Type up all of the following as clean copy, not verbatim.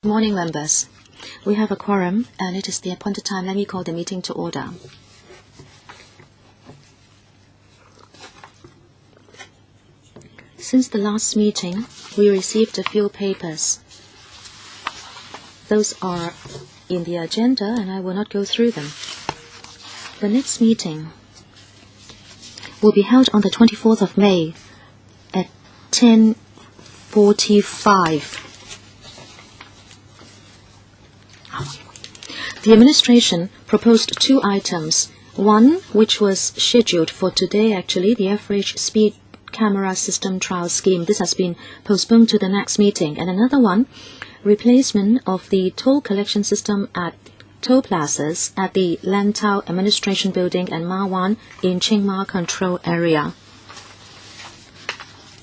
Good morning, members. We have a quorum, and it is the appointed time. Let me call the meeting to order. Since the last meeting, we received a few papers. Those are in the agenda, and I will not go through them. The next meeting will be held on the 24th of May at 10:45. The administration proposed two items. One, which was scheduled for today, actually, the average speed camera system trial scheme. This has been postponed to the next meeting. And another one, replacement of the toll collection system at toll plazas at the Lantau Administration Building and Ma Wan in Chiang Mai Control Area.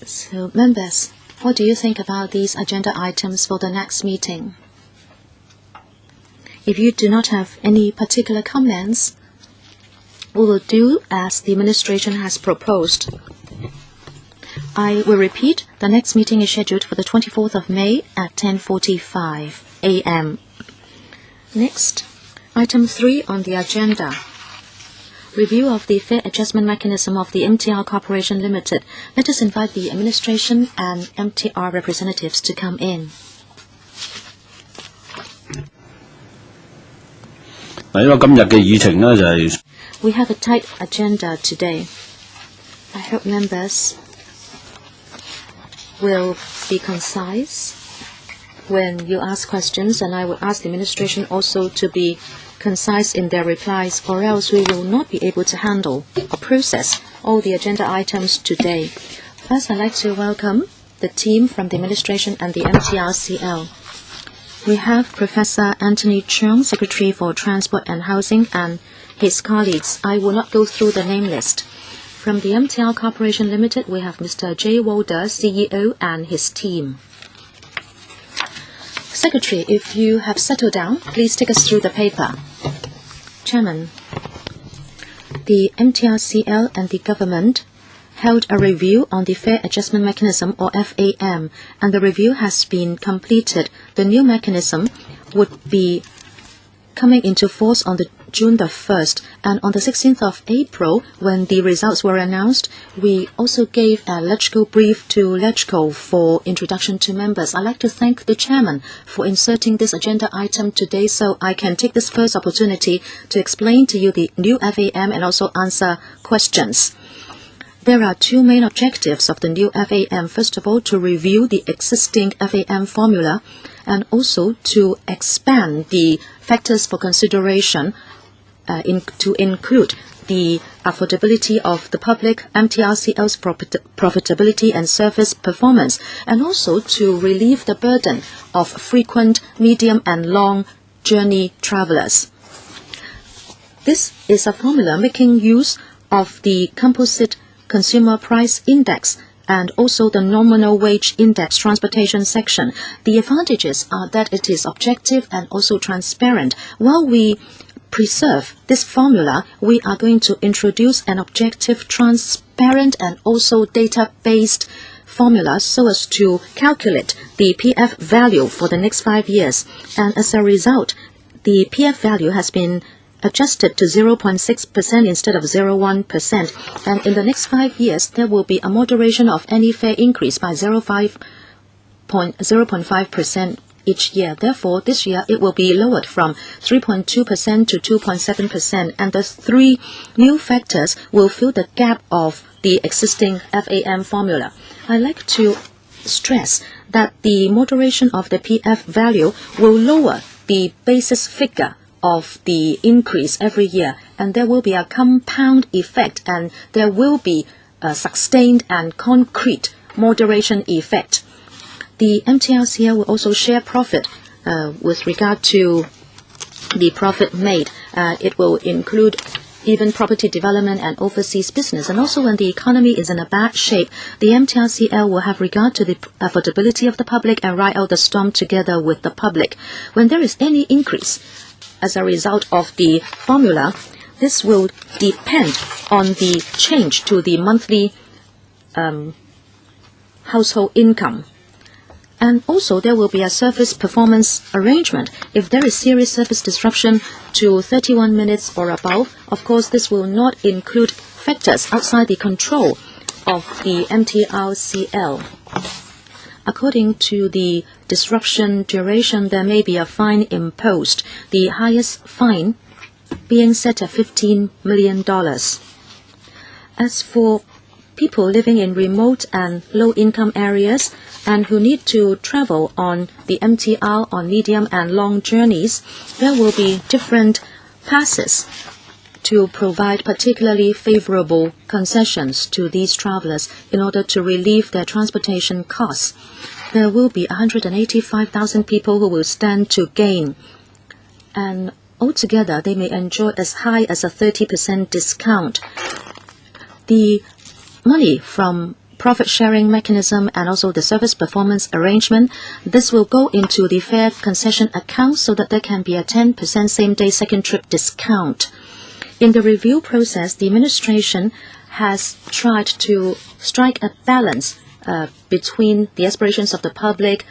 So, members, what do you think about these agenda items for the next meeting? If you do not have any particular comments, we will do as the administration has proposed. I will repeat, the next meeting is scheduled for the 24th of May at 10:45 a.m. Next, item 3 on the agenda. Review of the fare adjustment mechanism of the MTR Corporation Limited. Let us invite the administration and MTR representatives to come in. We have a tight agenda today. I hope members will be concise when you ask questions, and I will ask the administration also to be concise in their replies, or else we will not be able to handle or process all the agenda items today. First, I'd like to welcome the team from the administration and the MTRCL. We have Professor Anthony Cheung, Secretary for Transport and Housing, and his colleagues. I will not go through the name list. From the MTR Corporation Limited, we have Mr. J. Walder, CEO, and his team. Secretary, if you have settled down, please take us through the paper. Chairman, the MTRCL and the government held a review on the Fare Adjustment Mechanism, or FAM, and the review has been completed. The new mechanism would be coming into force on June the 1st, and on the 16th of April, when the results were announced, we also gave a LegCo brief to LegCo for introduction to members. I'd like to thank the chairman for inserting this agenda item today, so I can take this first opportunity to explain to you the new FAM and also answer questions. There are two main objectives of the new FAM. First of all, to review the existing FAM formula and also to expand the factors for consideration to include the affordability of the public, MTRCL's profitability and service performance, and also to relieve the burden of frequent, medium and long journey travelers. This is a formula making use of the composite consumer price index and also the nominal wage index transportation section. The advantages are that it is objective and also transparent. While we preserve this formula, we are going to introduce an objective, transparent and also data-based formula so as to calculate the PF value for the next 5 years. And as a result, the PF value has been adjusted to 0.6% instead of 0.1%. And in the next 5 years, there will be a moderation of any fare increase by 0.5% each year. Therefore, this year it will be lowered from 3.2% to 2.7%. And the three new factors will fill the gap of the existing FAM formula. I'd like to stress that the moderation of the PF value will lower the basis figure of the increase every year, and there will be a compound effect, and there will be a sustained and concrete moderation effect. The MTRCL will also share profit with regard to the profit made. It will include even property development and overseas business. And also when the economy is in a bad shape, the MTRCL will have regard to the affordability of the public and ride out the storm together with the public. When there is any increase as a result of the formula, this will depend on the change to the monthly household income. And also there will be a service performance arrangement. If there is serious service disruption to 31 minutes or above, of course this will not include factors outside the control of the MTRCL. According to the disruption duration, there may be a fine imposed, the highest fine being set at $15 million. As for people living in remote and low-income areas and who need to travel on the MTR on medium and long journeys, there will be different passes to provide particularly favorable concessions to these travelers in order to relieve their transportation costs. There will be 185,000 people who will stand to gain, and altogether they may enjoy as high as a 30% discount. The money from profit-sharing mechanism and also the service performance arrangement, this will go into the fare concession account so that there can be a 10% same-day second trip discount. In the review process, the administration has tried to strike a balance between the aspirations of the public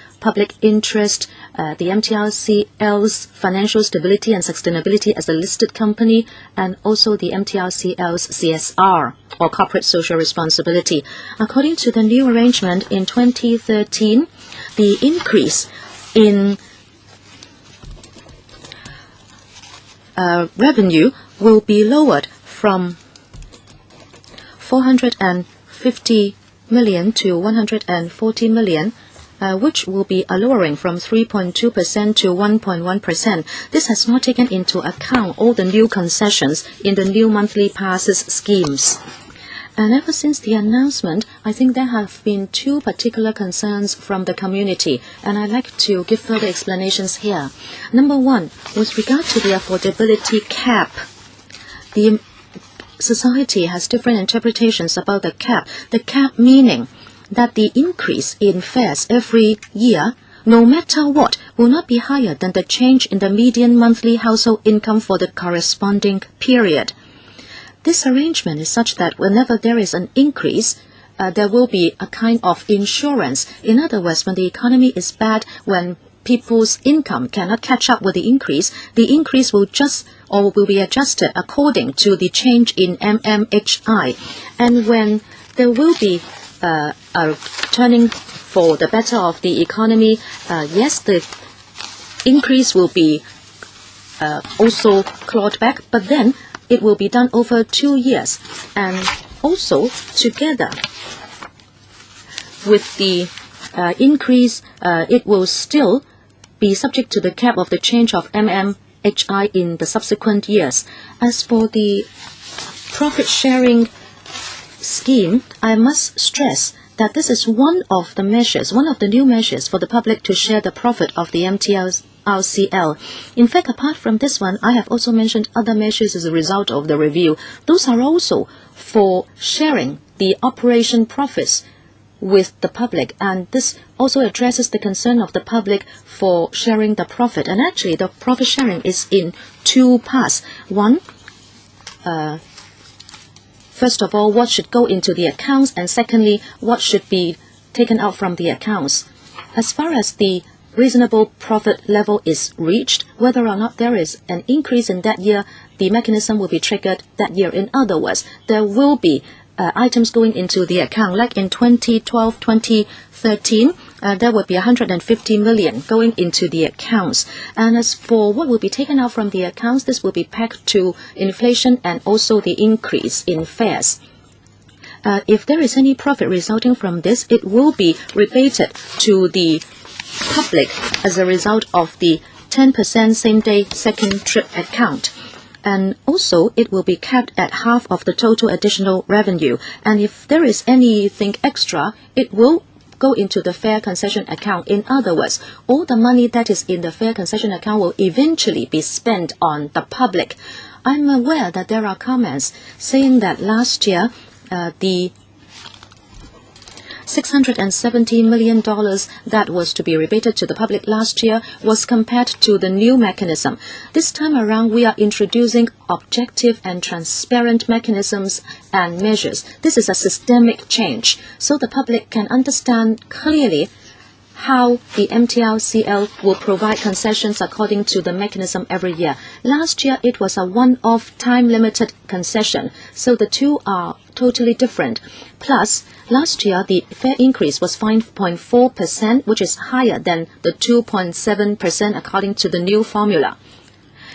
interest, the MTRCL's financial stability and sustainability as a listed company, and also the MTRCL's CSR, or corporate social responsibility. According to the new arrangement in 2013, the increase in revenue will be lowered from 450 million to 140 million, which will be a lowering from 3.2% to 1.1%. This has not taken into account all the new concessions in the new monthly passes schemes. And ever since the announcement, I think there have been two particular concerns from the community, and I'd like to give further explanations here. Number one, with regard to the affordability cap, the society has different interpretations about the cap. The cap meaning that the increase in fares every year, no matter what, will not be higher than the change in the median monthly household income for the corresponding period. This arrangement is such that whenever there is an increase, there will be a kind of insurance. In other words, when the economy is bad, when people's income cannot catch up with the increase will be adjusted according to the change in MMHI. And when there will be a turning for the better of the economy, yes, the increase will be also clawed back, but then it will be done over 2 years. And also, together with the increase, it will still be subject to the cap of the change of MMHI in the subsequent years. As for the profit-sharing scheme, I must stress that this is one of the new measures for the public to share the profit of the MTRCL. In fact, apart from this one, I have also mentioned other measures as a result of the review. Those are also for sharing the operation profits with the public, and this also addresses the concern of the public for sharing the profit. And actually, the profit sharing is in two parts. One, first of all, what should go into the accounts, and secondly, what should be taken out from the accounts. As far as the reasonable profit level is reached, whether or not there is an increase in that year, the mechanism will be triggered that year. In other words, there will be items going into the account. Like in 2012-2013, there would be 150 million going into the accounts. And as for what will be taken out from the accounts, this will be pegged to inflation and also the increase in fares. If there is any profit resulting from this, it will be rebated to the public as a result of the 10% same-day second trip account. And also, it will be capped at half of the total additional revenue. And if there is anything extra, it will go into the fare concession account. In other words, all the money that is in the fare concession account will eventually be spent on the public. I'm aware that there are comments saying that last year, the $670 million that was to be rebated to the public last year was compared to the new mechanism. This time around, we are introducing objective and transparent mechanisms and measures. This is a systemic change, so the public can understand clearly how the MTRCL will provide concessions according to the mechanism every year. Last year, it was a one-off time-limited concession, so the two are totally different. Plus, last year, the fare increase was 5.4%, which is higher than the 2.7% according to the new formula.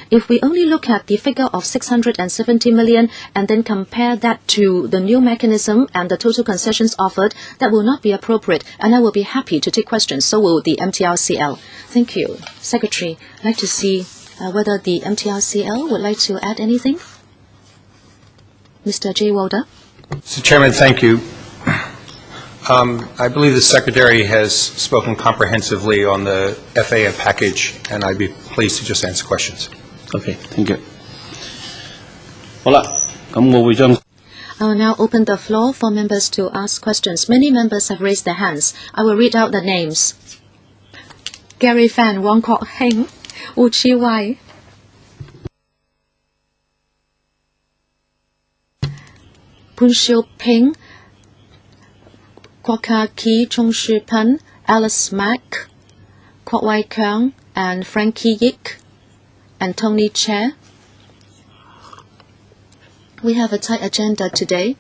If we only look at the figure of 670 million and then compare that to the new mechanism and the total concessions offered, that will not be appropriate, and I will be happy to take questions. So will the MTRCL. Thank you. Secretary, I'd like to see whether the MTRCL would like to add anything. Mr. J. Walder. Mr. Chairman, thank you. I believe the Secretary has spoken comprehensively on the FAM package, and I'd be pleased to just answer questions. Okay, thank you. 好啦，咁我會將 I will now open the floor for members to ask questions. Many members have raised their hands. I will read out the names. Gary Fan, Wong Kwok-hing, Kwok-wai, Poon Siu-ping, Kwok-ka-ki, Chung Shu-pan, Alice Mack, Kwok-wai Keung, and Frankie Yik, and Tony Chair. We have a tight agenda today.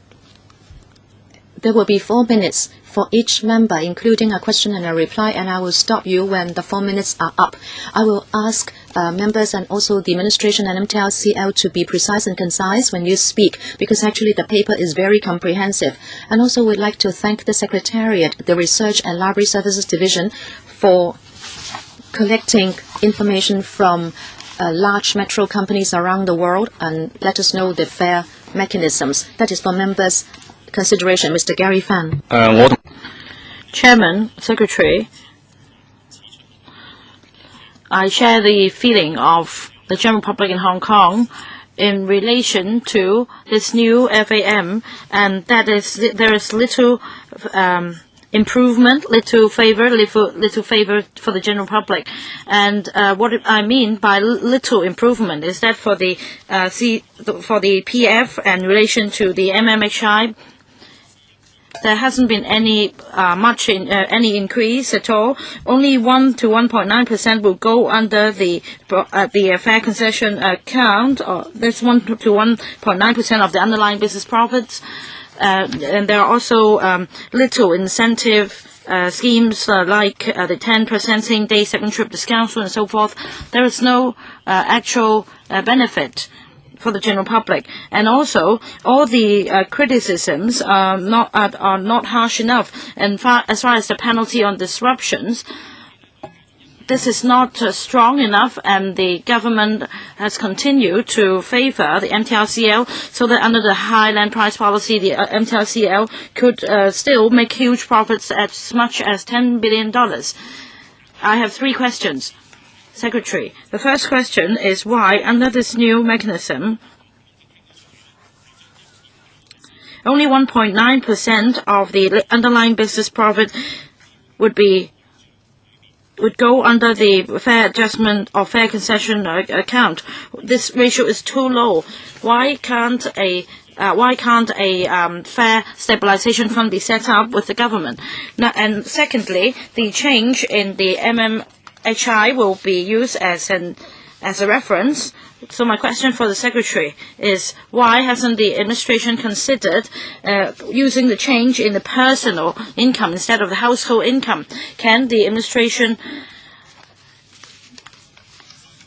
There will be 4 minutes for each member, including a question and a reply, and I will stop you when the 4 minutes are up. I will ask members and also the administration and MTRCL to be precise and concise when you speak, because actually the paper is very comprehensive. And also we'd like to thank the Secretariat, the Research and Library Services Division, for collecting information from large metro companies around the world and let us know the fare mechanisms. That is for members' consideration. Mr. Gary Fan. Chairman, Secretary, I share the feeling of the general public in Hong Kong in relation to this new FAM, and that is there is little improvement, little favor for the general public. And what I mean by little improvement is that for the PF and in relation to the MMHI, there hasn't been any any increase at all. Only 1 to 1.9% will go under the fare concession account. That's 1 to 1.9% of the underlying business profits. And there are also little incentive schemes like the 10% same-day second trip discount and so forth. There is no actual benefit for the general public, and also all the criticisms are not harsh enough. And as far as the penalty on disruptions, this is not strong enough, and the government has continued to favor the MTRCL, so that under the high land price policy, the MTRCL could still make huge profits at as much as $10 billion. I have 3 questions. Secretary, the first question is why, under this new mechanism, only 1.9% of the underlying business profit would go under the fare adjustment or fare concession account. This ratio is too low. Why can't a fare stabilization fund be set up with the government? Now, and secondly, the change in the MMHI will be used as a reference. So my question for the Secretary is, why hasn't the administration considered using the change in the personal income instead of the household income? Can the administration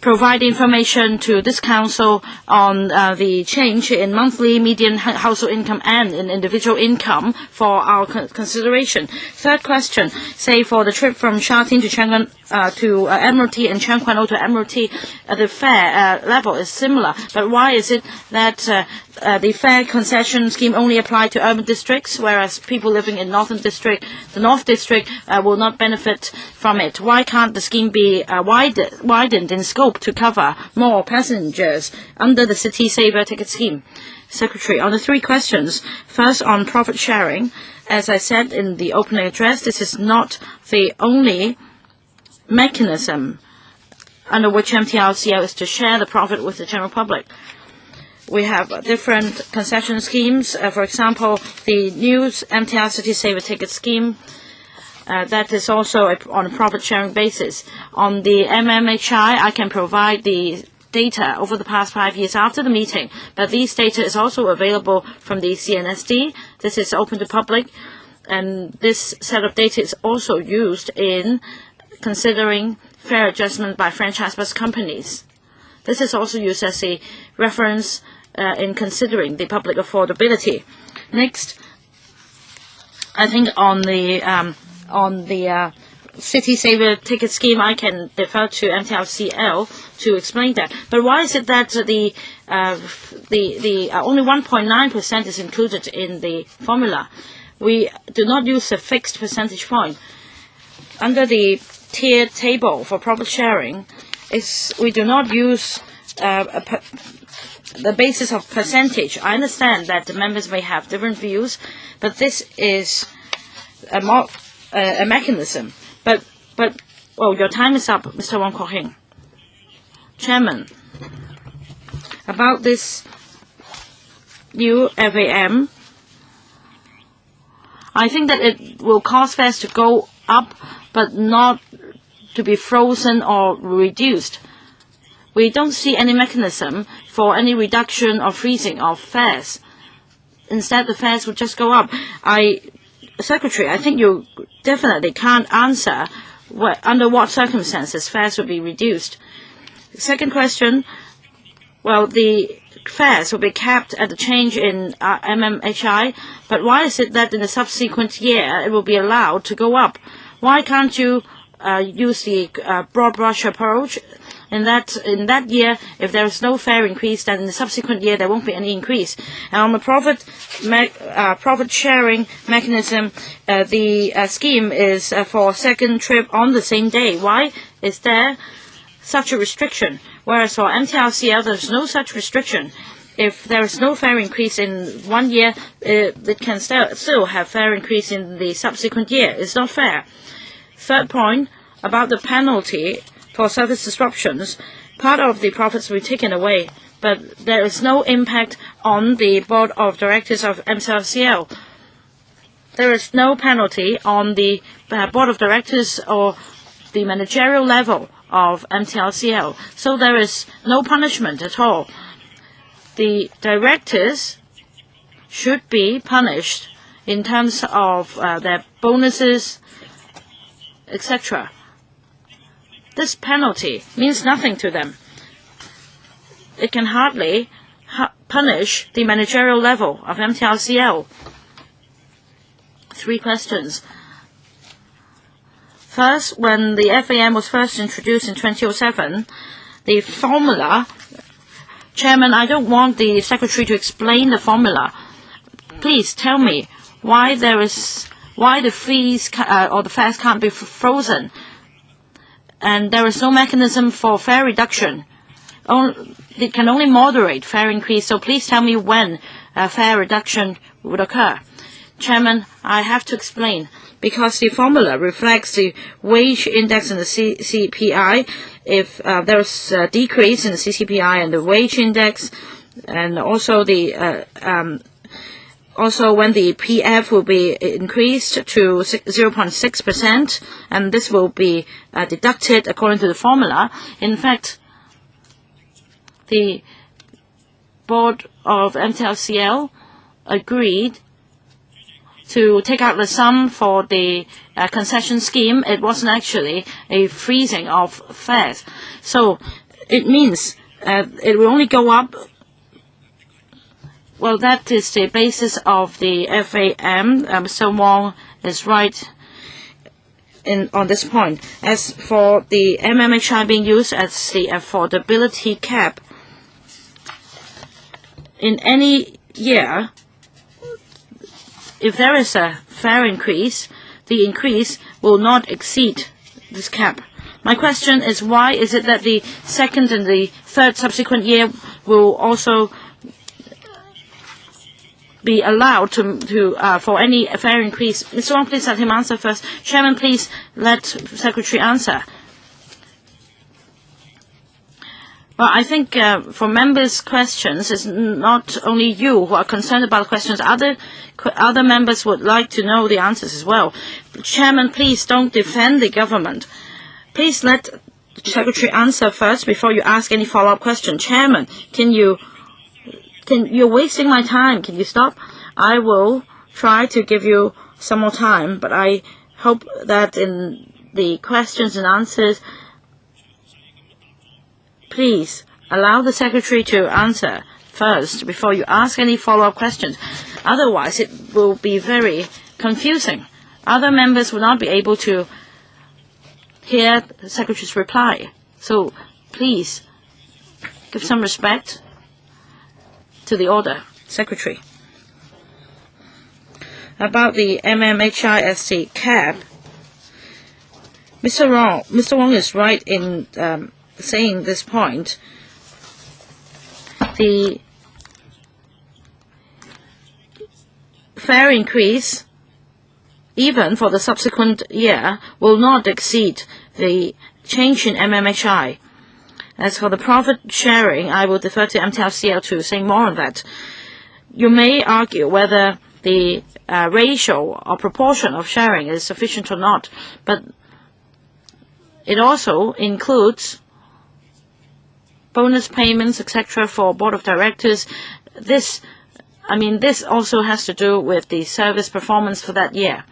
provide information to this Council on the change in monthly median household income and in individual income for our consideration? Third question, say for the trip from Sha Tin to Chang'an to Admiralty and Cheung Kwan O to Admiralty, the fare level is similar, but why is it that the fare concession scheme only applied to urban districts, whereas people living in the North District will not benefit from it? Why can't the scheme be widened in scope to cover more passengers under the City Saver ticket scheme? Secretary, on the 3 questions, first on profit sharing, as I said in the opening address, this is not the only mechanism under which MTRCL is to share the profit with the general public. We have different concession schemes. For example, the new MTR City Saver ticket scheme that is also on a profit-sharing basis. On the MMHI, I can provide the data over the past 5 years after the meeting, but these data is also available from the CNSD. This is open to public, and this set of data is also used in considering fare adjustment by franchise bus companies. This is also used as a reference in considering the public affordability. Next, I think on the City Saver ticket scheme, I can defer to MTRCL to explain that. But why is it that the only 1.9% is included in the formula? We do not use a fixed percentage point. Under the tiered table for profit sharing, we do not use the basis of percentage. I understand that the members may have different views, but this is a mechanism. But well, your time is up, Mr. Wong Kwok-hing. Chairman, about this new FAM, I think that it will cause fares to go up, but not to be frozen or reduced. We don't see any mechanism for any reduction or freezing of fares. Instead, the fares will just go up. Secretary, I think you definitely can't answer under what circumstances fares will be reduced. Second question, well, the fares will be capped at the change in MMHI, but why is it that in the subsequent year it will be allowed to go up? Why can't you use the broad brush approach? In that year, if there is no fare increase, then in the subsequent year there won't be any increase. And on the profit sharing mechanism, the scheme is for second trip on the same day. Why is there such a restriction? Whereas for MTRCL, there's no such restriction. If there is no fare increase in 1 year, it can still have fare increase in the subsequent year. It's not fair. Third point, about the penalty for service disruptions, part of the profits will be taken away, but there is no impact on the board of directors of MTRCL. There is no penalty on the board of directors or the managerial level of MTRCL, so there is no punishment at all. The directors should be punished in terms of their bonuses, etc. This penalty means nothing to them. It can hardly punish the managerial level of MTRCL. 3 questions. First, when the FAM was first introduced in 2007, the formula, Chairman, I don't want the Secretary to explain the formula. Please tell me why the fees or the fares can't be frozen. And there is no mechanism for fare reduction. It can only moderate fare increase, so please tell me when fare reduction would occur. Chairman, I have to explain, because the formula reflects the wage index and the CCPI. If there is a decrease in the CCPI and the wage index, and also also when the PF will be increased to 0.6%, and this will be deducted according to the formula. In fact, the board of MTRCL agreed to take out the sum for the concession scheme. It wasn't actually a freezing of fares. So it means it will only go up. Well, that is the basis of the FAM. Mr. Wong is right on this point. As for the MMHI being used as the affordability cap, in any year, if there is a fare increase, the increase will not exceed this cap. My question is, why is it that the second and the third subsequent year will also be allowed for any fare increase? Mr. Wong, please let him answer first. Chairman, please let Secretary answer. Well, I think for members' questions, it's not only you who are concerned about questions. Other members would like to know the answers as well. Chairman, please don't defend the government. Please let the Secretary answer first before you ask any follow-up question. Chairman, you're wasting my time. Can you stop? I will try to give you some more time, but I hope that in the questions and answers, please allow the Secretary to answer first before you ask any follow-up questions. Otherwise, it will be very confusing. Other members will not be able to hear the Secretary's reply. So please give some respect to the order. Secretary. About the MMHISC cap, Mr. Wong is right in saying this point. The fare increase, even for the subsequent year, will not exceed the change in MMHI. As for the profit sharing, I will defer to MTRCL to say more on that. You may argue whether the ratio or proportion of sharing is sufficient or not, but it also includes bonus payments, etc., for board of directors. This also has to do with the service performance for that year.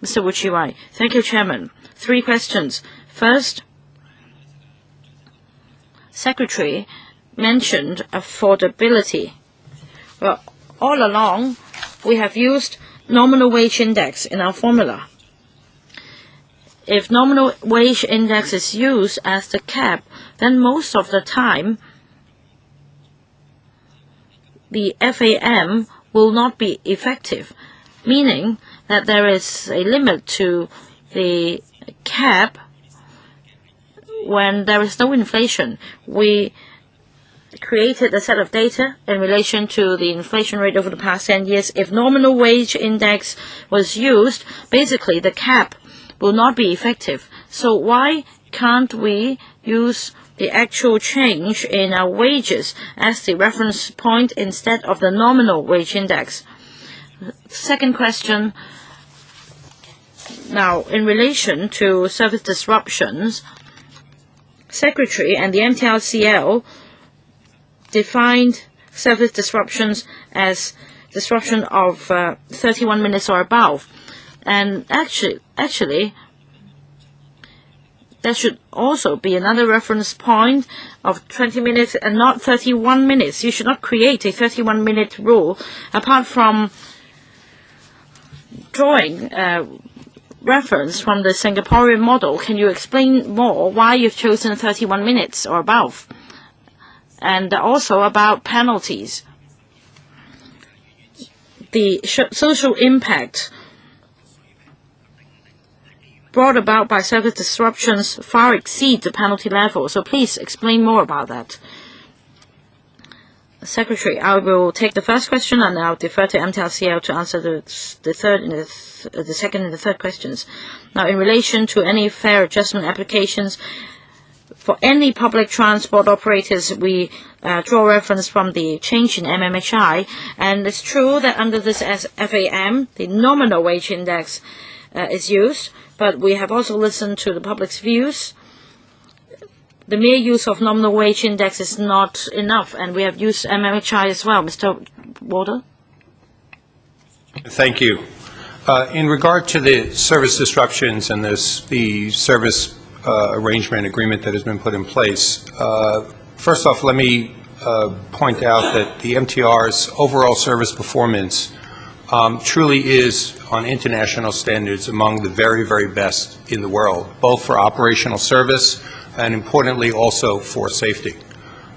Mr. Kwok-wai. Thank you, Chairman. 3 questions. First, Secretary mentioned affordability. Well, all along, we have used nominal wage index in our formula. If nominal wage index is used as the cap, then most of the time, the FAM will not be effective, meaning that there is a limit to the cap when there is no inflation. We created a set of data in relation to the inflation rate over the past 10 years. If nominal wage index was used, basically the cap will not be effective. So why can't we use the actual change in our wages as the reference point instead of the nominal wage index? Second question, now in relation to service disruptions, Secretary and the MTRCL defined service disruptions as disruption of 31 minutes or above. And actually, there should also be another reference point of 20 minutes and not 31 minutes. You should not create a 31-minute rule. Apart from drawing reference from the Singaporean model, can you explain more why you've chosen 31 minutes or above? And also about penalties. The social impact brought about by service disruptions far exceed the penalty level. So please explain more about that. Secretary, I will take the first question and I'll defer to MTRCL to answer the second and the third questions. Now, in relation to any fare adjustment applications, for any public transport operators, we draw reference from the change in MMHI, and it's true that under this FAM, the nominal wage index is used, but we have also listened to the public's views. The mere use of nominal wage index is not enough, and we have used MMHI as well. Mr. Walter? Thank you. In regard to the service disruptions and the service arrangement agreement that has been put in place, first off, let me point out that the MTR's overall service performance truly is, on international standards, among the very, very best in the world, both for operational service and, importantly, also for safety.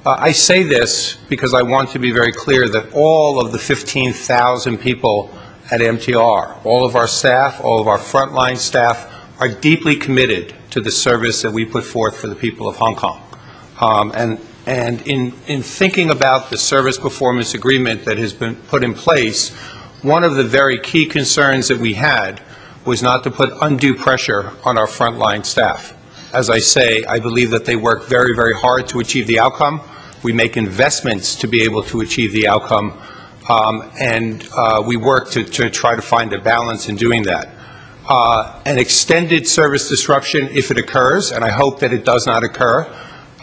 I say this because I want to be very clear that all of the 15,000 people at MTR, all of our staff, all of our frontline staff, are deeply committed to the service that we put forth for the people of Hong Kong. And in thinking about the service performance agreement that has been put in place, one of the very key concerns that we had was not to put undue pressure on our frontline staff. as I say, I believe that they work very, very hard to achieve the outcome. We make investments to be able to achieve the outcome, and we work to try to find a balance in doing that. An extended service disruption, if it occurs, and I hope that it does not occur,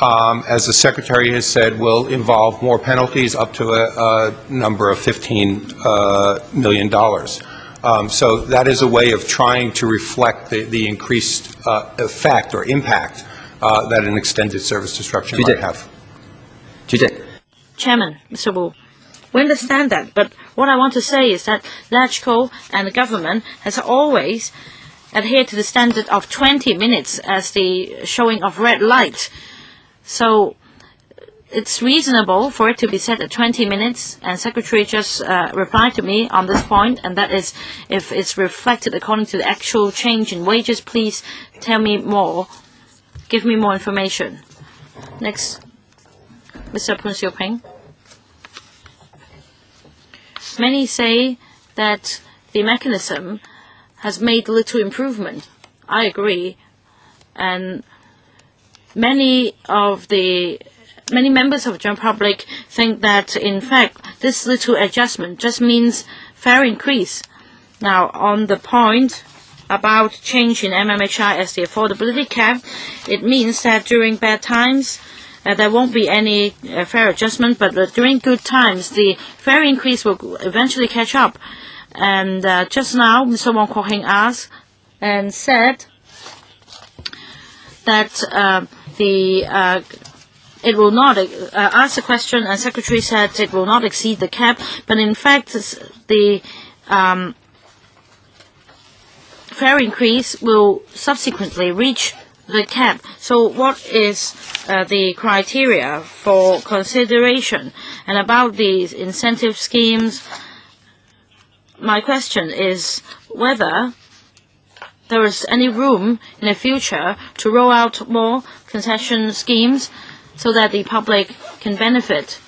as the Secretary has said, will involve more penalties up to a number of $15 million. So that is a way of trying to reflect the increased effect or impact that an extended service disruption might have. Chairman, Mr. Wu, we understand that, but what I want to say is that LegCo and the government has always adhered to the standard of 20 minutes as the showing of red light. So it's reasonable for it to be set at 20 minutes, and Secretary just replied to me on this point, and that is if it's reflected according to the actual change in wages, please tell me more, give me more information. Next, Mr. Poon Siu-ping. Many say that the mechanism has made little improvement. I agree, and many members of the general public think that, in fact, this little adjustment just means fare increase. Now, on the point about change in MMHI as the affordability cap, it means that during bad times, there won't be any fare adjustment, but during good times, the fare increase will eventually catch up. And just now, Mr. Wong Kwok-hing asked and said that it will not ask the question, and Secretary said it will not exceed the cap, but in fact the fare increase will subsequently reach the cap. So what is the criteria for consideration? And about the incentive schemes, my question is whether there is any room in the future to roll out more concession schemes so that the public can benefit.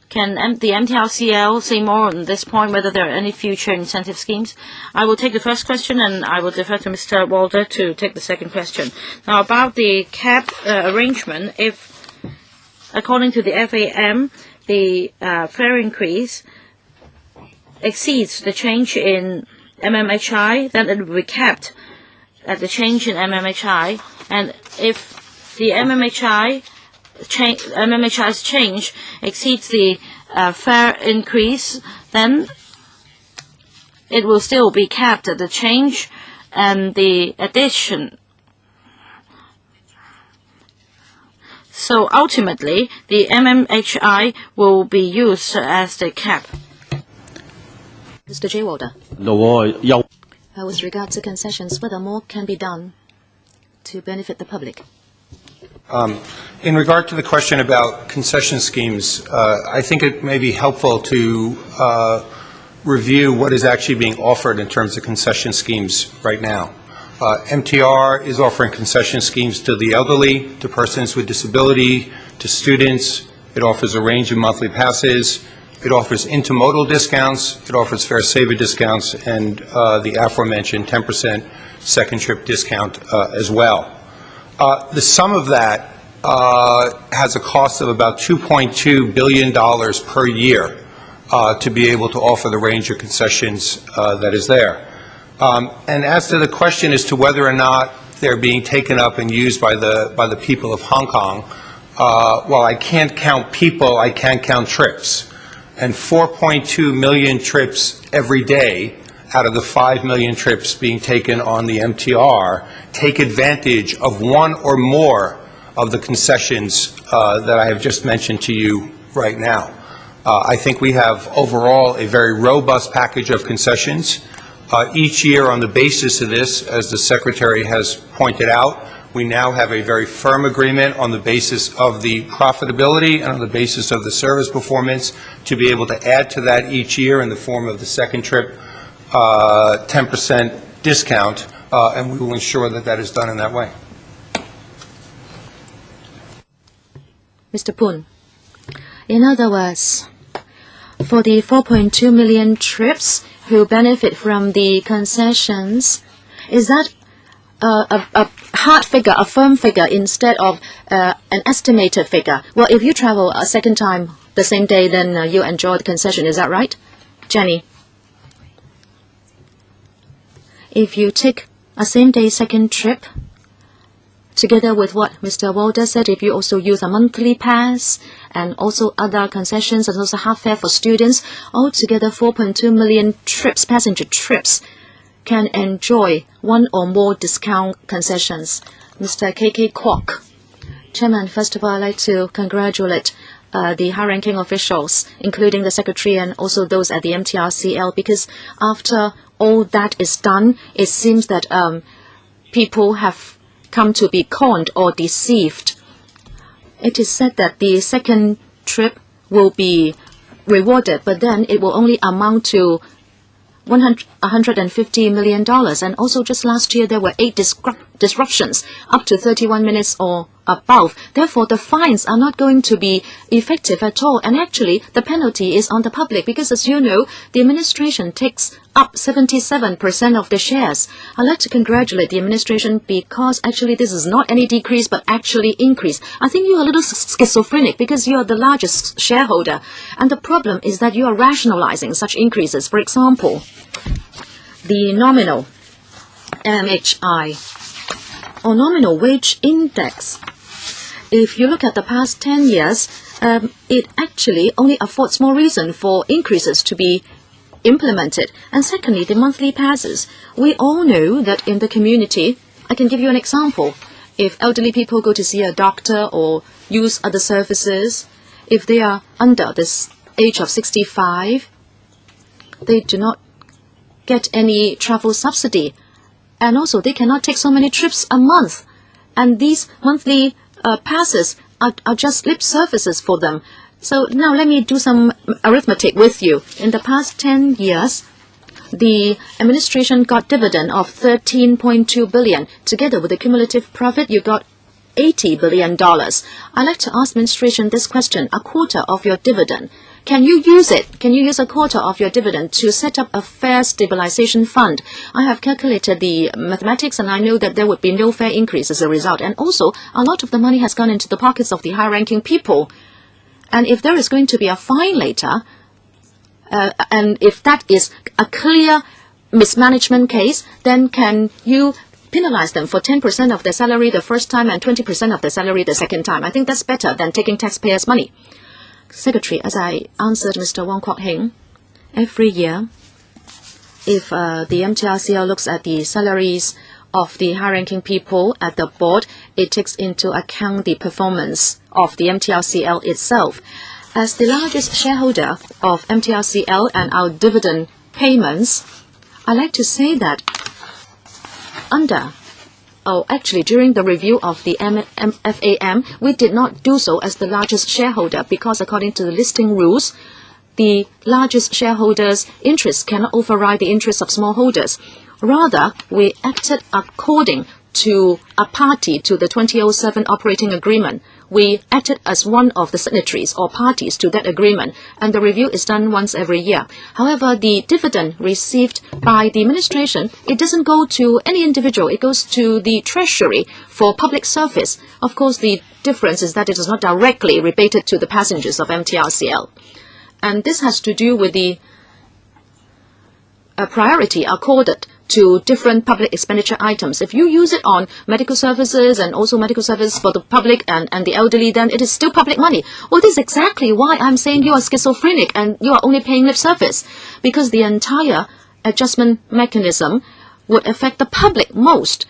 Can the MTRCL say more on this point, whether there are any future incentive schemes? I will take the first question, and I will defer to Mr. Walter to take the second question. Now, about the cap arrangement, if, according to the FAM, the fare increase exceeds the change in MMHI, then it will be capped at the change in MMHI, and if the MMHI's change exceeds the fare increase, then it will still be capped at the change and the addition. So ultimately, the MMHI will be used as the cap. Mr. J. Walter. With regard to concessions, whether more can be done to benefit the public? In regard to the question about concession schemes, I think it may be helpful to review what is actually being offered in terms of concession schemes right now. MTR is offering concession schemes to the elderly, to persons with disability, to students. It offers a range of monthly passes. It offers intermodal discounts. It offers fare saver discounts and the aforementioned 10% second trip discount as well. The sum of that has a cost of about $2.2 billion per year to be able to offer the range of concessions that is there. And as to the question as to whether or not they're being taken up and used by the people of Hong Kong, while I can't count people, I can count trips. And 4.2 million trips every day out of the 5 million trips being taken on the MTR take advantage of one or more of the concessions that I have just mentioned to you right now. I think we have overall a very robust package of concessions. Each year on the basis of this, as the Secretary has pointed out, we now have a very firm agreement on the basis of the profitability and on the basis of the service performance to be able to add to that each year in the form of the second trip 10% discount, and we will ensure that that is done in that way. Mr. Poon, in other words, for the 4.2 million trips who benefit from the concessions, is that a hard figure, a firm figure, instead of an estimated figure. Well, if you travel a second time the same day, then you enjoy the concession. Is that right? Jenny? If you take a same-day second trip, together with what Mr. Walter said, if you also use a monthly pass and also other concessions and also half fare for students, altogether 4.2 million trips, passenger trips, can enjoy one or more discount concessions. Mr. K.K. Kwok. Chairman, first of all, I'd like to congratulate the high-ranking officials, including the Secretary and also those at the MTRCL, because after all that is done, it seems that people have come to be conned or deceived. It is said that the second trip will be rewarded, but then it will only amount to $150 million. And also just last year, there were 8 disruptions, up to 31 minutes or above. Therefore, the fines are not going to be effective at all. And actually, the penalty is on the public because, as you know, the administration takes up 77% of the shares. I'd like to congratulate the administration because actually this is not any decrease but actually increase. I think you are a little schizophrenic because you are the largest shareholder. And the problem is that you are rationalizing such increases. For example, the nominal MHI or nominal wage index. If you look at the past 10 years, it actually only affords more reason for increases to be implemented. And secondly, the monthly passes. We all know that in the community, I can give you an example. If elderly people go to see a doctor or use other services, if they are under this age of 65, they do not get any travel subsidy. And also, they cannot take so many trips a month. And these monthly passes are just lip services for them. So now let me do some arithmetic with you. In the past 10 years, the administration got dividend of $13.2 billion. Together with the cumulative profit, you got $80 billion. I'd like to ask administration this question. A quarter of your dividend, can you use it? Can you use a quarter of your dividend to set up a fare stabilization fund? I have calculated the mathematics and I know that there would be no fare increase as a result. And also, a lot of the money has gone into the pockets of the high-ranking people. And if there is going to be a fine later, and if that is a clear mismanagement case, then can you penalize them for 10% of their salary the first time and 20% of their salary the second time? I think that's better than taking taxpayers' money. Secretary, as I answered Mr. Wong Kwok-hing, every year, if the MTRCL looks at the salaries of the high-ranking people at the board, it takes into account the performance of the MTRCL itself. As the largest shareholder of MTRCL and our dividend payments, I'd like to say that during the review of the FAM, we did not do so as the largest shareholder because according to the listing rules, the largest shareholder's interests cannot override the interests of smallholders. Rather, we acted according to a party to the 2007 operating agreement. We acted as one of the signatories or parties to that agreement, and the review is done once every year. However, the dividend received by the administration, it doesn't go to any individual. It goes to the treasury for public service. Of course, the difference is that it is not directly rebated to the passengers of MTRCL. And this has to do with the priority accorded to different public expenditure items. If you use it on medical services and also medical service for the public and the elderly, then it is still public money. Well, this is exactly why I'm saying you are schizophrenic and you are only paying lip service, because the entire adjustment mechanism would affect the public most.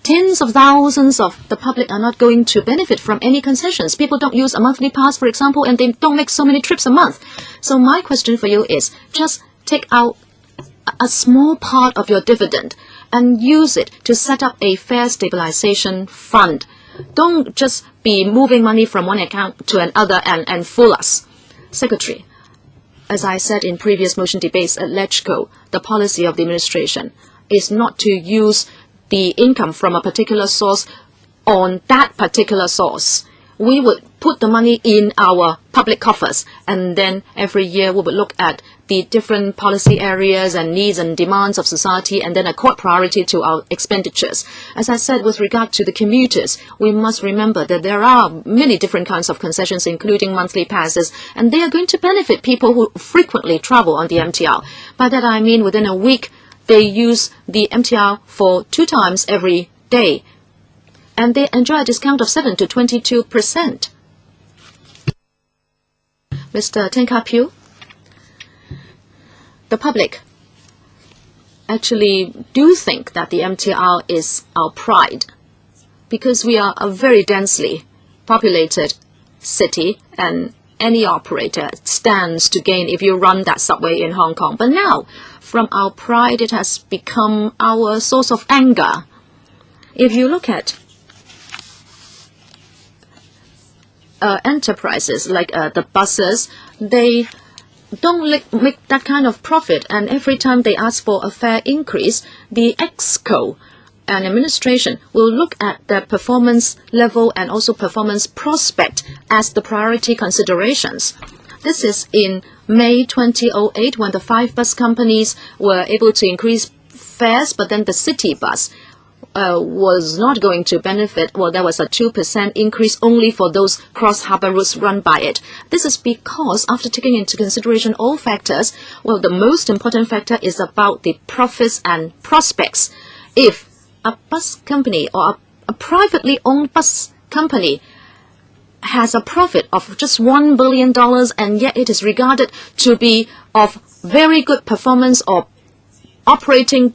Tens of thousands of the public are not going to benefit from any concessions. People don't use a monthly pass, for example, and they don't make so many trips a month. So my question for you is, just take out a small part of your dividend and use it to set up a fare stabilization fund. Don't just be moving money from one account to another and fool us. Secretary, as I said in previous motion debates at LegCo, the policy of the administration is not to use the income from a particular source on that particular source. We would put the money in our public coffers, and then every year we would look at the different policy areas and needs and demands of society, and then accord priority to our expenditures. As I said, with regard to the commuters, we must remember that there are many different kinds of concessions, including monthly passes, and they are going to benefit people who frequently travel on the MTR. By that I mean within a week, they use the MTR for 2 times every day, and they enjoy a discount of 7 to 22%. Mr. Ka-piu, the public actually do think that the MTR is our pride, because we are a very densely populated city, and any operator stands to gain if you run that subway in Hong Kong. But now, from our pride, it has become our source of anger. If you look at enterprises like the buses, they don't make that kind of profit, and every time they ask for a fare increase, the EXCO and administration will look at their performance level and also performance prospect as the priority considerations. This is in May 2008 when the 5 bus companies were able to increase fares, but then the city bus was not going to benefit. Well, there was a 2% increase only for those cross-harbour routes run by it. This is because after taking into consideration all factors, well, the most important factor is about the profits and prospects. If a bus company or a privately owned bus company has a profit of just $1 billion, and yet it is regarded to be of very good performance or operating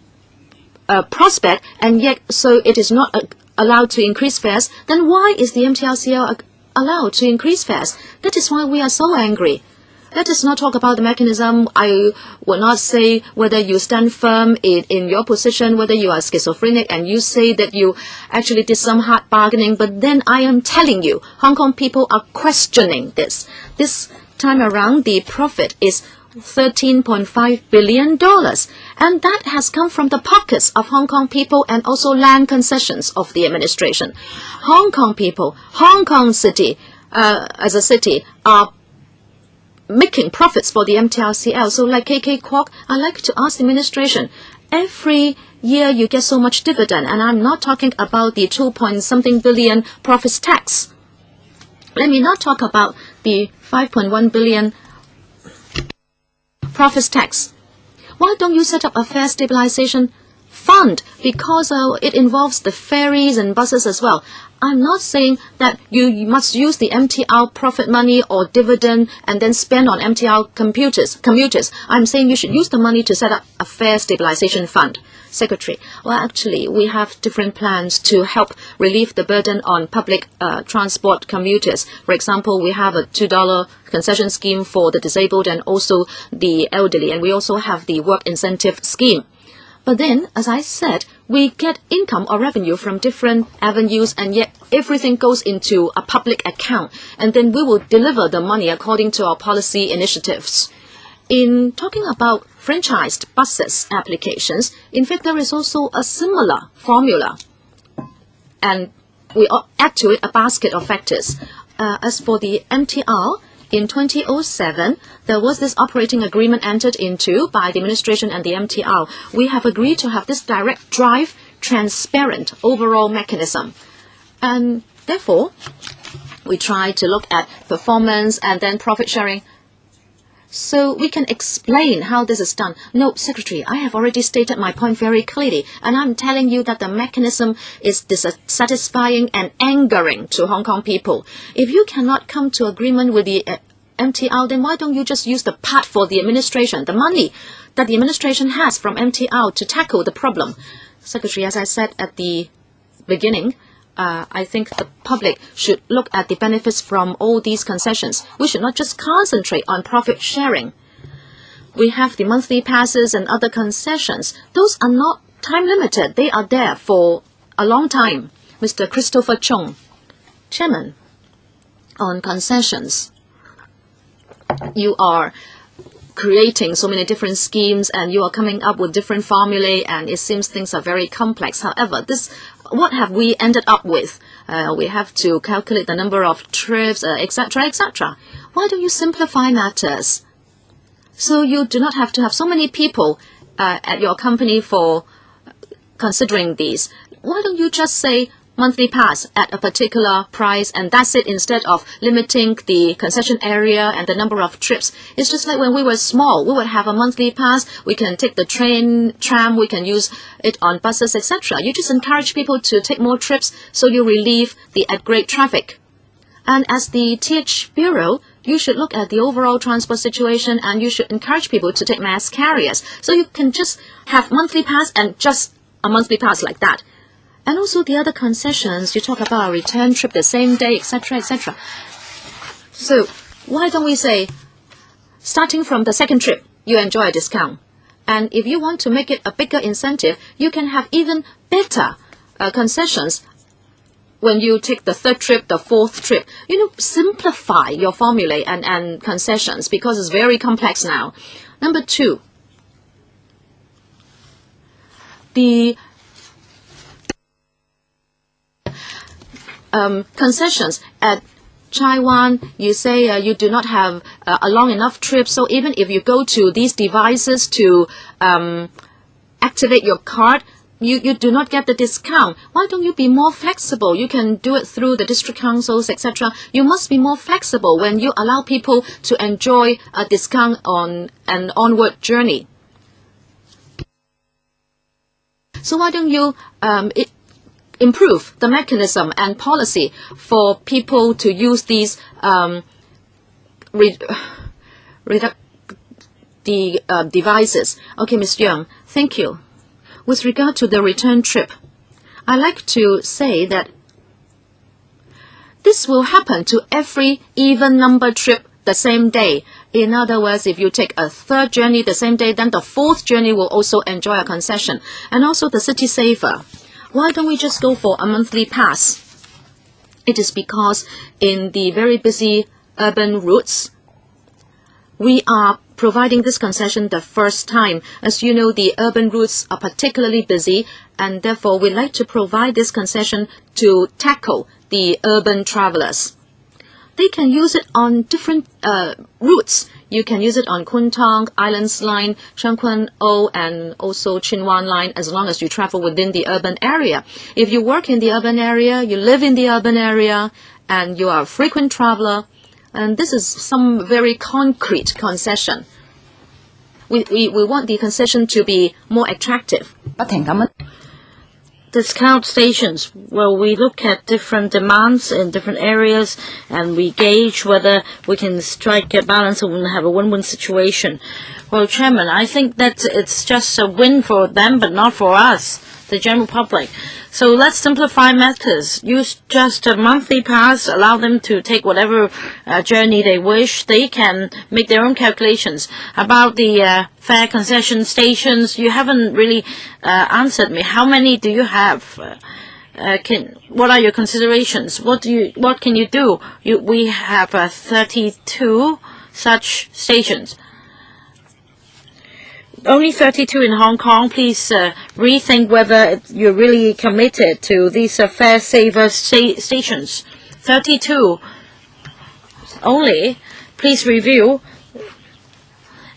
prospect, and yet so it is not allowed to increase fares, then why is the MTRCL allowed to increase fares? That is why we are so angry. Let us not talk about the mechanism. I will not say whether you stand firm in your position, whether you are schizophrenic and you say that you actually did some hard bargaining, but then I am telling you, Hong Kong people are questioning this. This time around, the profit is $13.5 billion, and that has come from the pockets of Hong Kong people and also land concessions of the administration. Hong Kong people, Hong Kong City, as a city, are making profits for the MTRCL. So like KK Kwok, I like to ask the administration, every year you get so much dividend, and I'm not talking about the 2-point-something billion profits tax. Let me not talk about the 5.1 billion profits tax. Why don't you set up a fare stabilization fund? Because it involves the ferries and buses as well. I'm not saying that you must use the MTR profit money or dividend and then spend on MTR commuters. I'm saying you should use the money to set up a fare stabilization fund. Secretary, well, actually, we have different plans to help relieve the burden on public transport commuters. For example, we have a $2 concession scheme for the disabled and also the elderly, and we also have the work incentive scheme. But then, as I said, we get income or revenue from different avenues, and yet everything goes into a public account, and then we will deliver the money according to our policy initiatives. In talking about franchised buses applications, in fact, there is also a similar formula, and we add to it a basket of factors. As for the MTR, in 2007, there was this operating agreement entered into by the administration and the MTR. We have agreed to have this direct drive, transparent overall mechanism. And therefore, we try to look at performance and then profit sharing, so we can explain how this is done. No, Secretary, I have already stated my point very clearly, and I'm telling you that the mechanism is dissatisfying and angering to Hong Kong people. If you cannot come to agreement with the MTR, then why don't you just use the part for the administration, the money that the administration has from MTR to tackle the problem? Secretary, as I said at the beginning, I think the public should look at the benefits from all these concessions. We should not just concentrate on profit sharing. We have the monthly passes and other concessions. Those are not time limited. They are there for a long time. Mr. Christopher Chung, Chairman, on concessions, you are creating so many different schemes, and you are coming up with different formulae, and it seems things are very complex. However, what have we ended up with? We have to calculate the number of trips, etc., etc. Why don't you simplify matters? So you do not have to have so many people at your company for considering these. Why don't you just say monthly pass at a particular price, and that's it, instead of limiting the concession area and the number of trips? It's just like when we were small, we would have a monthly pass, we can take the train, tram, we can use it on buses, etc. You just encourage people to take more trips, so you relieve the at-grade traffic. And as the TH Bureau, you should look at the overall transport situation, and you should encourage people to take mass carriers. So you can just have monthly pass and just a monthly pass like that. And also the other concessions, you talk about a return trip the same day, etc., etc. So why don't we say, starting from the second trip, you enjoy a discount. And if you want to make it a bigger incentive, you can have even better concessions when you take the third trip, the fourth trip. Simplify your formulae and concessions, because it's very complex now. Number 2, the concessions at Taiwan, you say you do not have a long enough trip, so even if you go to these devices to activate your card, you do not get the discount. Why don't you be more flexible? You can do it through the district councils, etc. You must be more flexible when you allow people to enjoy a discount on an onward journey. So why don't you improve the mechanism and policy for people to use these devices? Okay, Ms. Young, thank you. With regard to the return trip, I like to say that this will happen to every even number trip the same day. In other words, if you take a third journey the same day, then the fourth journey will also enjoy a concession. And also the City Saver. Why don't we just go for a monthly pass? It is because in the very busy urban routes, we are providing this concession the first time. As you know, the urban routes are particularly busy, and therefore we like to provide this concession to tackle the urban travelers. They can use it on different routes. You can use it on Kwun Tong, Islands Line, Shang Kwan O, and also Chin Wan Line, as long as you travel within the urban area. If you work in the urban area, you live in the urban area, and you are a frequent traveler, and this is some very concrete concession. We want the concession to be more attractive. Discount stations. Well, we look at different demands in different areas, and we gauge whether we can strike a balance and have a win-win situation. Well, Chairman, I think that it's just a win for them, but not for us, the general public. So let's simplify matters. Use just a monthly pass, allow them to take whatever journey they wish. They can make their own calculations. About the fare concession stations, you haven't really answered me. How many do you have? What are your considerations? What can you do? We have 32 such stations. Only 32 in Hong Kong. Please rethink whether you're really committed to these fare saver stations. 32 only. Please review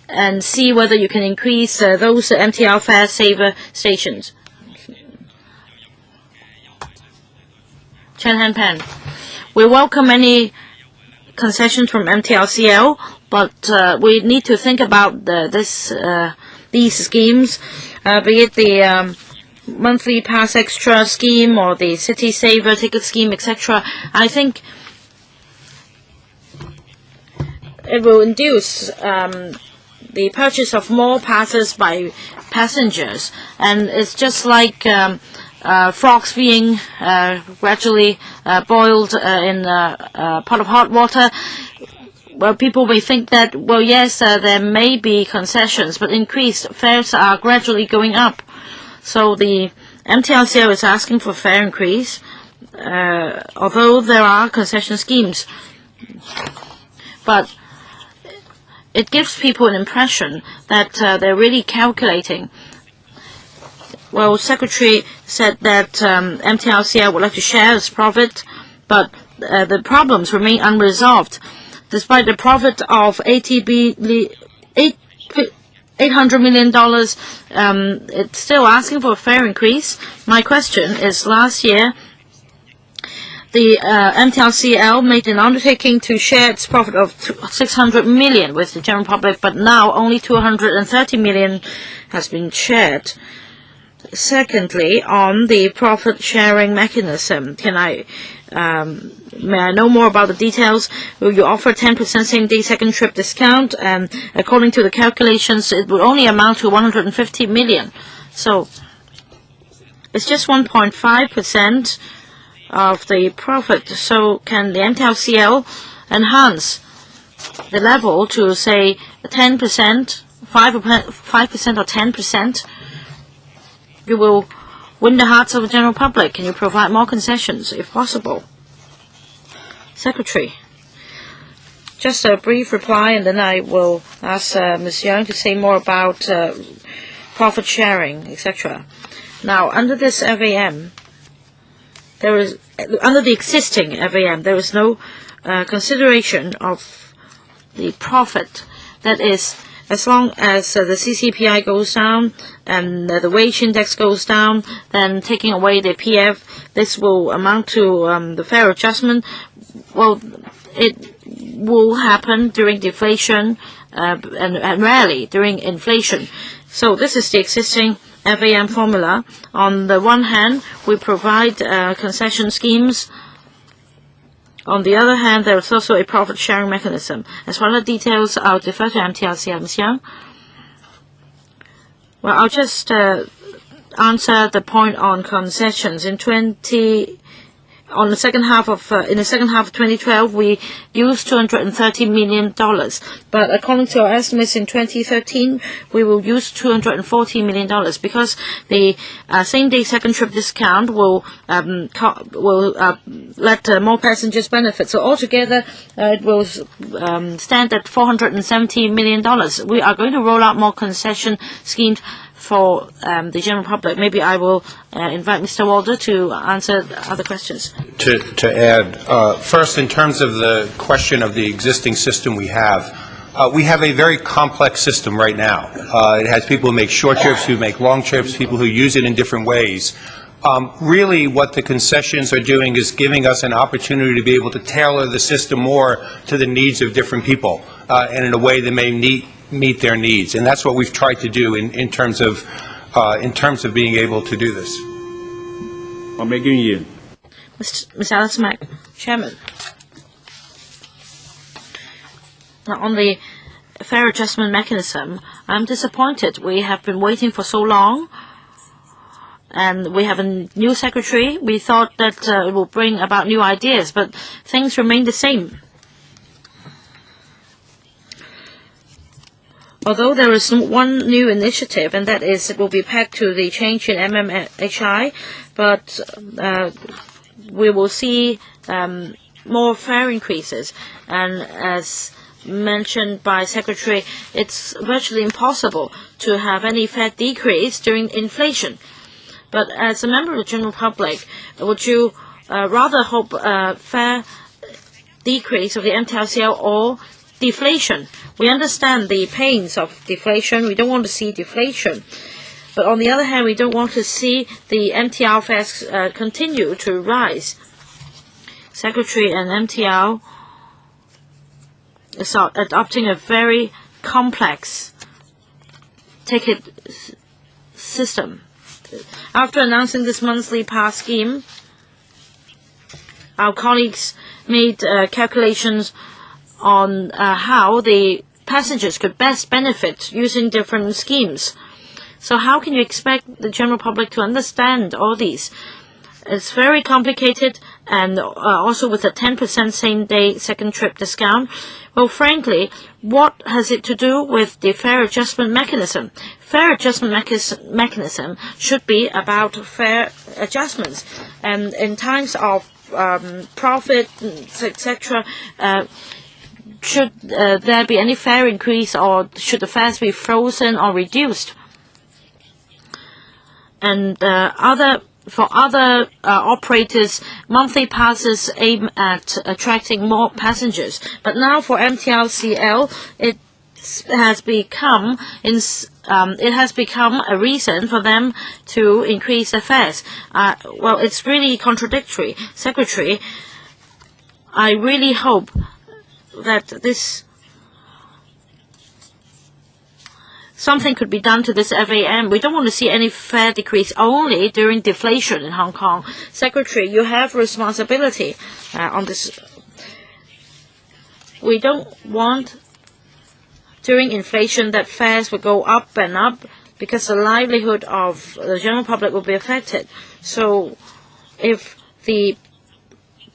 and see whether you can increase those MTR fare saver stations. Chen Han-pan. We welcome any concessions from MTRCL, but we need to think about these schemes, be it the monthly pass extra scheme or the city saver ticket scheme, etc. I think it will induce the purchase of more passes by passengers, and it's just like frogs being gradually boiled in a pot of hot water. Well, people may think that, well, yes, there may be concessions, but increased fares are gradually going up. So the MTRCL is asking for fare increase, although there are concession schemes. But it gives people an impression that they're really calculating. Well, Secretary said that MTRCL would like to share its profit, but the problems remain unresolved. Despite the profit of $800 million, it's still asking for a fair increase. My question is, last year, the MTRCL made an undertaking to share its profit of $600 million with the general public, but now only $230 million has been shared. Secondly, on the profit-sharing mechanism, may I know more about the details? Will you offer 10% same-day second trip discount? And according to the calculations, it would only amount to $150 million. So it's just 1.5% of the profit. So can the MTRCL enhance the level to, say, 10%, 5% or 10%? You will win the hearts of the general public. Can you provide more concessions, if possible? Secretary, just a brief reply, and then I will ask Ms. Young to say more about profit sharing, etc. Now, under this FAM, under the existing FAM, there is no consideration of the profit. That is, as long as the CCPI goes down and the wage index goes down, then taking away the PF, this will amount to the fair adjustment. Well, it will happen during deflation and rarely during inflation. So this is the existing FAM formula. On the one hand, we provide concession schemes. On the other hand, there is also a profit-sharing mechanism. As for the details, I'll defer to MTRCL. Ms. Young? Well, I'll just answer the point on concessions. In the second half of 2012, we used $230 million. But according to our estimates in 2013, we will use $240 million because the same-day second trip discount will let more passengers benefit. So altogether, it will stand at $470 million. We are going to roll out more concession schemes for the general public. Maybe I will invite Mr. Walder to answer other questions. To add, first, in terms of the question of the existing system we have a very complex system right now. It has people who make short trips, who make long trips, people who use it in different ways. Really, what the concessions are doing is giving us an opportunity to be able to tailor the system more to the needs of different people, and in a way that may meet their needs, and that's what we've tried to do in terms of being able to do this. Ms. Alice Mack, Chairman. Now, on the fair adjustment mechanism, I'm disappointed. We have been waiting for so long, and we have a new secretary. We thought that it will bring about new ideas, but things remain the same. Although there is one new initiative, and that is it will be pegged to the change in MMHI, but we will see more fare increases. And as mentioned by Secretary, it's virtually impossible to have any fare decrease during inflation. But as a member of the general public, would you rather hope fare decrease of the MTRCL or deflation? We understand the pains of deflation. We don't want to see deflation. But on the other hand, we don't want to see the MTR fares continue to rise. Secretary and MTR is adopting a very complex ticket system. After announcing this monthly pass scheme, our colleagues made calculations on how the passengers could best benefit using different schemes. So how can you expect the general public to understand all these? It's very complicated, and also with a 10% same-day second trip discount. Well, frankly, what has it to do with the fare adjustment mechanism? Fare adjustment mechanism should be about fare adjustments. And in times of profit, etc., should there be any fare increase, or should the fares be frozen or reduced? And for other operators, monthly passes aim at attracting more passengers. But now for MTRCL, it has become a reason for them to increase their fares. Well, it's really contradictory. Secretary, I really hope that something could be done to this FAM. We don't want to see any fare decrease only during deflation in Hong Kong. Secretary, you have responsibility on this. We don't want during inflation that fares will go up and up, because the livelihood of the general public will be affected. So if the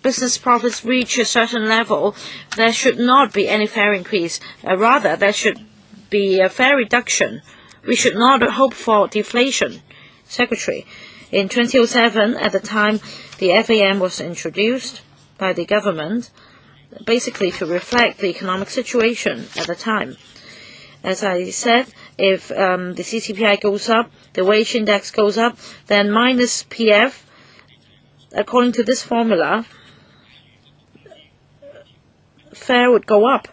business profits reach a certain level, there should not be any fare increase. Rather, there should be a fare reduction. We should not hope for deflation. Secretary, in 2007, at the time the FAM was introduced by the government, basically to reflect the economic situation at the time. As I said, if the CCPI goes up, the wage index goes up, then minus PF, according to this formula, fare would go up.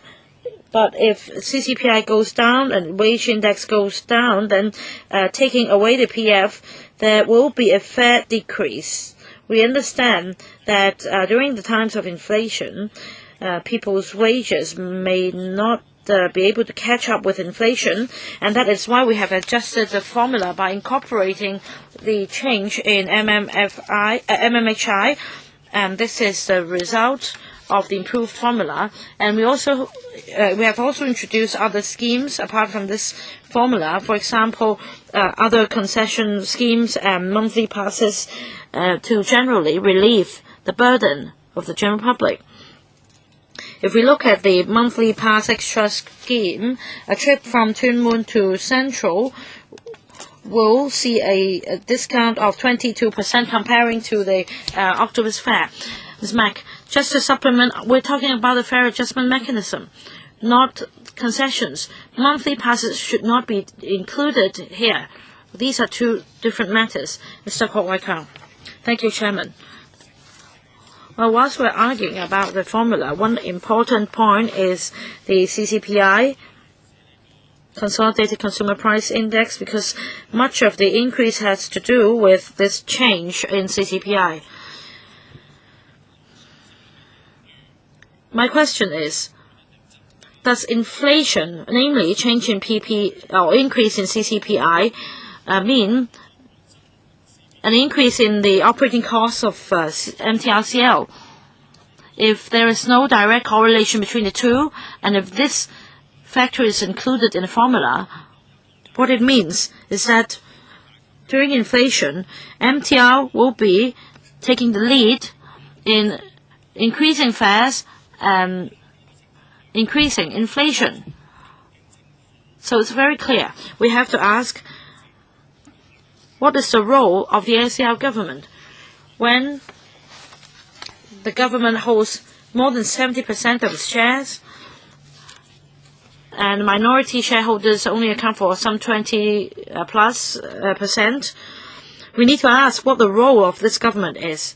But if CCPI goes down and wage index goes down, then taking away the PF, there will be a fare decrease. We understand that during the times of inflation, people's wages may not be able to catch up with inflation, and that is why we have adjusted the formula by incorporating the change in MMHI, and this is the result of the improved formula. And we have also introduced other schemes apart from this formula. For example, other concession schemes and monthly passes to generally relieve the burden of the general public. If we look at the monthly pass extra scheme, a trip from Tuen Mun to Central will see a discount of 22% comparing to the Octopus fare. Ms. Mack, just to supplement, we're talking about the fare adjustment mechanism, not concessions. Monthly passes should not be included here. These are two different matters. Mr. Kwok-wai. Thank you, Chairman. Well, whilst we're arguing about the formula, one important point is the CCPI, Consolidated Consumer Price Index, because much of the increase has to do with this change in CCPI. My question is, does inflation, namely change in PP or increase in CCPI, mean an increase in the operating costs of MTRCL? If there is no direct correlation between the two, and if this factor is included in the formula, what it means is that during inflation, MTR will be taking the lead in increasing fares and increasing inflation. So it's very clear. We have to ask, what is the role of the ASEAN government when the government holds more than 70% of its shares and minority shareholders only account for some 20+%? We need to ask what the role of this government is.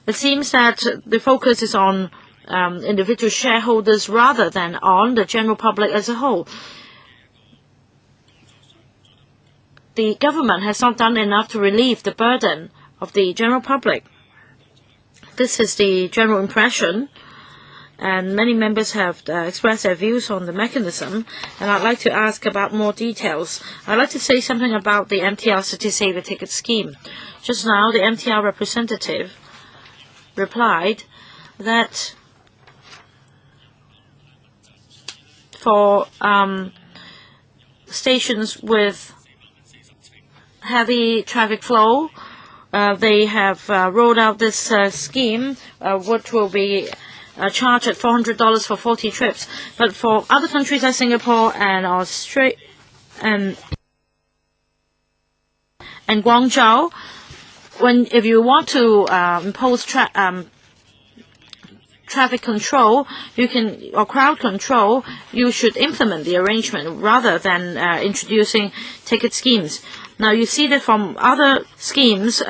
It seems that the focus is on individual shareholders rather than on the general public as a whole. The government has not done enough to relieve the burden of the general public. This is the general impression, and many members have expressed their views on the mechanism, and I'd like to ask about more details. I'd like to say something about the MTR City Saver Ticket Scheme. Just now, the MTR representative replied that for stations with heavy traffic flow, they have rolled out this scheme, which will be charged at $400 for 40 trips. But for other countries like Singapore and Australia and Guangzhou, if you want to impose traffic control, or crowd control, you should implement the arrangement rather than introducing ticket schemes. Now, you see that from other schemes,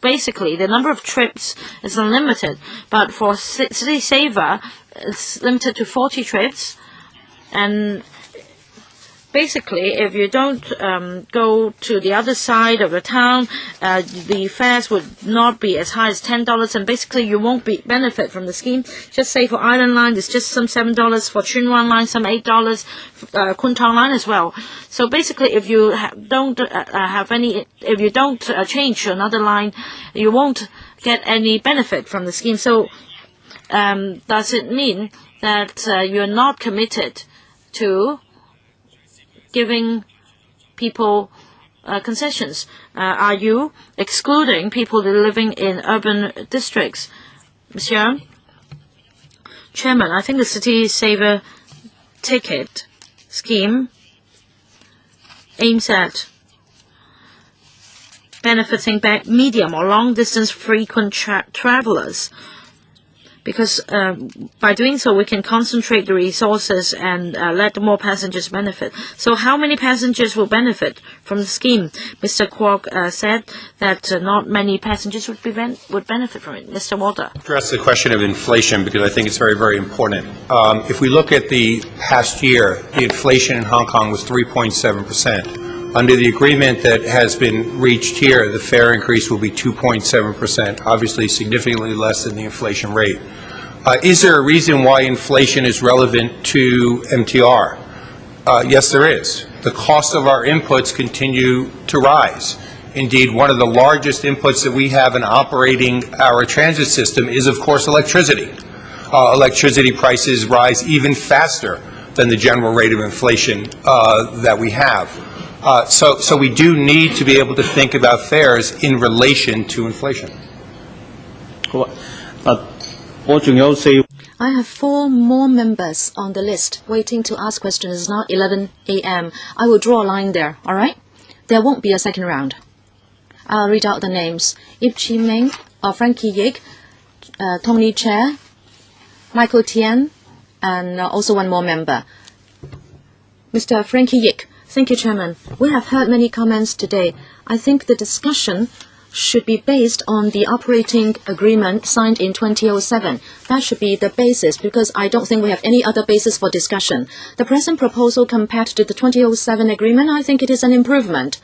basically, the number of trips is unlimited. But for City Saver, it's limited to 40 trips. And basically, if you don't go to the other side of the town, the fares would not be as high as $10, and basically you won't benefit from the scheme. Just say for Island Line, it's just some $7, for Chuen Wan Line, some $8, Kwun Tong Line as well. So basically, if you don't change to another line, you won't get any benefit from the scheme. So does it mean that you're not committed to giving people concessions? Are you excluding people living in urban districts? Monsieur Chairman, I think the City Saver ticket scheme aims at benefiting medium or long distance frequent travelers, because by doing so we can concentrate the resources and let more passengers benefit. So how many passengers will benefit from the scheme? Mr. Kwok said that not many passengers would benefit from it. Mr. Walter. Address the question of inflation, because I think it's very, very important. If we look at the past year, the inflation in Hong Kong was 3.7%. Under the agreement that has been reached here, the fare increase will be 2.7%, obviously significantly less than the inflation rate. Is there a reason why inflation is relevant to MTR? Yes, there is. The cost of our inputs continue to rise. Indeed, one of the largest inputs that we have in operating our transit system is, of course, electricity. Electricity prices rise even faster than the general rate of inflation that we have. So we do need to be able to think about fares in relation to inflation. I have 4 more members on the list waiting to ask questions. It's now 11 a.m. I will draw a line there, all right? There won't be a second round. I'll read out the names. Ip Chi Ming, Frankie Yik, Tony Chair, Michael Tian, and also one more member. Mr. Frankie Yik. Thank you, Chairman. We have heard many comments today. I think the discussion should be based on the operating agreement signed in 2007. That should be the basis, because I don't think we have any other basis for discussion. The present proposal compared to the 2007 agreement, I think it is an improvement.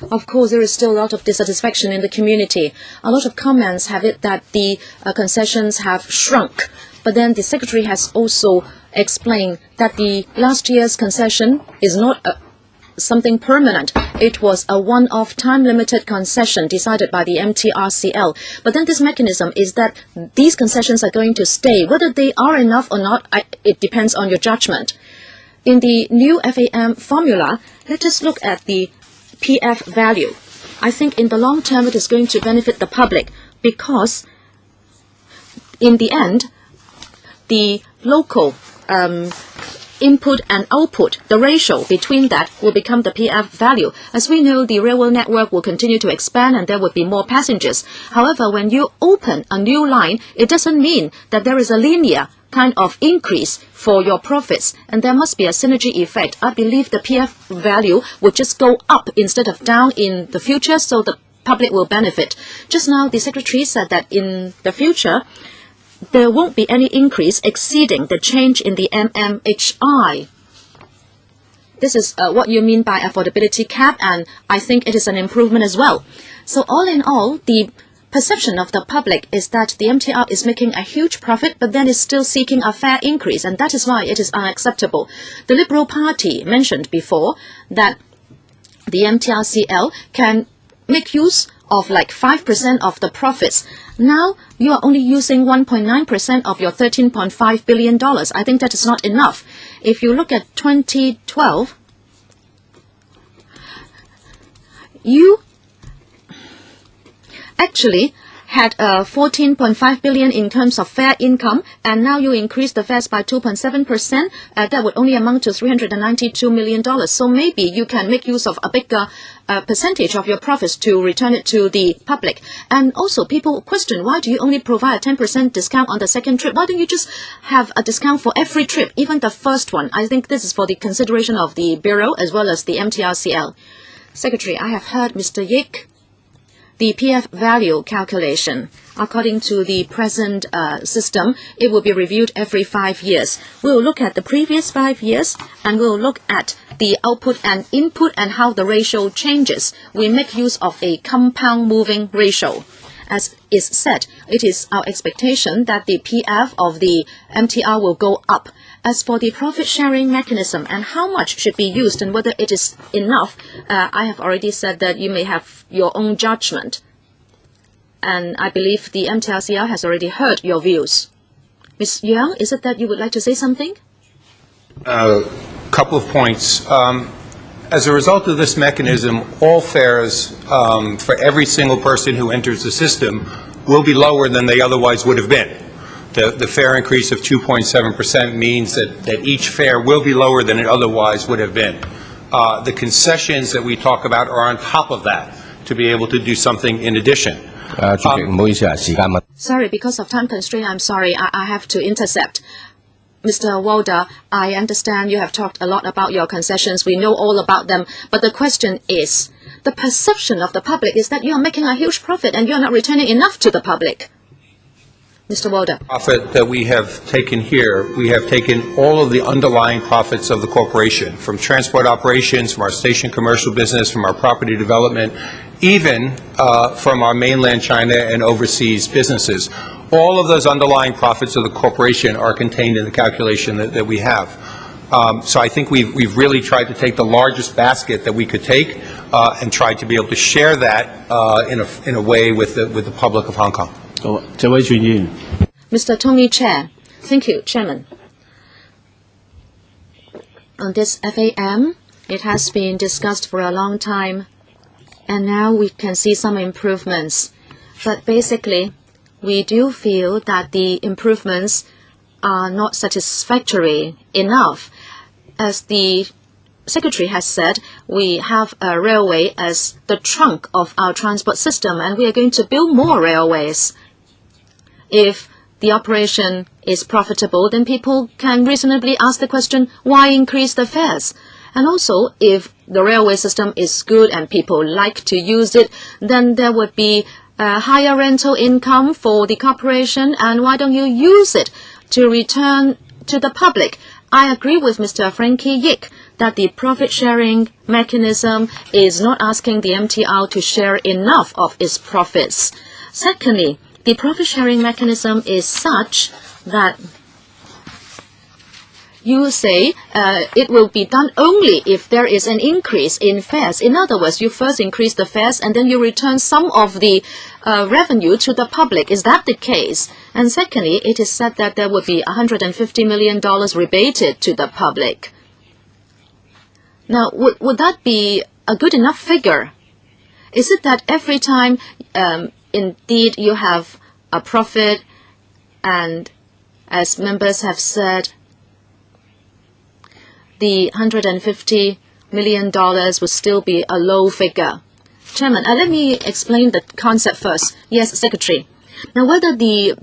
Of course, there is still a lot of dissatisfaction in the community. A lot of comments have it that the concessions have shrunk. But then the Secretary has also explained that the last year's concession is not something permanent. It was a one-off time-limited concession decided by the MTRCL. But then this mechanism is that these concessions are going to stay. Whether they are enough or not, it depends on your judgment. In the new FAM formula, let us look at the PF value. I think in the long term it is going to benefit the public, because in the end, the local input and output, the ratio between that will become the PF value. As we know, the railway network will continue to expand and there will be more passengers. However, when you open a new line, it doesn't mean that there is a linear kind of increase for your profits, and there must be a synergy effect. I believe the PF value would just go up instead of down in the future, so the public will benefit. Just now, the Secretary said that in the future, there won't be any increase exceeding the change in the MMHI. This is what you mean by affordability cap, and I think it is an improvement as well. So all in all, the perception of the public is that the MTR is making a huge profit, but then is still seeking a fair increase, and that is why it is unacceptable. The Liberal Party mentioned before that the MTRCL can make use of like 5% of the profits. Now, you are only using 1.9% of your $13.5 billion. I think that is not enough. If you look at 2012, you actually had 14.5 billion in terms of fare income, and now you increase the fares by 2.7%, that would only amount to $392 million. So maybe you can make use of a bigger percentage of your profits to return it to the public. And also people question, why do you only provide a 10% discount on the second trip? Why don't you just have a discount for every trip, even the first one? I think this is for the consideration of the Bureau as well as the MTRCL. Secretary, I have heard Mr. Yik. The PF value calculation, according to the present system, it will be reviewed every 5 years. We'll look at the previous 5 years, and we'll look at the output and input and how the ratio changes. We make use of a compound moving ratio. As is said, it is our expectation that the PF of the MTR will go up. As for the profit-sharing mechanism and how much should be used and whether it is enough, I have already said that you may have your own judgment. And I believe the MTRCL has already heard your views. Ms. Yang, is it that you would like to say something? Couple of points. As a result of this mechanism, all fares for every single person who enters the system will be lower than they otherwise would have been. The fare increase of 2.7% means that each fare will be lower than it otherwise would have been. The concessions that we talk about are on top of that to be able to do something in addition. Sorry, because of time constraint, I'm sorry, I have to intercept. Mr. Walder, I understand you have talked a lot about your concessions. We know all about them. But the question is, the perception of the public is that you are making a huge profit and you are not returning enough to the public. Mr. Walder. Profit that we have taken here, we have taken all of the underlying profits of the corporation, from transport operations, from our station commercial business, from our property development, even from our mainland China and overseas businesses. All of those underlying profits of the corporation are contained in the calculation that we have. So I think we've really tried to take the largest basket that we could take and try to be able to share that in a way with the public of Hong Kong. Mr. Tony Chair. Thank you, Chairman. On this FAM, it has been discussed for a long time, and now we can see some improvements. But basically, we do feel that the improvements are not satisfactory enough. As the Secretary has said, we have a railway as the trunk of our transport system, and we are going to build more railways. If the operation is profitable, then people can reasonably ask the question, why increase the fares? And also, if the railway system is good and people like to use it, then there would be higher rental income for the corporation, and why don't you use it to return to the public? I agree with Mr. Frankie Yik that the profit-sharing mechanism is not asking the MTR to share enough of its profits. Secondly, the profit-sharing mechanism is such that you say it will be done only if there is an increase in fares. In other words, you first increase the fares and then you return some of the revenue to the public. Is that the case? And secondly, it is said that there would be $150 million rebated to the public. Now, would that be a good enough figure? Is it that every time indeed you have a profit, and as members have said, the $150 million would still be a low figure? Chairman, let me explain the concept first. Yes, Secretary. Now, whether the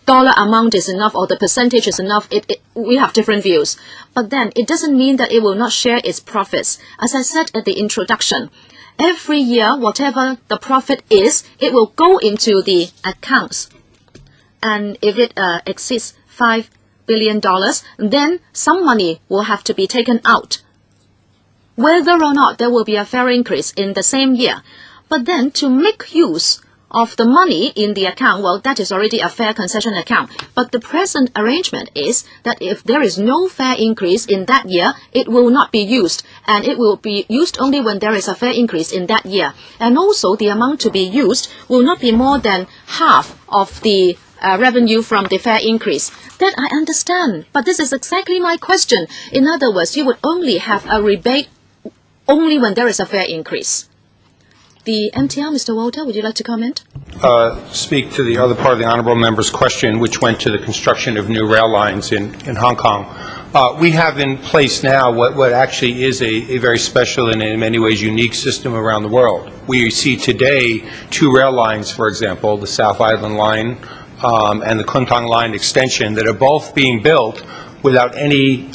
dollar amount is enough or the percentage is enough, we have different views. But then it doesn't mean that it will not share its profits. As I said at the introduction, every year, whatever the profit is, it will go into the accounts. And if it exceeds $5 billion, then some money will have to be taken out, whether or not there will be a fare increase in the same year. But then to make use of the money in the account, well, that is already a fare concession account. But the present arrangement is that if there is no fare increase in that year, it will not be used. And it will be used only when there is a fare increase in that year. And also, the amount to be used will not be more than half of the revenue from the fare increase. That I understand. But this is exactly my question. In other words, you would only have a rebate only when there is a fare increase. The MTR, Mr. Walter, would you like to comment? Speak to the other part of the honorable member's question, which went to the construction of new rail lines in Hong Kong. We have in place now what actually is a very special and in many ways unique system around the world. We see today 2 rail lines, for example, the South Island line and the Kuntong line extension, that are both being built without any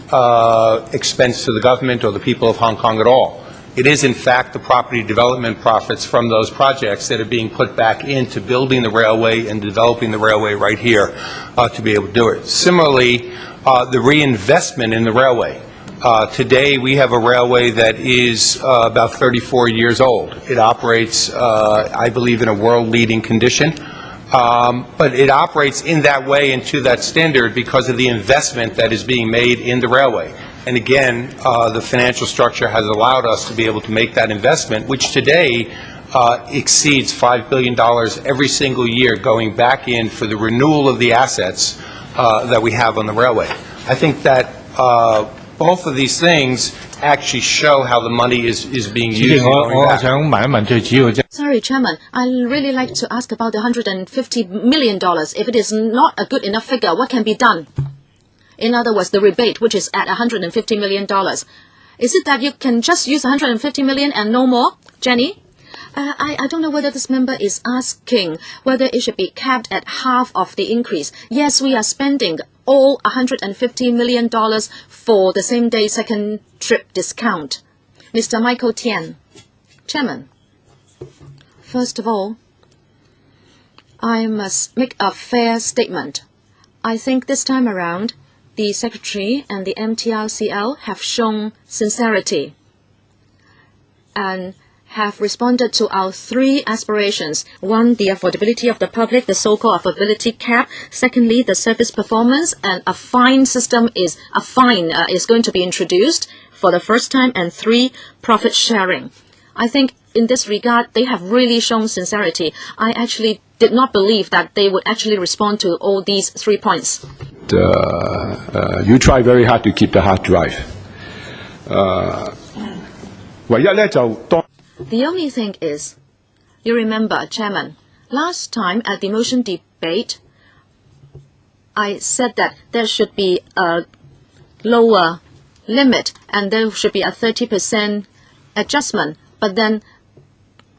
expense to the government or the people of Hong Kong at all. It is, in fact, the property development profits from those projects that are being put back into building the railway and developing the railway right here to be able to do it. Similarly, the reinvestment in the railway. Today, we have a railway that is about 34 years old. It operates, I believe, in a world-leading condition. But it operates in that way and to that standard because of the investment that is being made in the railway. And again, the financial structure has allowed us to be able to make that investment, which today exceeds $5 billion every single year going back in for the renewal of the assets that we have on the railway. I think that both of these things actually show how the money is being used. Sorry, Chairman. I'd really like to ask about the $150 million. If it is not a good enough figure, what can be done? In other words, the rebate, which is at $150 million. Is it that you can just use $150 million and no more? Jenny? I don't know whether this member is asking whether it should be capped at half of the increase. Yes, we are spending all $150 million for the same-day second trip discount. Mr. Michael Tian. Chairman, first of all, I must make a fair statement. I think this time around, the Secretary and the MTRCL have shown sincerity and have responded to our 3 aspirations. 1, the affordability of the public, the so-called affordability cap. Secondly, the service performance, and a fine system is going to be introduced for the first time. And 3, profit sharing. I think in this regard, they have really shown sincerity. I actually did not believe that they would actually respond to all these 3 points. You try very hard to keep the hard drive. The only thing is, you remember, Chairman, last time at the motion debate, I said that there should be a lower limit and there should be a 30% adjustment. But then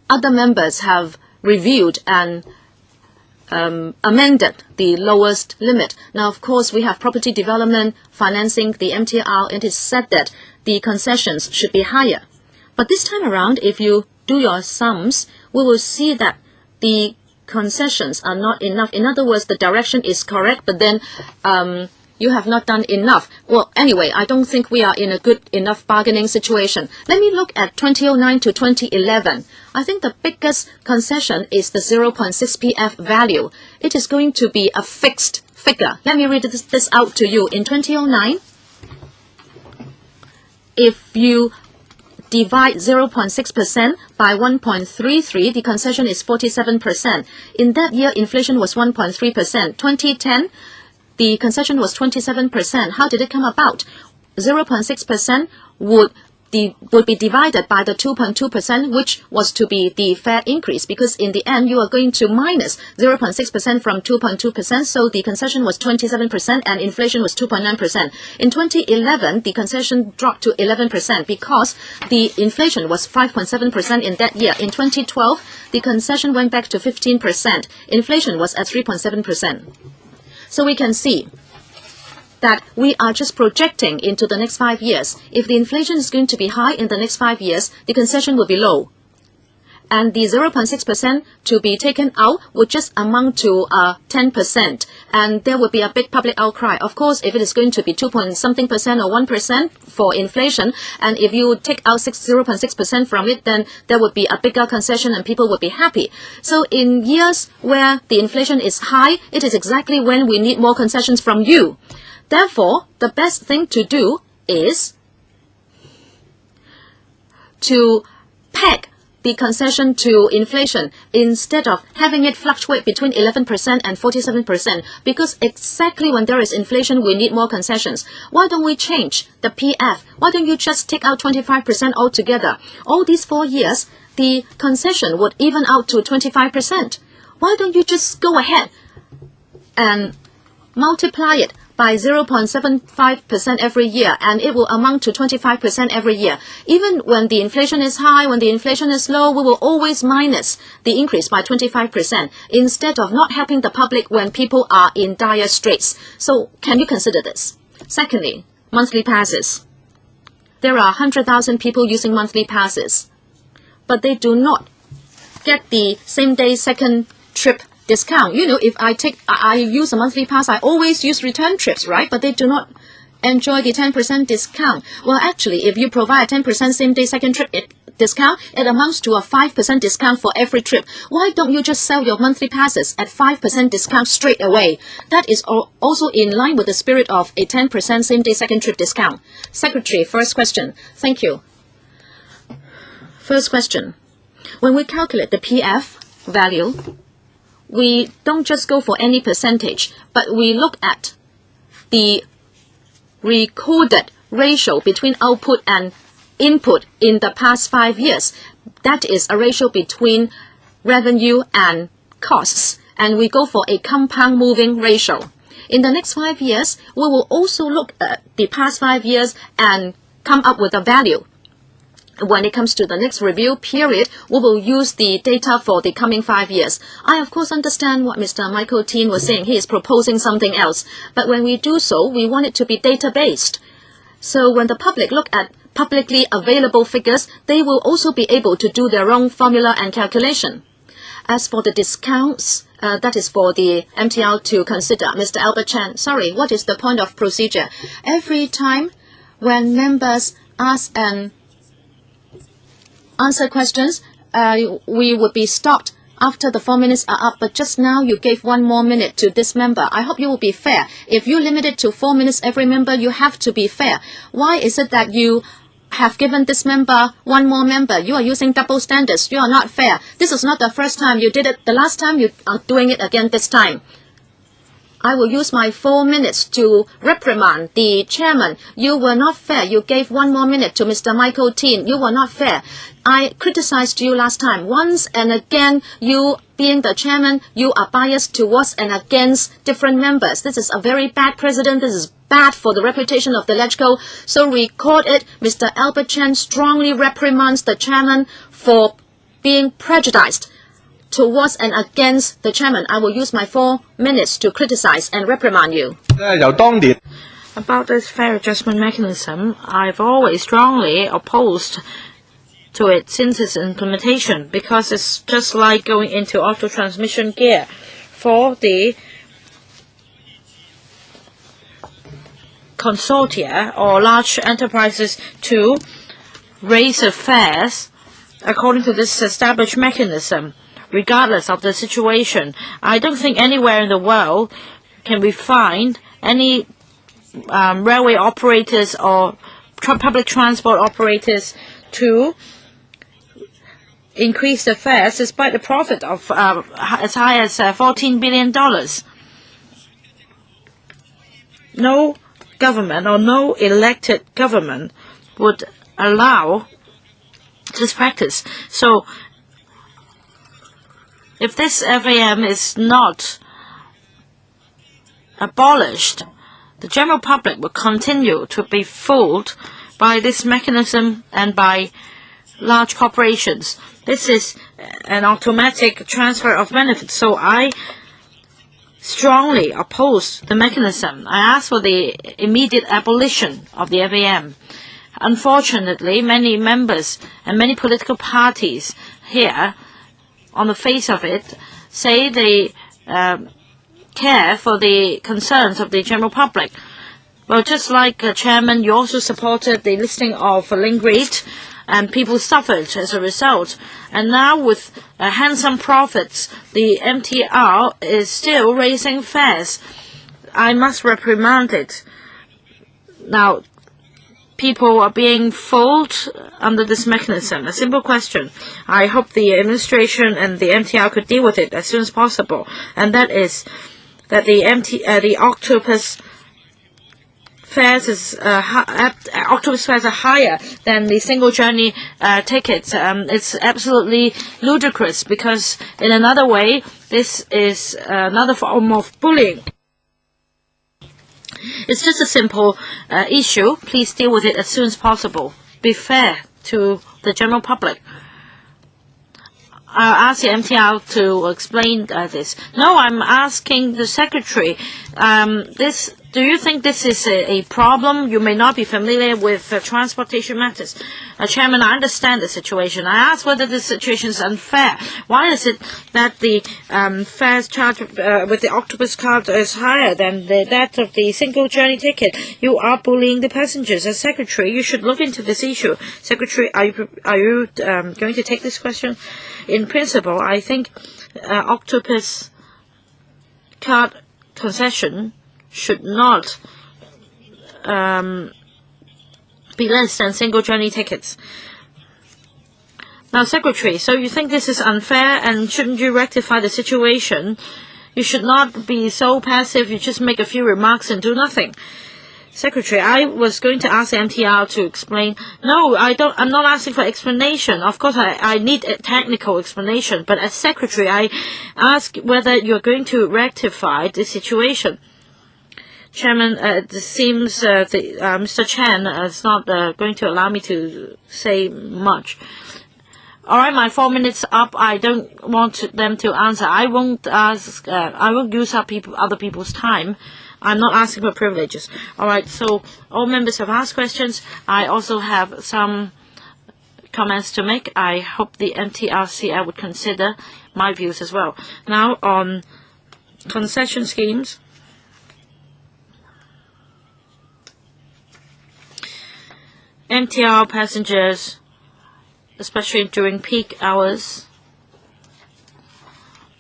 other members have reviewed and amended the lowest limit. Now, of course, we have property development financing the MTR, and it is said that the concessions should be higher. But this time around, if you do your sums, we will see that the concessions are not enough. In other words, the direction is correct, but then you have not done enough. Well, anyway, I don't think we are in a good enough bargaining situation. Let me look at 2009 to 2011. I think the biggest concession is the 0.6 PF value. It is going to be a fixed figure. Let me read this out to you. In 2009, if you divide 0.6% by 1.33, the concession is 47%. In that year, inflation was 1.3%. 2010, the concession was 27%. How did it come about? 0.6% would be divided by the 2.2%, which was to be the fair increase, because in the end, you are going to minus 0.6% from 2.2%, so the concession was 27% and inflation was 2.9%. In 2011, the concession dropped to 11% because the inflation was 5.7% in that year. In 2012, the concession went back to 15%. Inflation was at 3.7%. So we can see that we are just projecting into the next 5 years. If the inflation is going to be high in the next 5 years, the concession will be low. And the 0.6% to be taken out would just amount to 10%. And there would be a big public outcry. Of course, if it is going to be 2-something% or 1% for inflation, and if you take out 0.6% from it, then there would be a bigger concession and people would be happy. So in years where the inflation is high, it is exactly when we need more concessions from you. Therefore, the best thing to do is to peg the concession to inflation instead of having it fluctuate between 11% and 47%, because exactly when there is inflation, we need more concessions. Why don't we change the PF? Why don't you just take out 25% altogether? All these 4 years, the concession would even out to 25%. Why don't you just go ahead and multiply it by 0.75% every year, and it will amount to 25% every year. Even when the inflation is high, when the inflation is low, we will always minus the increase by 25%, instead of not helping the public when people are in dire straits. So can you consider this? Secondly, monthly passes. There are 100,000 people using monthly passes, but they do not get the same-day second trip discount. You know, if I use a monthly pass, I always use return trips, right? But they do not enjoy the 10% discount. Well, actually, if you provide a 10% same-day second trip discount, it amounts to a 5% discount for every trip. Why don't you just sell your monthly passes at 5% discount straight away? That is also in line with the spirit of a 10% same-day second trip discount. Secretary, first question. Thank you. First question. When we calculate the PF value, we don't just go for any percentage, but we look at the recorded ratio between output and input in the past 5 years. That is a ratio between revenue and costs, and we go for a compound moving ratio. In the next 5 years, we will also look at the past 5 years and come up with a value. When it comes to the next review period, we will use the data for the coming 5 years. I, of course, understand what Mr. Michael Tin was saying. He is proposing something else. But when we do so, we want it to be data-based. So when the public look at publicly available figures, they will also be able to do their own formula and calculation. As for the discounts, that is for the MTR to consider. Mr. Albert Chan, sorry, what is the point of procedure? Every time when members ask and answer questions, we would be stopped after the 4 minutes are up, but just now you gave 1 more minute to this member. I hope you will be fair. If you limit it to 4 minutes every member, you have to be fair. Why is it that you have given this member 1 more member? You are using double standards. You are not fair. This is not the first time you did it. The last time you are doing it again this time. I will use my 4 minutes to reprimand the chairman. You were not fair. You gave 1 more minute to Mr. Michael Tin. You were not fair. I criticized you last time. Once and again, you being the chairman, you are biased towards and against different members. This is a very bad precedent. This is bad for the reputation of the LegCo. So record it. Mr. Albert Chan strongly reprimands the chairman for being prejudiced towards and against the chairman. I will use my 4 minutes to criticize and reprimand you. About this fair adjustment mechanism, I've always strongly opposed to it since its implementation, because it's just like going into auto transmission gear. For the consortia or large enterprises to raise the fares according to this established mechanism, regardless of the situation. I don't think anywhere in the world can we find any railway operators or public transport operators to increase the fares despite the profit of as high as $14 billion. No government or no elected government would allow this practice. So if this FAM is not abolished, the general public will continue to be fooled by this mechanism and by large corporations. This is an automatic transfer of benefits, so I strongly oppose the mechanism. I ask for the immediate abolition of the FAM. Unfortunately, many members and many political parties here, on the face of it, say they care for the concerns of the general public. Well, just like Chairman, you also supported the listing of link rate, and people suffered as a result. And now with handsome profits, the MTR is still raising fares. I must reprimand it. Now, people are being fooled under this mechanism. A simple question. I hope the administration and the MTR could deal with it as soon as possible. And that is that the octopus fares is octopus fares are higher than the single journey tickets. It's absolutely ludicrous because in another way, this is another form of bullying. It's just a simple issue. Please deal with it as soon as possible. Be fair to the general public. I'll ask the MTR to explain this. No, I'm asking the Secretary. Do you think this is a problem? You may not be familiar with transportation matters. Chairman, I understand the situation. I ask whether this situation is unfair. Why is it that the fares charged with the octopus card is higher than that of the single journey ticket? You are bullying the passengers. As Secretary, you should look into this issue. Secretary, are you going to take this question? In principle, I think octopus card concession should not be less than single journey tickets. Now, Secretary, so you think this is unfair, and shouldn't you rectify the situation? You should not be so passive. You just make a few remarks and do nothing. Secretary, I was going to ask the MTR to explain. No, I'm not asking for explanation. Of course, I need a technical explanation. But as Secretary, I ask whether you're going to rectify the situation. Chairman, it seems Mr. Chen is not going to allow me to say much. All right, my 4 minutes up. I don't want them to answer. I won't ask. I won't use up other people's time. I'm not asking for privileges. All right, so all members have asked questions. I also have some comments to make. I hope the MTRCL would consider my views as well. Now, on concession schemes, MTR passengers, especially during peak hours,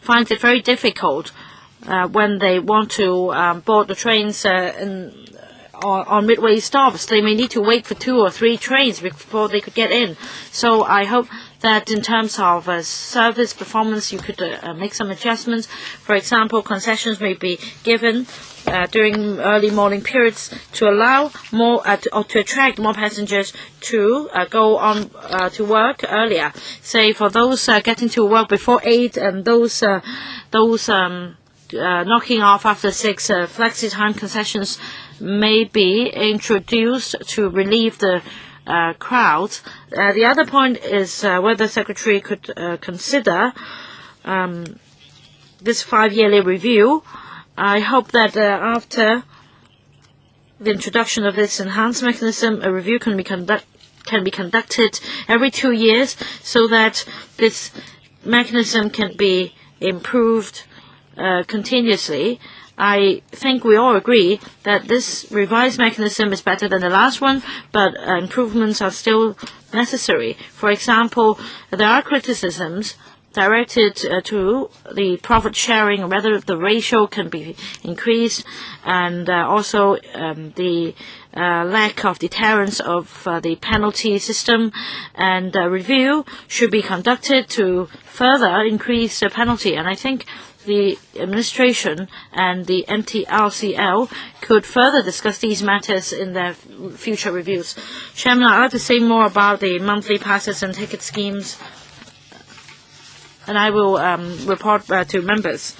find it very difficult when they want to board the trains on midway stops. They may need to wait for 2 or 3 trains before they could get in. So I hope that in terms of service performance, you could make some adjustments. For example, concessions may be given during early morning periods to allow more or to attract more passengers to go on to work earlier. Say for those getting to work before 8 and those knocking off after 6, flexi-time concessions may be introduced to relieve the crowds. The other point is whether the Secretary could consider this 5-yearly review. I hope that after the introduction of this enhanced mechanism, a review can be conducted every 2 years so that this mechanism can be improved continuously. I think we all agree that this revised mechanism is better than the last one, but improvements are still necessary. For example, there are criticisms directed to the profit sharing, whether the ratio can be increased, and also the lack of deterrence of the penalty system, and a review should be conducted to further increase the penalty. And I think the administration and the MTRCL could further discuss these matters in their future reviews. Chairman, I'd like to say more about the monthly passes and ticket schemes, and I will report to members.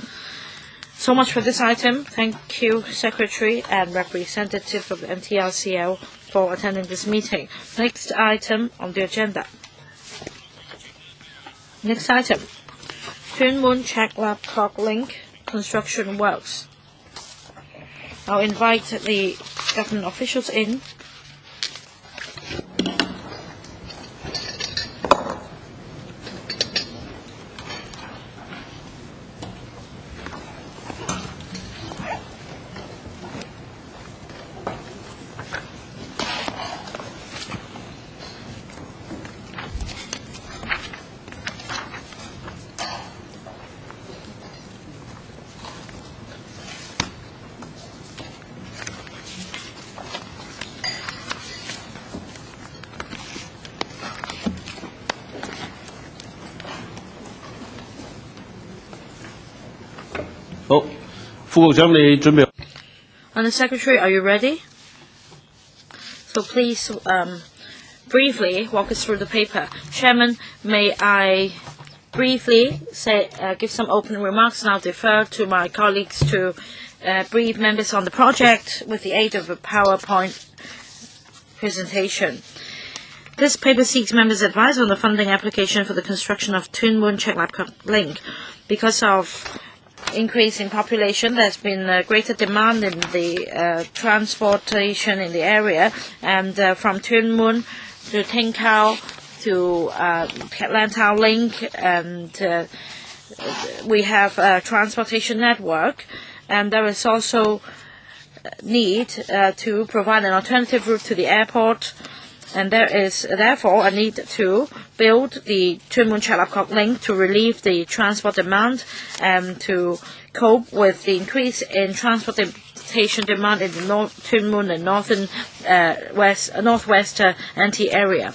So much for this item. Thank you, Secretary and representative of the MTRCL, for attending this meeting. Next item on the agenda. Next item. Hon WONG Kwok-hing Link construction works. I'll invite the government officials in. And the Secretary, are you ready? So please briefly walk us through the paper. Chairman, may I briefly give some opening remarks, and I'll defer to my colleagues to brief members on the project with the aid of a PowerPoint presentation. This paper seeks members' advice on the funding application for the construction of Tuen Mun Chek Lap Kok Link. Because of increase in population, there's been a greater demand in the transportation in the area, and from Tuen Mun to Teng Khao to Lantau Link, and we have a transportation network, and there is also need to provide an alternative route to the airport, and there is therefore a need to build the Tuen Mun Chek Lap Kok Link to relieve the transport demand and to cope with the increase in transportation demand in the Tuen Mun and northwest NT area.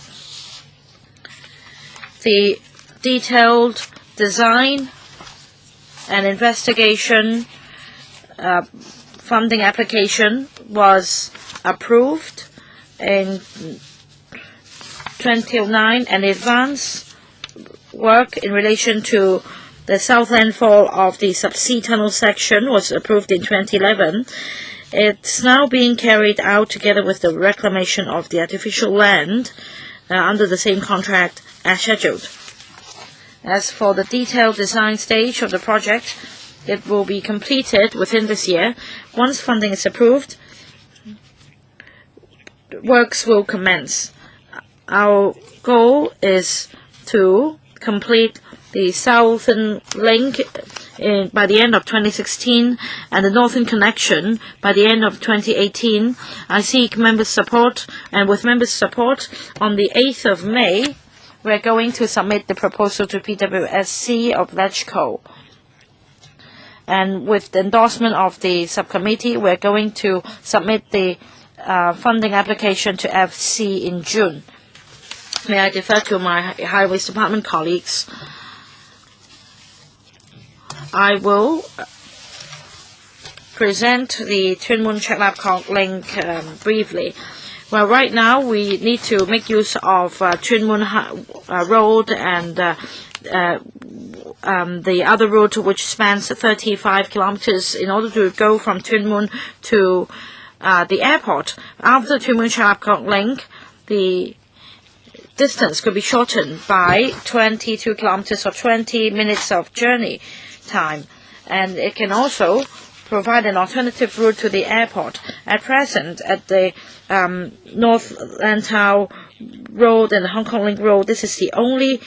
The detailed design and investigation funding application was approved in 2009, and advance work in relation to the southland fall of the subsea tunnel section was approved in 2011. It's now being carried out together with the reclamation of the artificial land under the same contract as scheduled. As for the detailed design stage of the project, it will be completed within this year. Once funding is approved, works will commence. Our goal is to complete the southern link by the end of 2016 and the northern connection by the end of 2018. I seek members' support, and with members' support, on the 8th of May, we're going to submit the proposal to PWSC of LegCo. And with the endorsement of the subcommittee, we're going to submit the funding application to FC in June. May I defer to my Highways Department colleagues? I will present the Tuen Mun Chek Lap Kok Link briefly. Well, right now we need to make use of Tuen Mun Road and the other route, which spans 35 kilometers, in order to go from Tuen Mun to the airport. After Tuen Mun Chek Lap Kok Link, the distance could be shortened by 22 kilometers or 20 minutes of journey time, and it can also provide an alternative route to the airport. At present, at the North Lantau Road and the Hong Kong Link Road, this is the only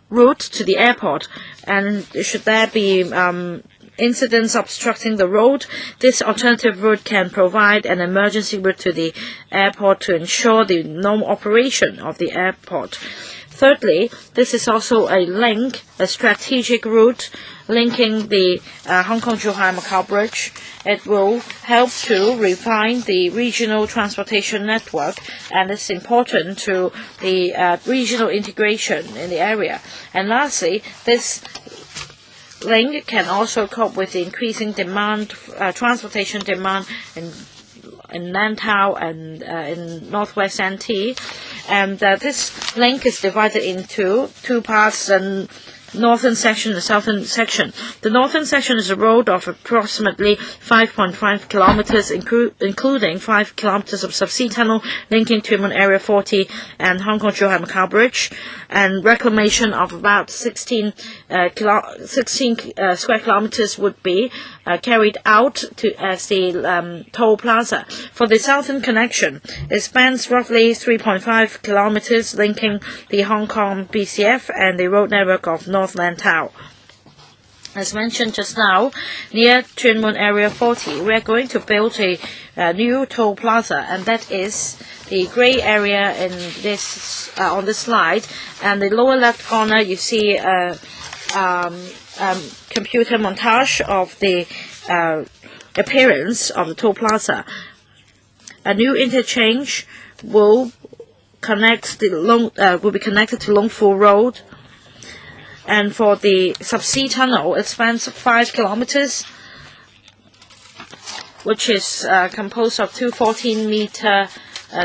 route to the airport, and should there be incidents obstructing the road, this alternative route can provide an emergency route to the airport to ensure the normal operation of the airport. Thirdly, this is also a link, a strategic route linking the Hong Kong-Zhuhai-Macau Bridge. It will help to refine the regional transportation network, and it's important to the regional integration in the area. And lastly, this link can also cope with the increasing demand, transportation demand in Lantau and in northwest NT. And this link is divided into two parts, and northern section and southern section. The northern section is a road of approximately 5.5 kilometers, including 5 kilometers of subsea tunnel linking Tuen Mun Area 40 and Hong Kong-Zhuhai-Macau Bridge, and reclamation of about 16 square kilometers would be carried out as the toll plaza. For the southern connection, it spans roughly 3.5 kilometers, linking the Hong Kong BCF and the road network of North Lantau. As mentioned just now, near Tuen Mun Area 40, we are going to build a new toll plaza, and that is the grey area in this on this slide. And the lower left corner, you see a computer montage of the appearance of the toll plaza. A new interchange will connect will be connected to Long Fu Road. And for the subsea tunnel, it spans 5 kilometers. which is composed of two 14-meter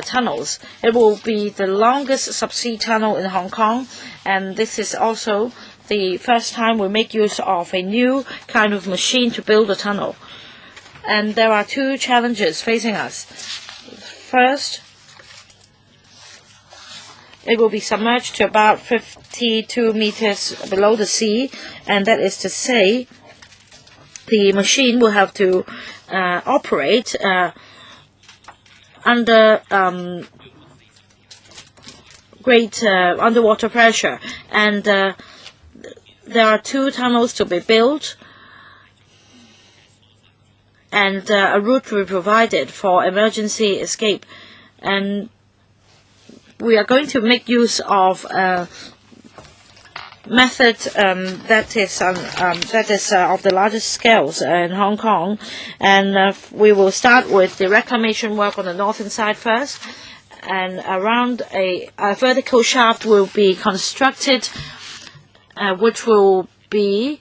tunnels. It will be the longest subsea tunnel in Hong Kong, and this is also the first time we make use of a new kind of machine to build a tunnel. And there are two challenges facing us. First, it will be submerged to about 52 meters below the sea, and that is to say, the machine will have to operate under great underwater pressure. And there are two tunnels to be built, and a route will be provided for emergency escape. And we are going to make use of a method that is of the largest scales in Hong Kong, and we will start with the reclamation work on the northern side first, and around a vertical shaft will be constructed, which will be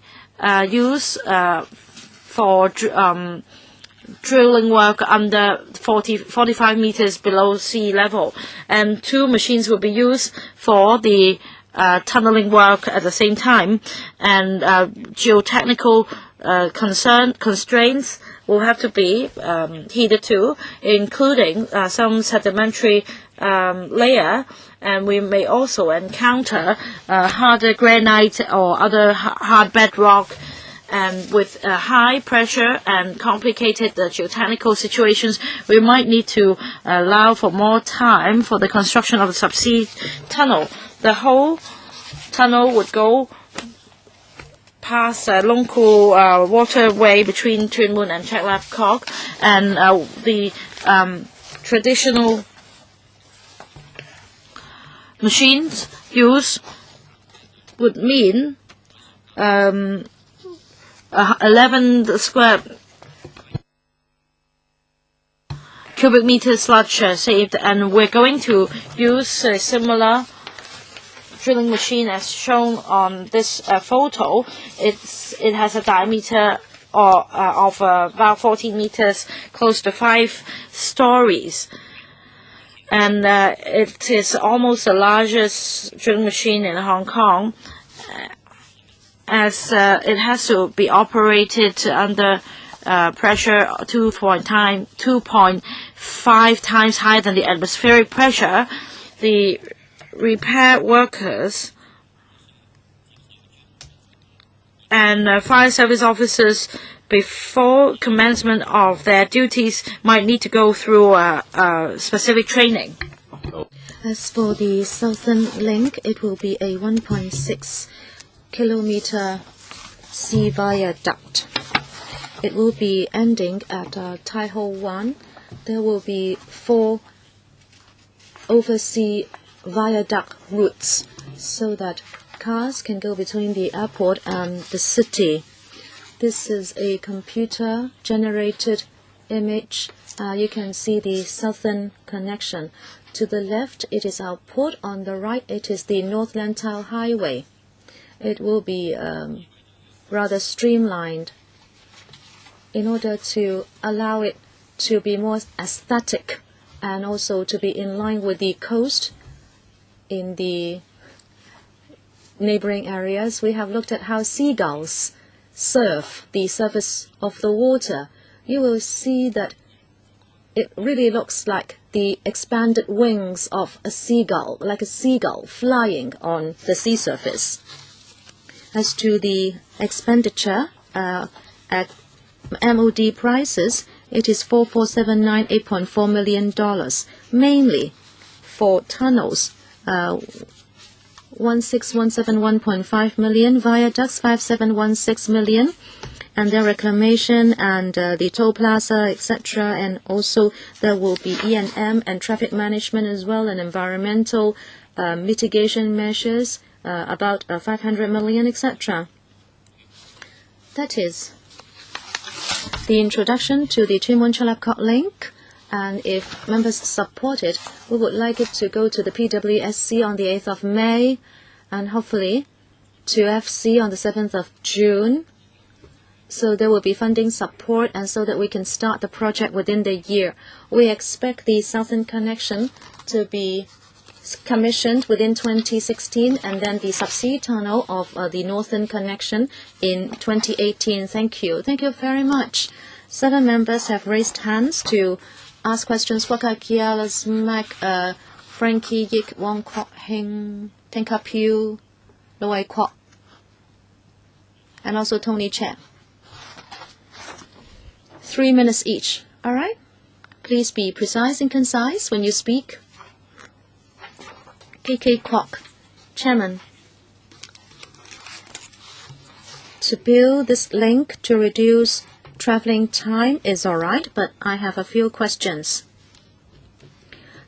used for drilling work under 45 meters below sea level, and two machines will be used for the tunneling work at the same time, and geotechnical constraints will have to be heeded to, including some sedimentary layer, and we may also encounter harder granite or other hard bedrock. And with high pressure and complicated geotechnical situations, we might need to allow for more time for the construction of the subsea tunnel. The whole tunnel would go past Long Kwu waterway between Tuen Mun and Chek Lap Kok, and the traditional machines used would mean 11 square cubic meters sludge saved, and we're going to use a similar drilling machine as shown on this photo. It has a diameter of about 14 meters, close to 5 stories, and it is almost the largest drilling machine in Hong Kong, as it has to be operated under pressure 2.5 times higher than the atmospheric pressure. The repair workers and fire service officers, before commencement of their duties, might need to go through specific training. As for the southern link, it will be a 1.6 kilometer sea viaduct. It will be ending at Tai Ho Wan. There will be 4 oversea viaduct routes so that cars can go between the airport and the city. This is a computer-generated image. You can see the southern connection. To the left, it is our port. On the right, it is the North Lantau Highway. It will be rather streamlined in order to allow it to be more aesthetic and also to be in line with the coast in the neighboring areas. We have looked at how seagulls surf the surface of the water. You will see that it really looks like the expanded wings of a seagull, like a seagull flying on the sea surface. As to the expenditure at MOD prices, it is $4,479.8.4 million, mainly for tunnels, 16,171.5 million, viaducts 5,716 million, and their reclamation and the toll plaza, etc. And also there will be E&M and traffic management as well, and environmental mitigation measures, about 500 million, etc. That is the introduction to the Tuen Mun Chek Lap Kok link, and if members support it, we would like it to go to the PWSC on the 8th of May, and hopefully to FC on the 7th of June, So there will be funding support, and so that we can start the project within the year. We expect the Southern Connection to be commissioned within 2016, and then the subsea tunnel of the Northern Connection in 2018. Thank you. Thank you very much. 7 members have raised hands to ask questions. Kwok-wai, Smack, Frankie, Yik, Wong Kwok-hing, Ka-piu, Loy Kwok, and also Tony Chen. 3 minutes each. All right? Please be precise and concise when you speak. K.K. Kwok, Chairman. To build this link to reduce traveling time is all right, but I have a few questions.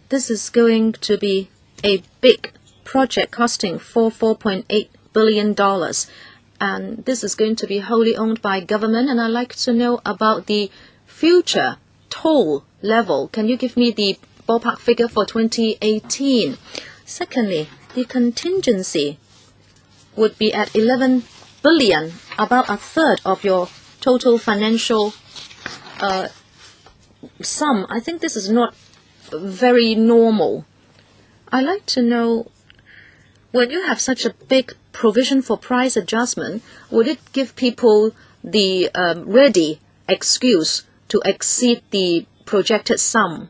This is going to be a big project costing $4.8 billion, and this is going to be wholly owned by government, and I'd like to know about the future toll level. Can you give me the ballpark figure for 2018? Secondly, the contingency would be at 11 billion, about a third of your total financial sum. I think this is not very normal. I'd like to know, when you have such a big provision for price adjustment, would it give people the ready excuse to exceed the projected sum?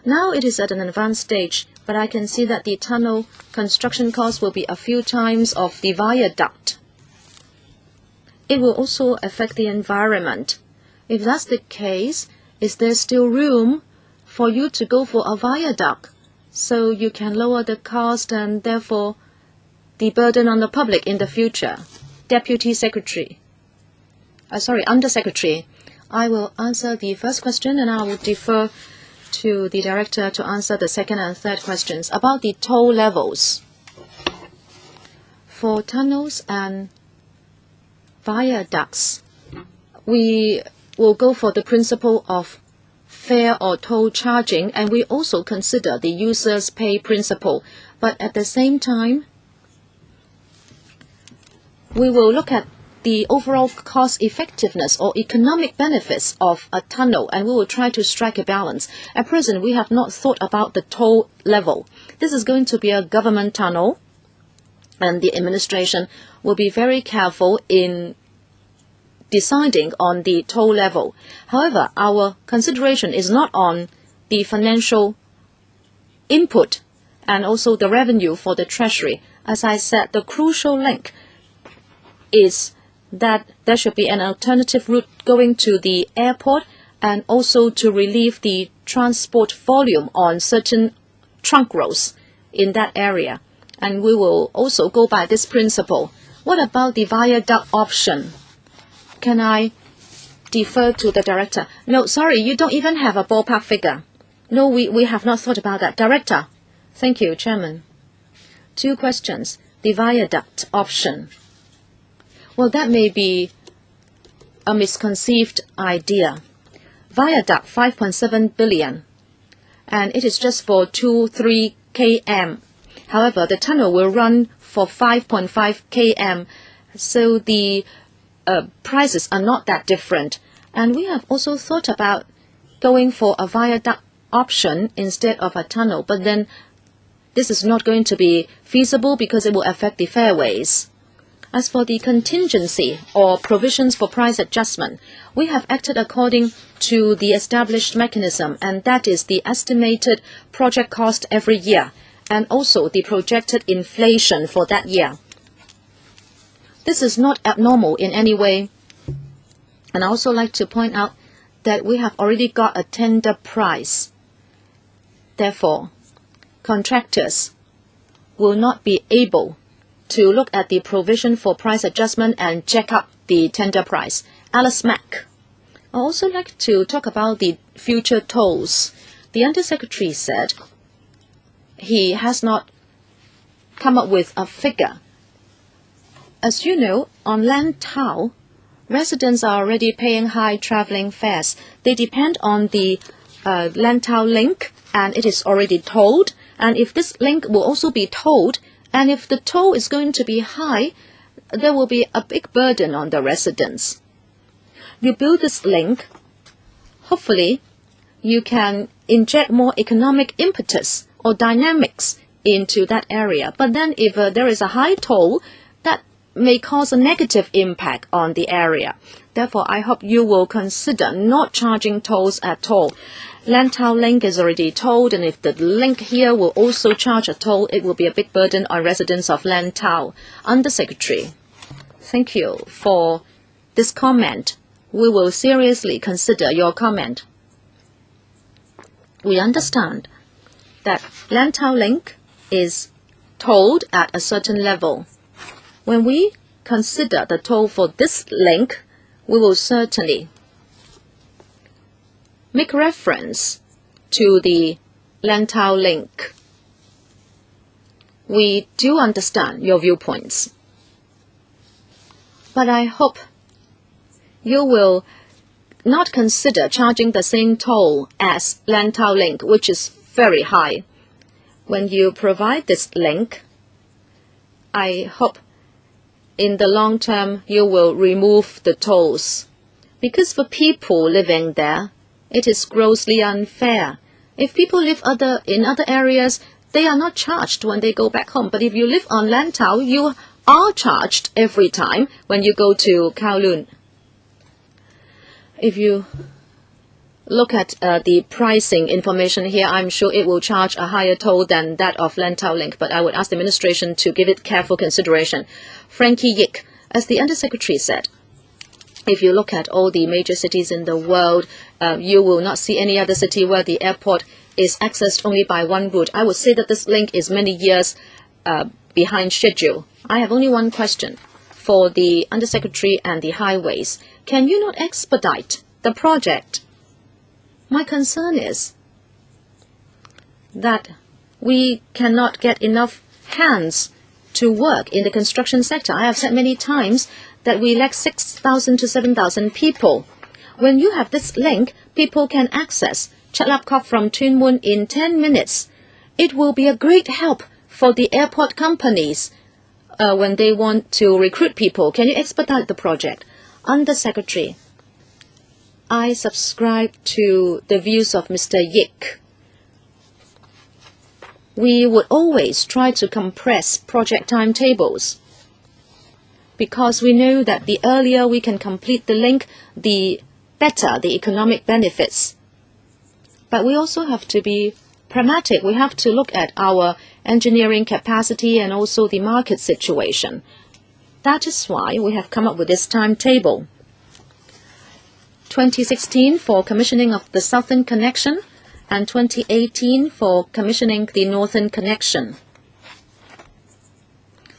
Now it is at an advanced stage, but I can see that the tunnel construction cost will be a few times of the viaduct. It will also affect the environment. If that's the case, is there still room for you to go for a viaduct so you can lower the cost and therefore the burden on the public in the future? Undersecretary, I will answer the first question, and I will defer to the director to answer the second and third questions. About the toll levels, for tunnels and viaducts, we will go for the principle of fare or toll charging, and we also consider the users pay principle. But at the same time, we will look at the overall cost effectiveness or economic benefits of a tunnel, and we will try to strike a balance. At present, we have not thought about the toll level. This is going to be a government tunnel, and the administration will be very careful in deciding on the toll level. However, our consideration is not on the financial input and also the revenue for the treasury. As I said, the crucial link is that there should be an alternative route going to the airport, and also to relieve the transport volume on certain trunk roads in that area. And we will also go by this principle. What about the viaduct option? Can I defer to the director? No, sorry, you don't even have a ballpark figure. No, we have not thought about that. Director. Thank you, Chairman. 2 questions. The viaduct option. Well, that may be a misconceived idea. Viaduct, 5.7 billion, and it is just for 2-3 km. However, the tunnel will run for 5.5 km, so the prices are not that different. And we have also thought about going for a viaduct option instead of a tunnel, but then this is not going to be feasible because it will affect the fairways. As for the contingency or provisions for price adjustment, we have acted according to the established mechanism, and that is the estimated project cost every year, and also the projected inflation for that year. This is not abnormal in any way. And I also like to point out that we have already got a tender price. Therefore, contractors will not be able to look at the provision for price adjustment and check up the tender price. Alice Mack. I also like to talk about the future tolls. The Undersecretary said he has not come up with a figure. As you know, on Lantau, residents are already paying high traveling fares. They depend on the Lantau link, and it is already tolled. And if this link will also be tolled, and if the toll is going to be high, there will be a big burden on the residents. You build this link, hopefully you can inject more economic impetus or dynamics into that area. But then if there is a high toll, that may cause a negative impact on the area. Therefore, I hope you will consider not charging tolls at all. Lantau Link is already tolled, and if the link here will also charge a toll, it will be a big burden on residents of Lantau. Undersecretary, thank you for this comment. We will seriously consider your comment. We understand that Lantau Link is tolled at a certain level. When we consider the toll for this link, we will certainly make reference to the Lantau Link. We do understand your viewpoints, but I hope you will not consider charging the same toll as Lantau Link, which is very high. When you provide this link, I hope in the long term you will remove the tolls, because for people living there, it is grossly unfair. If people live in other areas, they are not charged when they go back home. But if you live on Lantau, you are charged every time when you go to Kowloon. If you look at the pricing information here, I'm sure it will charge a higher toll than that of Lantau Link, but I would ask the administration to give it careful consideration. Frankie Yik, as the Undersecretary said, if you look at all the major cities in the world, you will not see any other city where the airport is accessed only by one route. I would say that this link is many years behind schedule. I have only one question for the Undersecretary and the highways. Can you not expedite the project? My concern is that we cannot get enough hands to work in the construction sector. I have said many times that we lack 6,000 to 7,000 people. When you have this link, people can access Chat Lap Kok from Tuen Mun in 10 minutes. It will be a great help for the airport companies when they want to recruit people. Can you expedite the project? Undersecretary, I subscribe to the views of Mr. Yik. We would always try to compress project timetables, because we know that the earlier we can complete the link, the better the economic benefits. But we also have to be pragmatic. We have to look at our engineering capacity and also the market situation. That is why we have come up with this timetable. 2016 for commissioning of the Southern Connection and 2018 for commissioning the Northern Connection.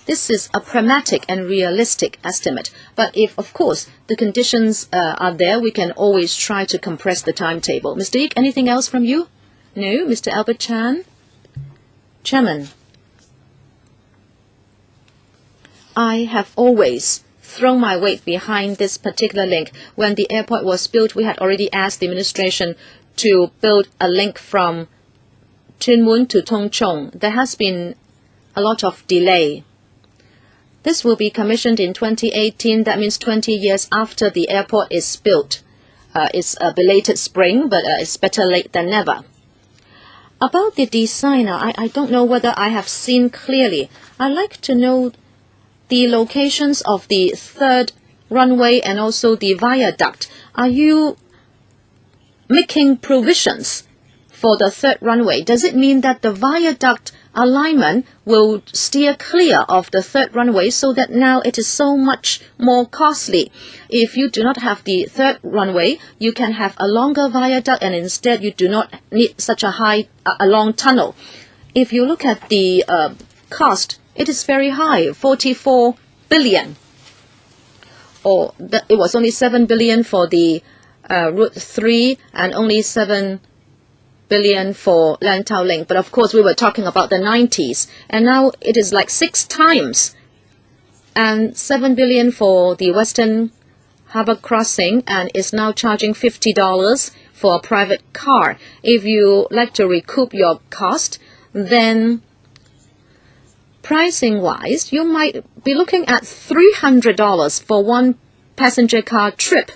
This is a pragmatic and realistic estimate, but if, of course, the conditions are there, we can always try to compress the timetable. Mr. Yik, anything else from you? No? Mr. Albert Chan? Chairman, I have always thrown my weight behind this particular link. When the airport was built, we had already asked the administration to build a link from Tuen Mun to Tung Chung. There has been a lot of delay. This will be commissioned in 2018. That means 20 years after the airport is built. It's a belated spring, but it's better late than never. About the design, I don't know whether I have seen clearly. I'd like to know the locations of the third runway and also the viaduct. Are you making provisions for the third runway? Does it mean that the viaduct alignment will steer clear of the third runway, so that now it is so much more costly? If you do not have the third runway, you can have a longer viaduct, and instead you do not need such a long tunnel. If you look at the cost, it is very high, 44 billion. It was only 7 billion for the Route 3 and only 7 billion for Lantau Link. But of course, we were talking about the 90s, and now it is like 6 times. And 7 billion for the Western Harbour Crossing, and is now charging $50 for a private car. If you like to recoup your cost, then pricing-wise, you might be looking at $300 for one passenger car trip.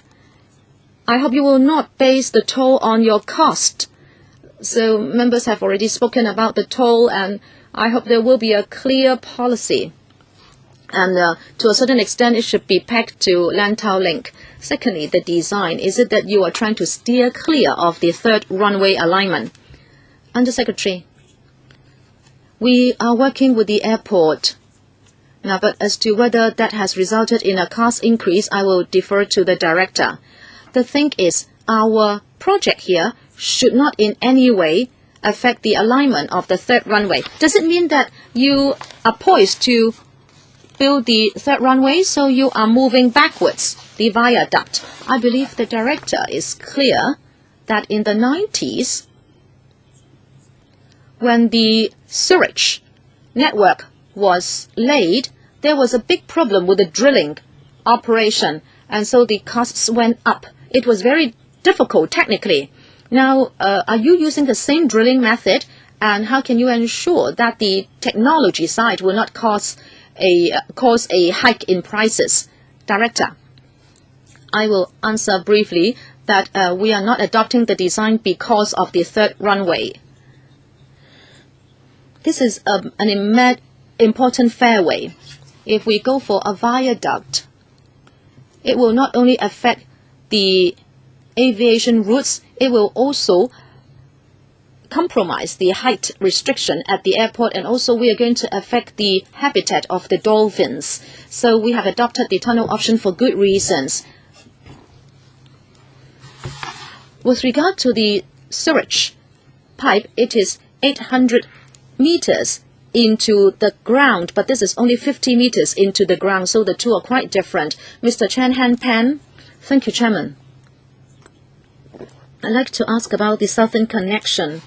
I hope you will not base the toll on your cost. So members have already spoken about the toll, and I hope there will be a clear policy. And to a certain extent, it should be pegged to Lantau Link. Secondly, the design. Is it that you are trying to steer clear of the third runway alignment? Undersecretary, we are working with the airport. Now, but as to whether that has resulted in a cost increase, I will defer to the director. The thing is, our project here should not in any way affect the alignment of the third runway. Does it mean that you are poised to build the third runway, so you are moving backwards, the viaduct? I believe the director is clear that in the 90s, when the sewage network was laid, there was a big problem with the drilling operation, and so the costs went up. It was very difficult technically. Now, are you using the same drilling method, and how can you ensure that the technology side will not cause a hike in prices? Director, I will answer briefly that we are not adopting the design because of the third runway. This is an important fairway. If we go for a viaduct, it will not only affect the aviation routes, it will also compromise the height restriction at the airport, and also we are going to affect the habitat of the dolphins. So we have adopted the tunnel option for good reasons. With regard to the sewage pipe, it is 800 meters into the ground, but this is only 50 meters into the ground, so the two are quite different. Mr. Chen Han Pan. Thank you, Chairman. I'd like to ask about the Southern Connection.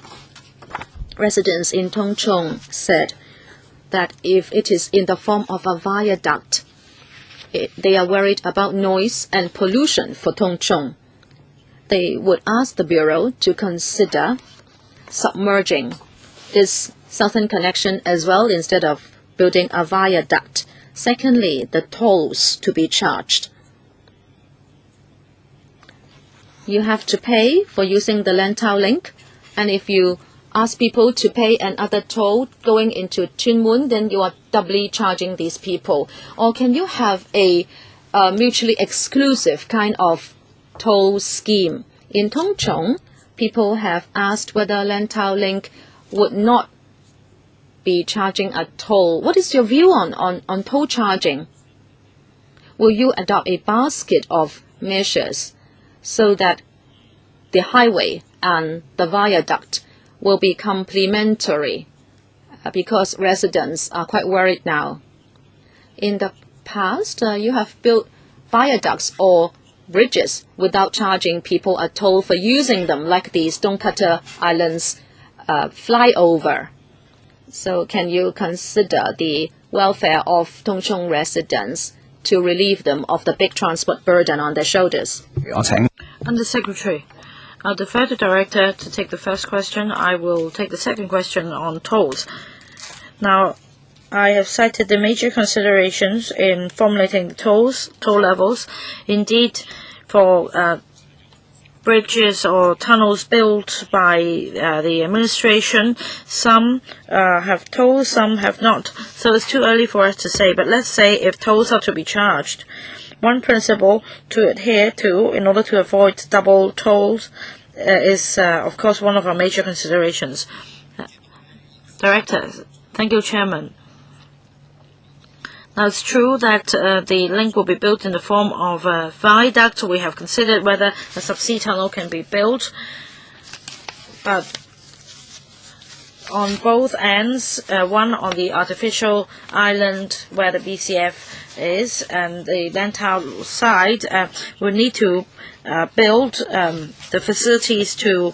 Residents in Tung Chung said that if it is in the form of a viaduct, they are worried about noise and pollution for Tung Chung. They would ask the Bureau to consider submerging this Southern Connection as well instead of building a viaduct. Secondly, the tolls to be charged. You have to pay for using the Lantau Link, and if you ask people to pay another toll going into Tuen Mun, then you are doubly charging these people. Or can you have a mutually exclusive kind of toll scheme? In Tung Chung, people have asked whether Lantau Link would not be charging a toll. What is your view on toll charging? Will you adopt a basket of measures so that the highway and the viaduct will be complementary? Because residents are quite worried now. In the past, you have built viaducts or bridges without charging people a toll for using them, like the Stonecutter Islands flyover. So can you consider the welfare of Tung Chung residents to relieve them of the big transport burden on their shoulders? Undersecretary, I'll defer to Director to take the first question. I will take the second question on tolls. Now, I have cited the major considerations in formulating the toll levels. Indeed, for bridges or tunnels built by the administration, some have tolls, some have not. So it's too early for us to say, but let's say if tolls are to be charged, one principle to adhere to in order to avoid double tolls is, of course, one of our major considerations. Director, thank you, Chairman. Now, it's true that the link will be built in the form of a viaduct. We have considered whether a subsea tunnel can be built. But on both ends, one on the artificial island where the BCF is, and the Lantau side, we need to build the facilities to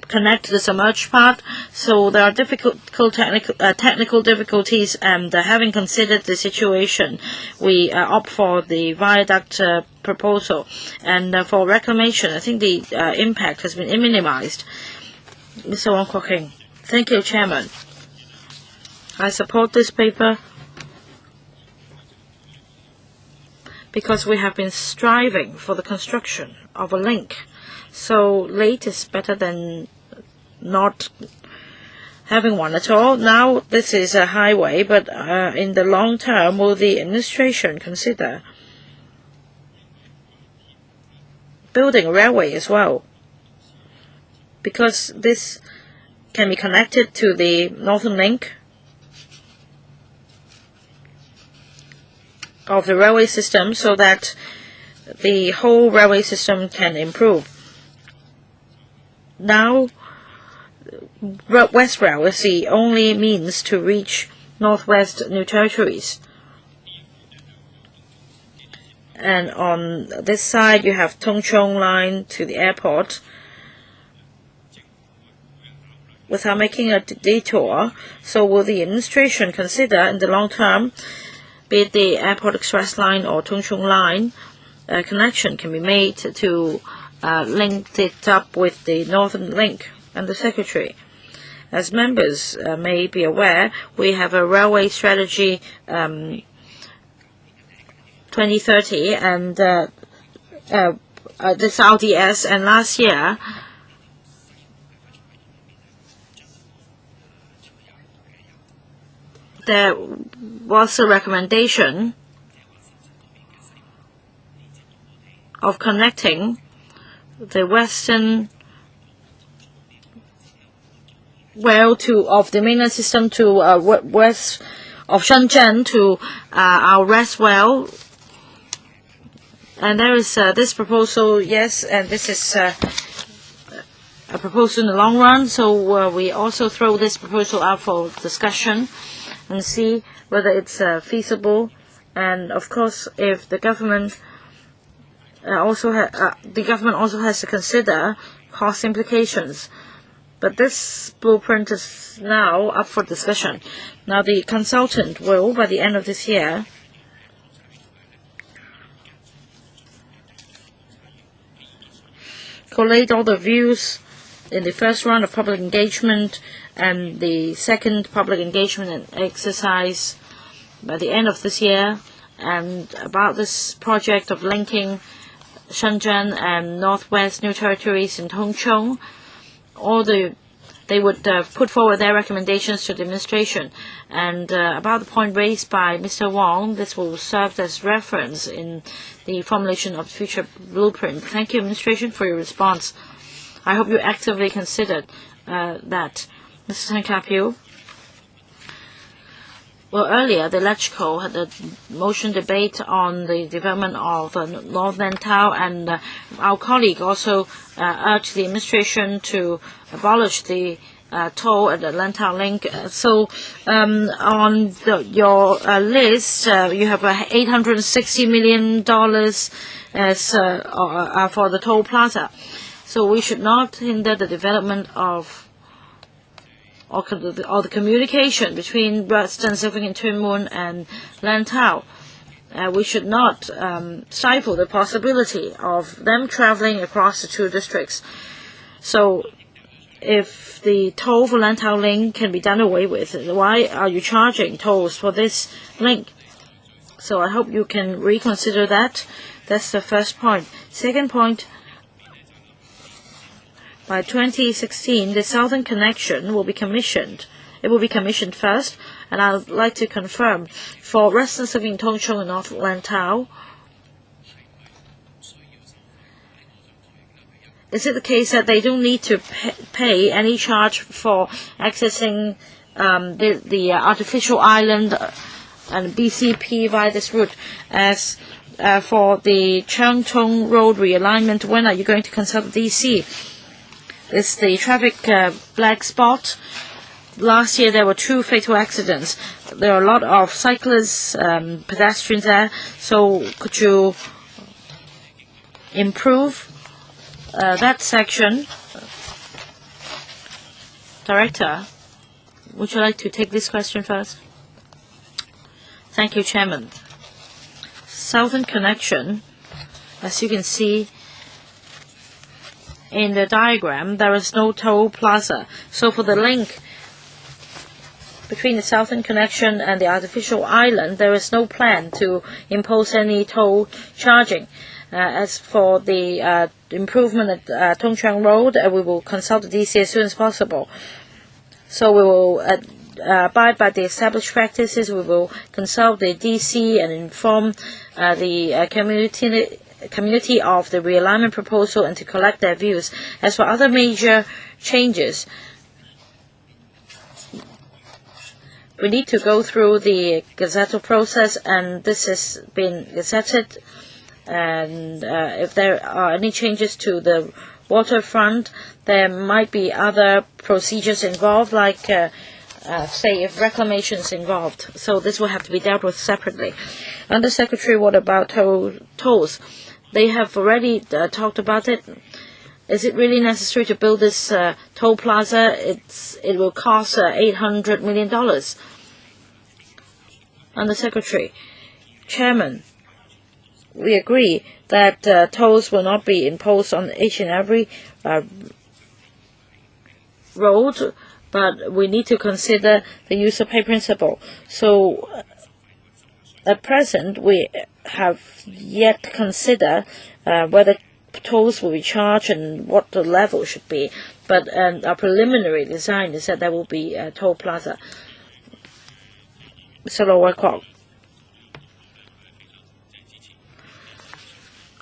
connect the submerged part. So there are technical difficulties, and having considered the situation, we opt for the viaduct proposal. And for reclamation, I think the impact has been minimized. Mr. Wong Kwok-hing. Thank you, Chairman. I support this paper because we have been striving for the construction of a link. So late is better than not having one at all. Now this is a highway, but in the long term, will the administration consider building a railway as well? Because this can be connected to the Northern Link of the railway system, so that the whole railway system can improve. Now, West Rail is the only means to reach Northwest New Territories. And on this side, you have Tung Chung line to the airport. Without making a detour, so will the administration consider in the long term, be it the Airport Express line or Tung Chung line, a connection can be made to link it up with the Northern Link? And the Secretary, as members may be aware, we have a railway strategy 2030 and this RDS, and last year there was a recommendation of connecting the western rail of the mainland system to west of Shenzhen to our rest rail. And there is this proposal, yes, and this is a proposal in the long run, so we also throw this proposal out for discussion and see whether it's feasible. And of course, if the government also has to consider cost implications. But this blueprint is now up for discussion. Now the consultant will, by the end of this year, collate all the views in the first round of public engagement and the second public engagement exercise by the end of this year, and about this project of linking Shenzhen and Northwest New Territories in Tung Chung. They would put forward their recommendations to the administration. And about the point raised by Mr. Wong, this will serve as reference in the formulation of the future blueprint. Thank you, administration, for your response. I hope you actively considered that. Mr. Ka-piu. Well, earlier, the LegCo had a motion debate on the development of North Lantau, and our colleague also urged the administration to abolish the toll at the Lantau Link. So on your list, you have $860 million as for the toll plaza. So we should not hinder the development of or the communication between Western Silvering and Tuen Mun and Lantau. We should not stifle the possibility of them traveling across the two districts. So if the toll for Lantau Link can be done away with, why are you charging tolls for this link? So I hope you can reconsider that. That's the first point. Second point, by 2016, the Southern Connection will be commissioned. It will be commissioned first, and I would like to confirm for residents living in Tung Chung and North Lantau, is it the case that they don't need to pay any charge for accessing the artificial island and BCP via this route? As for the Chang Tung Road realignment, when are you going to consult the DC? It's the traffic black spot. Last year there were 2 fatal accidents. There are a lot of cyclists, pedestrians there. So could you improve that section? Director, would you like to take this question first? Thank you, Chairman. Southern Connection, as you can see in the diagram, there is no toll plaza. So for the link between the southern connection and the artificial island, there is no plan to impose any toll charging. As for the improvement at Tongchang Road, we will consult the DC as soon as possible. So we will abide by the established practices. We will consult the DC and inform the community of the realignment proposal and to collect their views. As for other major changes, we need to go through the gazettal process, and this has been gazetted. And if there are any changes to the waterfront, there might be other procedures involved, like say if reclamation is involved. So this will have to be dealt with separately. Undersecretary, what about tolls? They have already talked about it. Is it really necessary to build this toll plaza? It will cost $800 million. Undersecretary, Chairman, we agree that tolls will not be imposed on each and every road, but we need to consider the user pay principle. So at present, we have yet to consider whether tolls will be charged and what the level should be. But our preliminary design is that there will be a toll plaza. Mr. Lo Wai-kwok.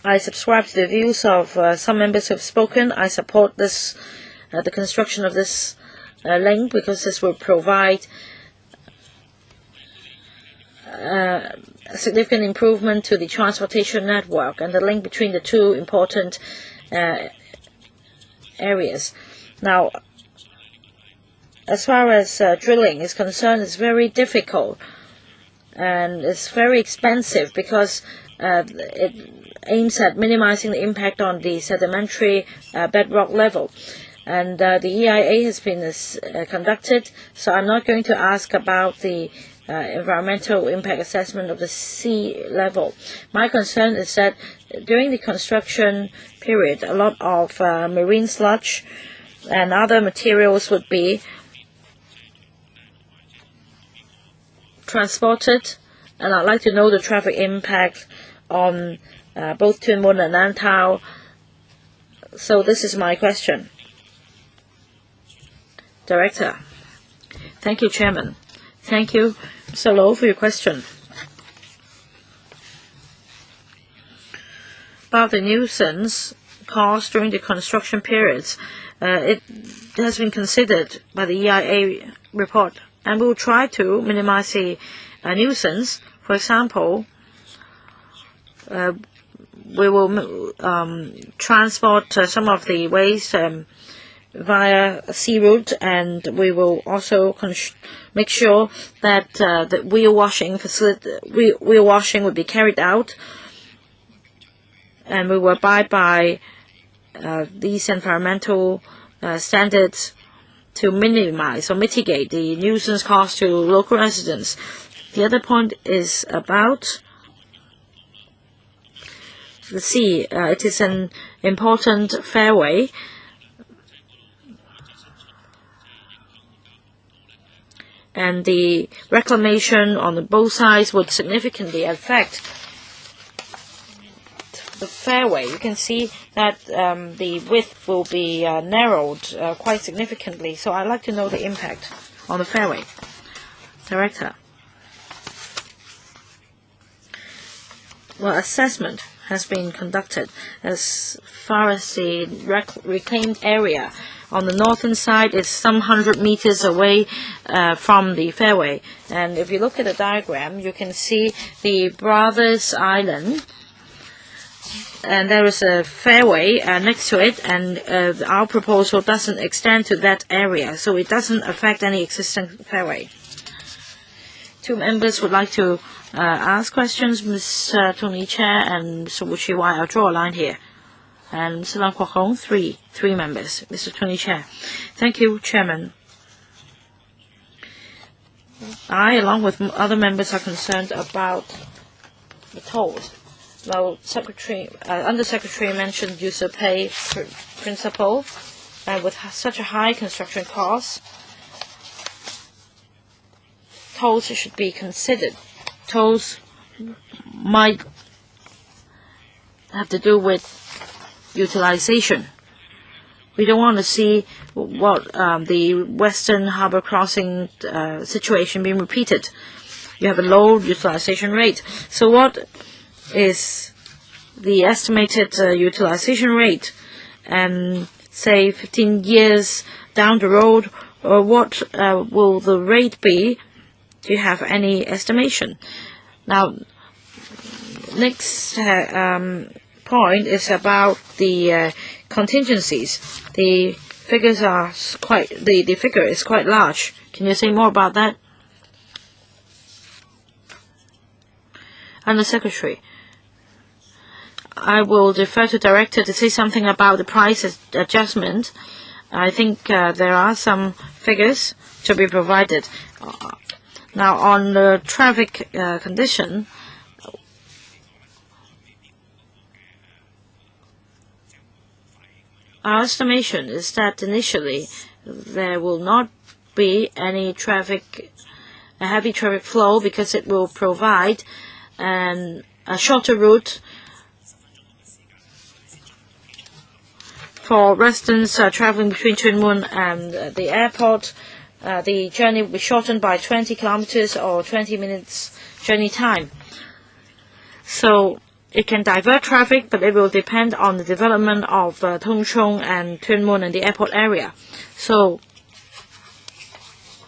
I subscribe to the views of some members who have spoken. I support this, the construction of this link, because this will provide a significant improvement to the transportation network and the link between the two important areas. Now, as far as drilling is concerned, it's very difficult and it's very expensive because it aims at minimizing the impact on the sedimentary bedrock level. And the EIA has been conducted, so I'm not going to ask about the environmental impact assessment of the sea level. My concern is that during the construction period, a lot of marine sludge and other materials would be transported, and I'd like to know the traffic impact on both Tuen Mun and Lantau. So this is my question. Director. Thank you, Chairman. Thank you, Mr. Lo, for your question. About the nuisance caused during the construction periods, it has been considered by the EIA report, and we will try to minimize the nuisance. For example, we will transport some of the waste via sea route, and we will also make sure that the wheel washing would be carried out, and we will abide by these environmental standards to minimize or mitigate the nuisance cost to local residents. The other point is about the sea. It is an important fairway, and the reclamation on both sides would significantly affect the fairway. You can see that the width will be narrowed quite significantly. So I'd like to know the impact on the fairway. Director. Well, assessment has been conducted as far as the reclaimed area on the northern side is some 100 meters away from the fairway. And if you look at the diagram, you can see the Brothers Island, and there is a fairway next to it, and our proposal doesn't extend to that area, so it doesn't affect any existing fairway. Two members would like to ask questions, Ms. Tony Chair and Mr. Wu-chi-wai. I'll draw a line here. And Mr. Wong Kwok-hing, three members. Mr. Tony Chair. Thank you, Chairman. I, along with other members, are concerned about the tolls. Now, Undersecretary mentioned user pay principle, and with such a high construction cost, tolls should be considered. Tolls might have to do with utilization. We don't want to see what the Western Harbour crossing situation being repeated. You have a low utilization rate. So what is the estimated utilization rate? And say 15 years down the road, what will the rate be? Do you have any estimation? Now, next point is about the contingencies. The figures are the figure is quite large. Can you say more about that? And the Secretary, I will defer to Director to say something about the price adjustment. I think there are some figures to be provided. Now, on the traffic condition, our estimation is that initially there will not be any heavy traffic flow, because it will provide a shorter route for residents traveling between Tuen Mun and the airport. The journey will be shortened by 20 kilometers or 20 minutes journey time. So it can divert traffic, but it will depend on the development of Tung Chung and Tuen Mun and the airport area. So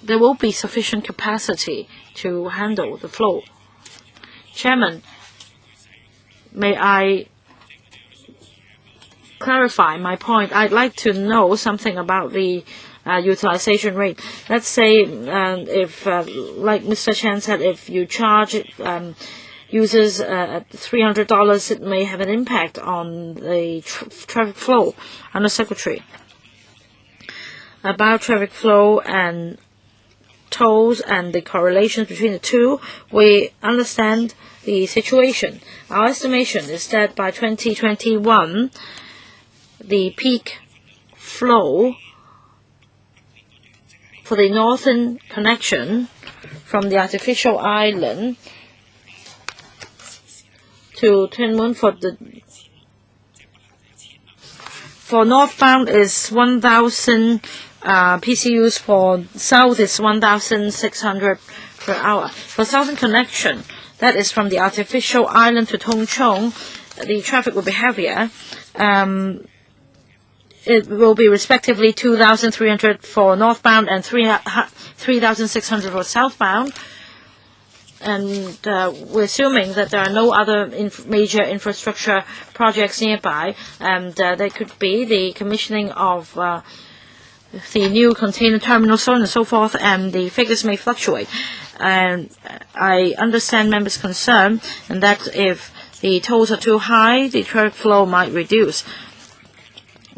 there will be sufficient capacity to handle the flow. Chairman, may I clarify my point? I'd like to know something about the utilization rate. Let's say if, like Mr. Chen said, if you charge users at $300, it may have an impact on the traffic flow. Under Secretary, about traffic flow and tolls and the correlations between the two, we understand the situation. Our estimation is that by 2021, the peak flow for the northern connection from the artificial island to Tuen Mun for northbound is 1,000 PCUs, for south is 1,600 per hour. For southern connection, that is from the artificial island to Tung Chung, the traffic will be heavier. It will be respectively 2,300 for northbound and 3,600 for southbound. And we're assuming that there are no other major infrastructure projects nearby, and there could be the commissioning of the new container terminal, so on and so forth, and the figures may fluctuate. And I understand members' concern, and that if the tolls are too high, the traffic flow might reduce.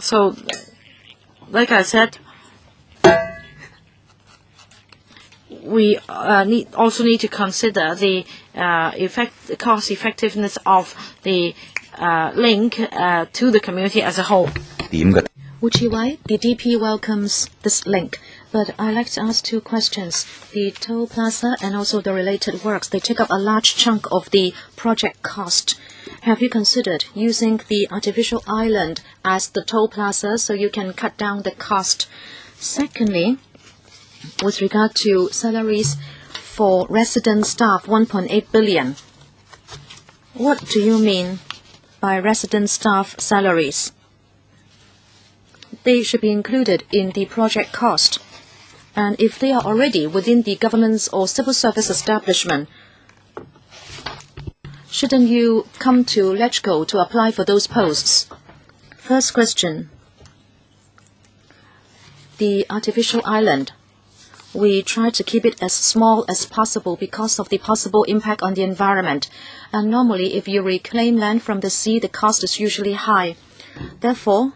So, like I said, we also need to consider the cost effectiveness of the link to the community as a whole. Kwok-wai, the DP welcomes this link, but I'd like to ask two questions. The toll plaza and also the related works, they take up a large chunk of the project cost. Have you considered using the artificial island as the toll plaza so you can cut down the cost? Secondly, with regard to salaries for resident staff, 1.8 billion. What do you mean by resident staff salaries? They should be included in the project cost. And if they are already within the government's or civil service establishment, shouldn't you come to LegCo to apply for those posts? First question. The artificial island, we try to keep it as small as possible because of the possible impact on the environment. And normally, if you reclaim land from the sea, the cost is usually high. Therefore,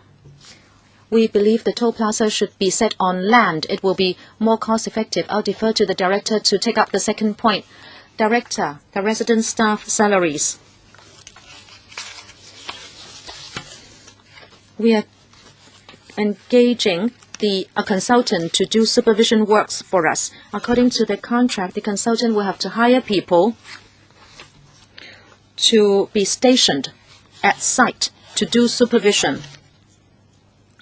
we believe the toll plaza should be set on land. It will be more cost-effective. I'll defer to the Director to take up the second point. Director, the resident staff salaries. We are engaging a consultant to do supervision works for us. According to the contract, the consultant will have to hire people to be stationed at site to do supervision,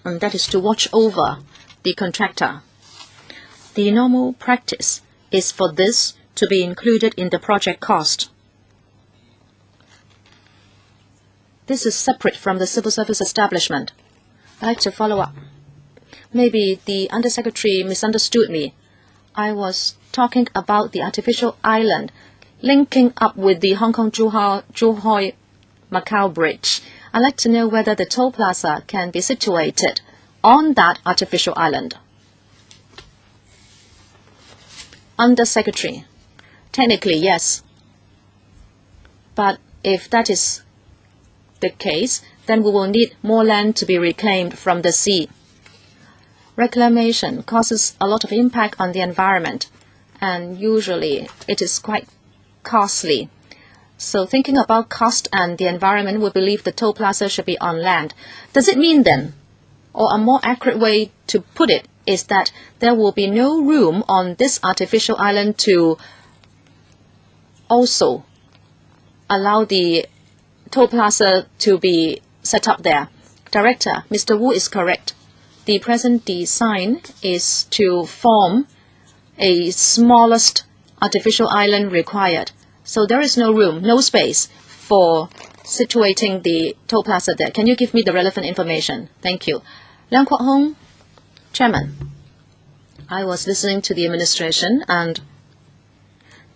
and that is to watch over the contractor. The normal practice is for this to be included in the project cost. This is separate from the civil service establishment. I'd like to follow up. Maybe the Undersecretary misunderstood me. I was talking about the artificial island linking up with the Hong Kong-Zhuhai Macau Bridge. I'd like to know whether the toll plaza can be situated on that artificial island. Undersecretary, technically, yes. But if that is the case, then we will need more land to be reclaimed from the sea. Reclamation causes a lot of impact on the environment, and usually it is quite costly. So thinking about cost and the environment, we believe the toll plaza should be on land. Does it mean then, or a more accurate way to put it, is that there will be no room on this artificial island to also allow the toll plaza to be set up there? Director, Mr. Wu is correct. The present design is to form a smallest artificial island required. So there is no room, no space for situating the toll plaza there. Can you give me the relevant information? Thank you. Leung Kwok-hing, Chairman. I was listening to the administration, and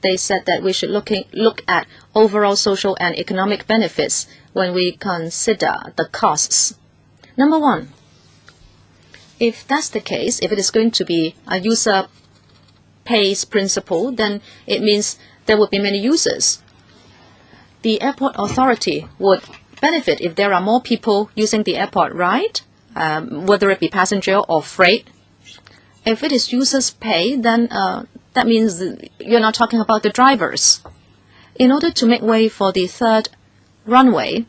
they said that we should look at overall social and economic benefits when we consider the costs. Number one, if that's the case, if it is going to be a user pays principle, then it means there would be many users. The airport authority would benefit if there are more people using the airport, right? Whether it be passenger or freight. If it is users pay, then that means you're not talking about the drivers. In order to make way for the third runway,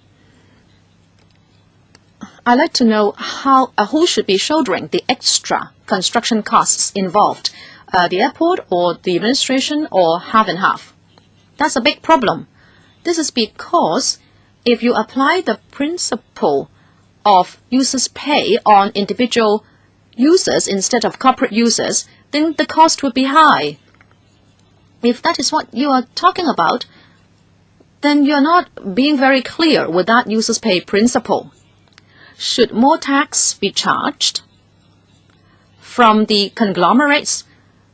I'd like to know who should be shouldering the extra construction costs involved, the airport or the administration, or half and half. That's a big problem. This is because if you apply the principle of users pay on individual users instead of corporate users, then the cost would be high. If that is what you are talking about, then you're not being very clear with that users pay principle. Should more tax be charged from the conglomerates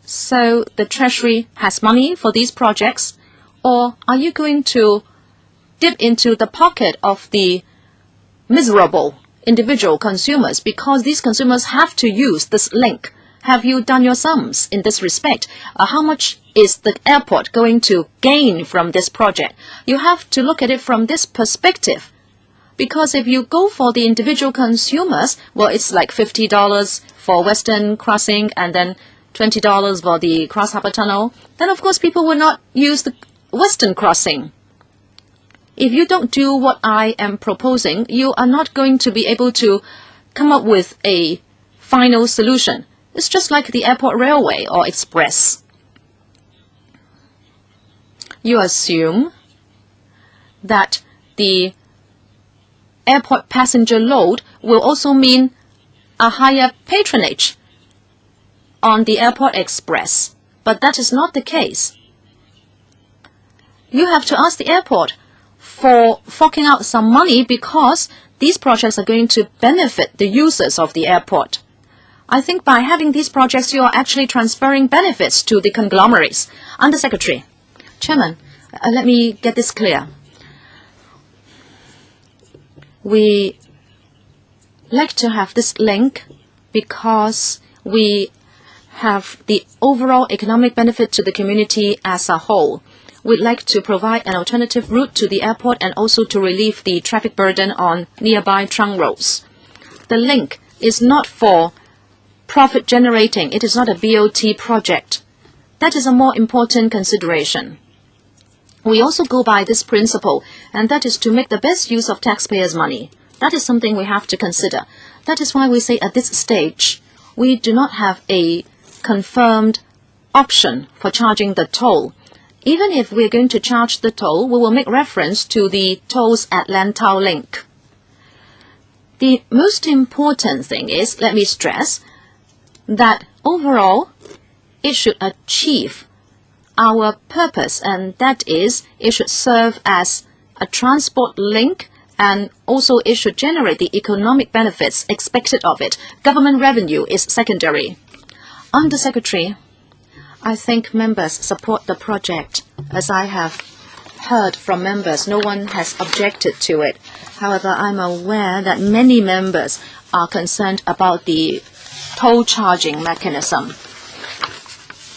so the Treasury has money for these projects, or are you going to dip into the pocket of the miserable individual consumers because these consumers have to use this link? Have you done your sums in this respect? How much is the airport going to gain from this project? You have to look at it from this perspective. Because if you go for the individual consumers, well, it's like $50 for Western Crossing and then $20 for the Cross Harbour Tunnel. Then, of course, people will not use the Western Crossing. If you don't do what I am proposing, you are not going to be able to come up with a final solution. It's just like the airport railway or express. You assume that the airport passenger load will also mean a higher patronage on the airport express, but that is not the case. You have to ask the airport for forking out some money because these projects are going to benefit the users of the airport. I think by having these projects, you are actually transferring benefits to the conglomerates. Undersecretary. Chairman, let me get this clear. We like to have this link because we have the overall economic benefit to the community as a whole. We'd like to provide an alternative route to the airport and also to relieve the traffic burden on nearby trunk roads. The link is not for profit generating. It is not a BOT project. That is a more important consideration. We also go by this principle, and that is to make the best use of taxpayers' money. That is something we have to consider. That is why we say at this stage, we do not have a confirmed option for charging the toll. Even if we're going to charge the toll, we will make reference to the tolls at Lantau Link. The most important thing is, let me stress, that overall it should achieve our purpose, and that is it should serve as a transport link, and also it should generate the economic benefits expected of it. Government revenue is secondary. Undersecretary, I think members support the project. As I have heard from members, no one has objected to it. However, I'm aware that many members are concerned about the toll charging mechanism.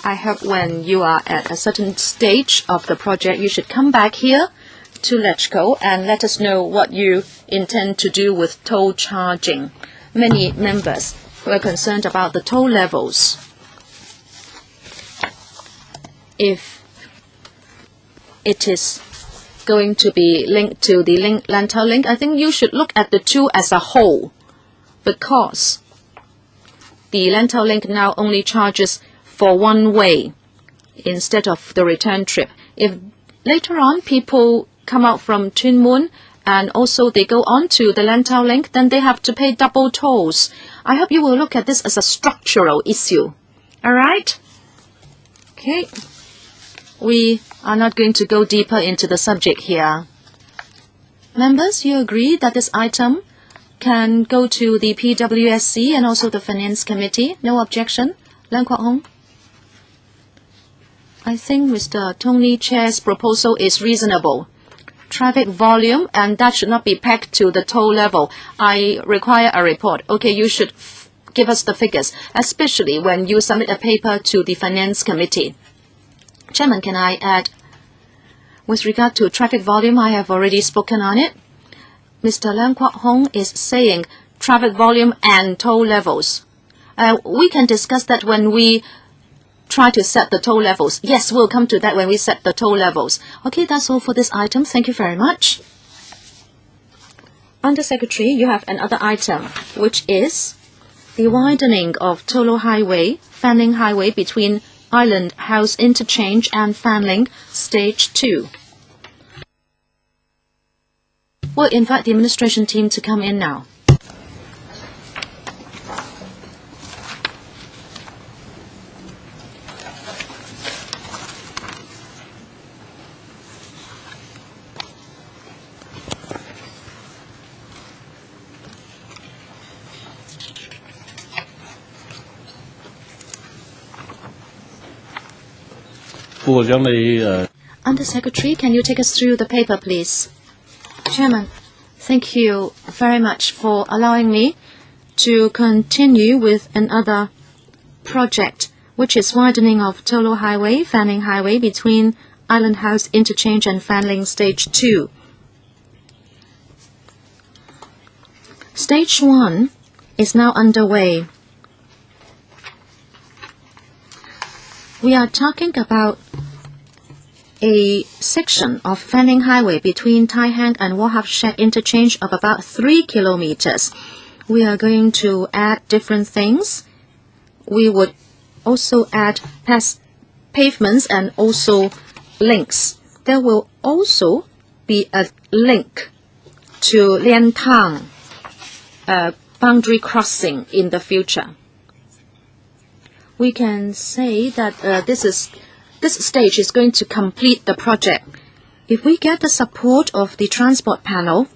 I hope when you are at a certain stage of the project, you should come back here to LegCo and let us know what you intend to do with toll charging. Many members were concerned about the toll levels. If it is going to be linked to the Lantau Link, I think you should look at the two as a whole, because the Lantau Link now only charges for one way instead of the return trip. If later on people come out from Tuen Mun and also they go on to the Lantau Link, then they have to pay double tolls. I hope you will look at this as a structural issue. All right? Okay. We are not going to go deeper into the subject here. Members, you agree that this item can go to the PWSC and also the Finance Committee? No objection? Leung Kwok-hing? I think Mr. Tony Chair's proposal is reasonable. Traffic volume, and that should not be pegged to the toll level. I require a report. Okay, you should give us the figures, especially when you submit a paper to the Finance Committee. Chairman, can I add? With regard to traffic volume, I have already spoken on it. Mr. Leung Kwok-hing is saying traffic volume and toll levels. We can discuss that when we try to set the toll levels. Yes, we'll come to that when we set the toll levels. Okay, that's all for this item. Thank you very much. Undersecretary, you have another item, which is the widening of Tolo Highway, Fanling Highway between Island House Interchange and Fanling, Stage 2. We'll invite the administration team to come in now. Undersecretary, can you take us through the paper, please? Chairman, thank you very much for allowing me to continue with another project, which is widening of Tolo Highway, Fanling Highway between Island House Interchange and Fanling Stage 2. Stage 1 is now underway. We are talking about a section of Fanling Highway between Tai Hang and Wahab Shed interchange of about 3 kilometers. We are going to add different things. We would also add pavements and also links. There will also be a link to Lian Tang boundary crossing in the future. We can say that this stage is going to complete the project. If we get the support of the transport panel,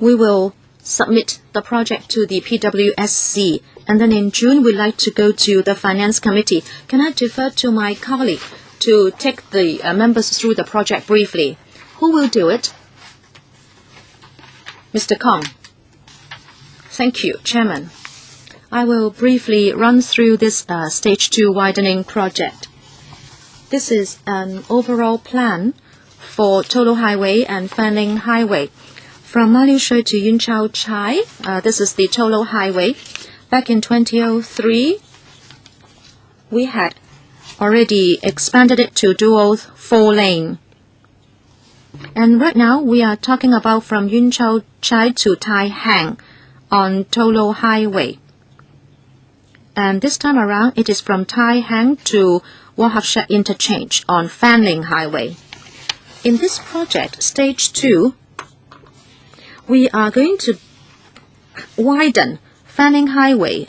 we will submit the project to the PWSC, and then in June we'd like to go to the Finance Committee. Can I defer to my colleague to take the members through the project briefly? Who will do it? Mr. Kong. Thank you, Chairman. I will briefly run through this Stage 2 widening project. This is an overall plan for Tolo Highway and Fanling Highway. From Ma Liu Shui to Yun Chao Chai, this is the Tolo Highway. Back in 2003, we had already expanded it to dual 4-lane. And right now, we are talking about from Yun Chao Chai to Tai Hang on Tolo Highway. And this time around, it is from Tai Hang to Wahafsha Interchange on Fanling Highway. In this project, Stage 2, we are going to widen Fanling Highway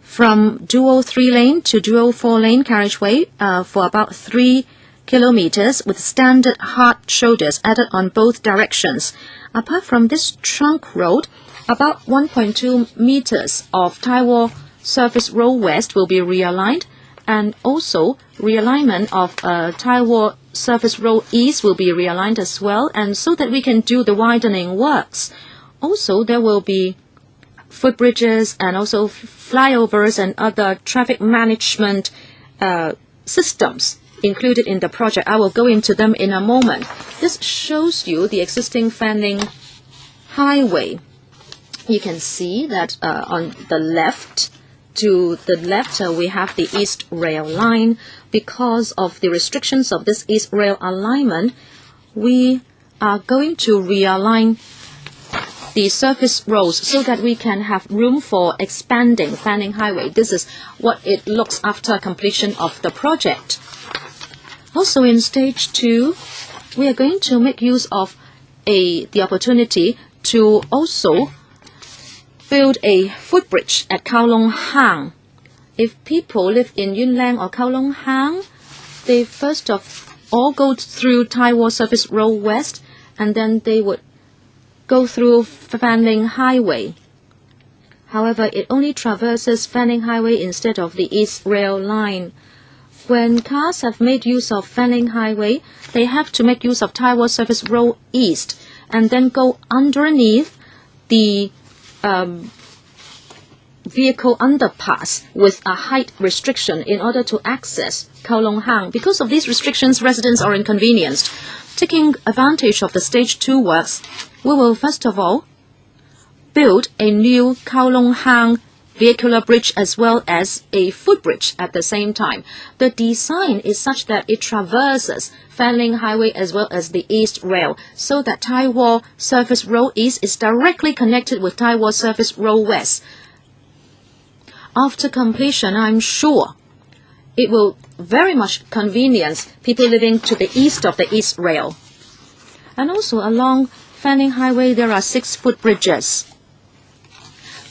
from dual 3-lane to dual 4-lane carriageway for about 3 kilometers with standard hard shoulders added on both directions. Apart from this trunk road, about 1.2 meters of Taiwan Surface Road West will be realigned, and also realignment of Taiwan Surface Road East will be realigned as well, and so that we can do the widening works. Also, there will be footbridges and also flyovers and other traffic management systems included in the project. I will go into them in a moment. This shows you the existing Fanling Highway. You can see that on the left, we have the East Rail line. Because of the restrictions of this East Rail alignment, we are going to realign the surface roads so that we can have room for expanding Fanling Highway. This is what it looks after completion of the project. Also in Stage 2, we are going to make use of the opportunity to also build a footbridge at Kowloon Hang. If people live in Yunlang or Kowloon Hang, they first of all go through Taiwan Surface Road West, and then they would go through Fanling Highway. However, it only traverses Fanling Highway instead of the East Rail line. When cars have made use of Fanling Highway, they have to make use of Taiwan Surface Road East and then go underneath the vehicle underpass with a height restriction in order to access Kowloon Hang. Because of these restrictions, residents are inconvenienced. Taking advantage of the Stage 2 works, we will first of all build a new Kowloon Hang vehicular bridge as well as a footbridge at the same time. The design is such that it traverses Fanling Highway as well as the East Rail, so that Taiwan Surface Road East is directly connected with Taiwan Surface Road West. After completion, I'm sure it will very much convenience people living to the east of the East Rail. And also along Fanling Highway, there are 6 footbridges.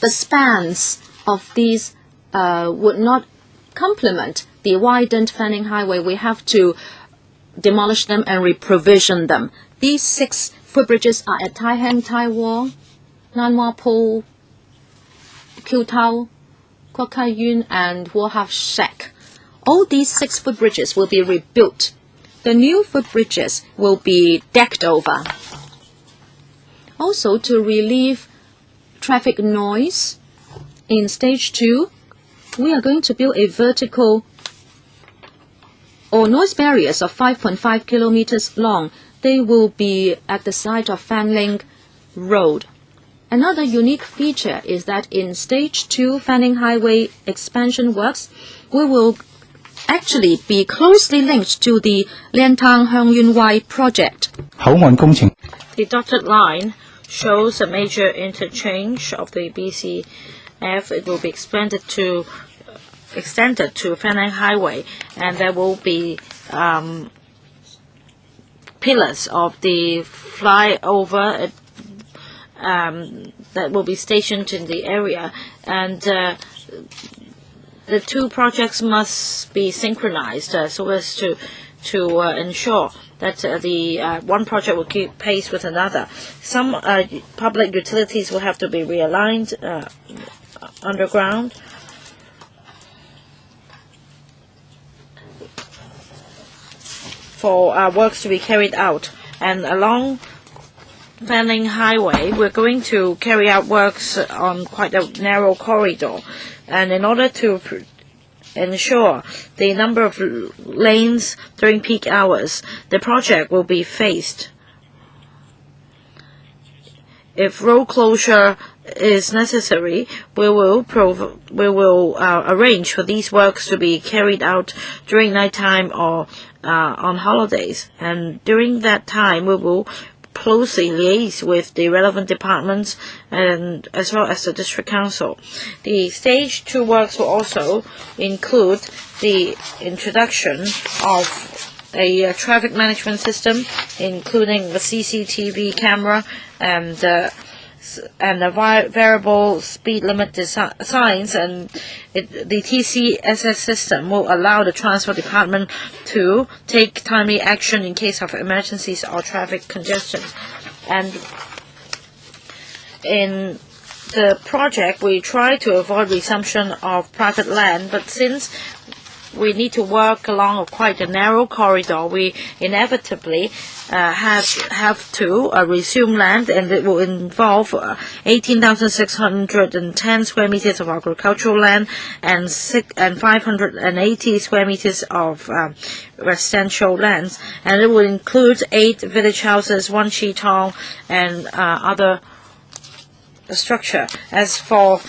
The spans of these would not complement the widened Fanling Highway. We have to demolish them and reprovision them. These 6 footbridges are at Tai Hang, Taiwan, Nanhua Po, Kiu Tao, Kwok-wai and Wahafshek. All these 6 footbridges will be rebuilt. The new footbridges will be decked over. Also, to relieve traffic noise, in Stage 2, we are going to build a vertical or noise barriers of 5.5 kilometers long. They will be at the side of Fanling Road. Another unique feature is that in Stage 2 Fanling Highway expansion works, we will actually be closely linked to the Liantang Wai project. The dotted line shows a major interchange of the BCF. It will be extended to Fanling Highway, and there will be pillars of the flyover that will be stationed in the area, and the 2 projects must be synchronized so as to ensure that the one project will keep pace with another. Some public utilities will have to be realigned underground. For works to be carried out, and along Fanling Highway, we're going to carry out works on quite a narrow corridor, and in order to ensure the number of lanes during peak hours, the project will be phased. If road closure is necessary, we will arrange for these works to be carried out during nighttime or on holidays, and during that time we will closely liaise with the relevant departments and as well as the district council. The stage 2 works will also include the introduction of a traffic management system, including the CCTV camera and the variable speed limit signs, and the TCSS system will allow the transport department to take timely action in case of emergencies or traffic congestion. And in the project, we try to avoid resumption of private land, but since we need to work along quite a narrow corridor, we inevitably have to resume land, and it will involve 18,610 square meters of agricultural land and 580 square meters of residential lands, and it will include 8 village houses, 1 shitong, and other structure. As for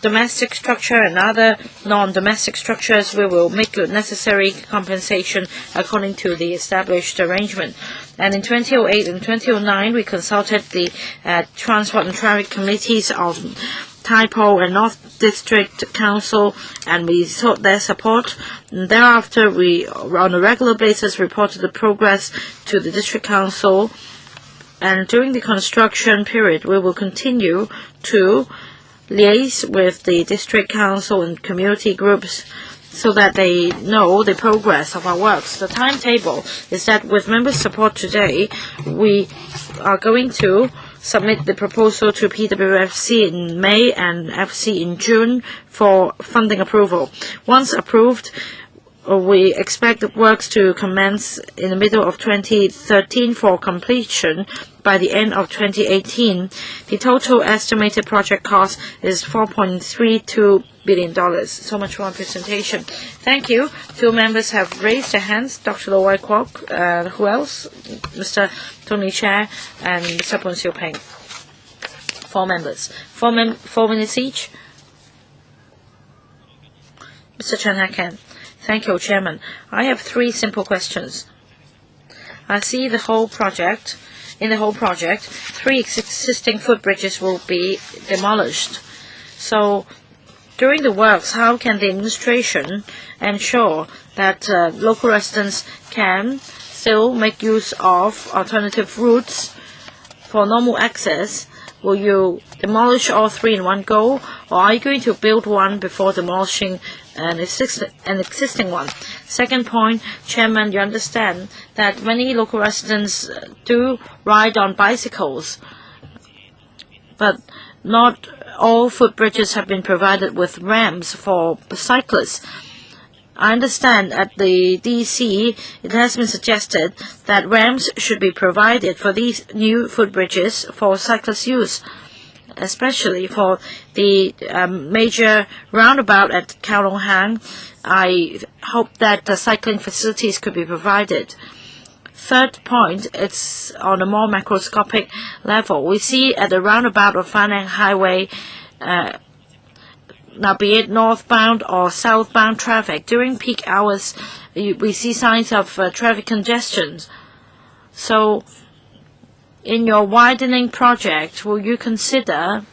domestic structure and other non-domestic structures, we will make the necessary compensation according to the established arrangement. And in 2008 and 2009, we consulted the Transport and Traffic Committees of Tai Po and North District Council, and we sought their support. And thereafter, we, on a regular basis, reported the progress to the District Council. And during the construction period, we will continue to liaise with the district council and community groups so that they know the progress of our works. The timetable is that with members' support today, we are going to submit the proposal to PWFC in May and FC in June for funding approval. Once approved, we expect the works to commence in the middle of 2013 for completion by the end of 2018. The total estimated project cost is $4.32 billion. So much for our presentation. Thank you. 2 members have raised their hands. Dr. Lo Wai Kwok, who else? Mr. Tony Chair and Mr. Poon Siu Peng. 4 members. 4 minutes each. Mr. Chen Ha-ken. Thank you, Chairman. I have 3 simple questions. I see the whole project. In the whole project, 3 existing footbridges will be demolished. So, during the works, how can the administration ensure that local residents can still make use of alternative routes for normal access? Will you demolish all 3 in one go, or are you going to build one before demolishing an existing one? Second point, Chairman, you understand that many local residents do ride on bicycles, but not all footbridges have been provided with ramps for cyclists. I understand at the DC it has been suggested that ramps should be provided for these new footbridges for cyclist use, especially for the major roundabout at Kowloon. I hope that the cycling facilities could be provided. Third point, it's on a more macroscopic level. We see at the roundabout of Fanang Highway, now be it northbound or southbound traffic, during peak hours we see signs of traffic congestion. So in your widening project, will you consider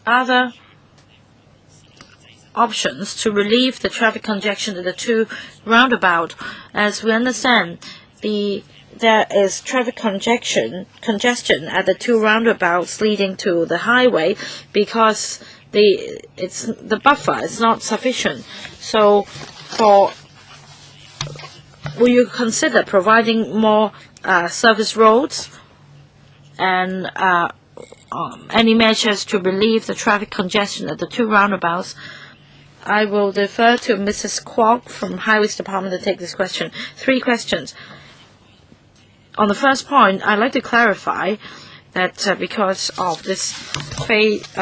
other options to relieve the traffic congestion at the 2 roundabout? As we understand, there is traffic congestion at the 2 roundabouts leading to the highway because the buffer is not sufficient. So, will you consider providing more service roads and any measures to relieve the traffic congestion at the 2 roundabouts? I will defer to Mrs. Kwok from Highways Department to take this question. 3 questions. On the first point, I'd like to clarify that because of this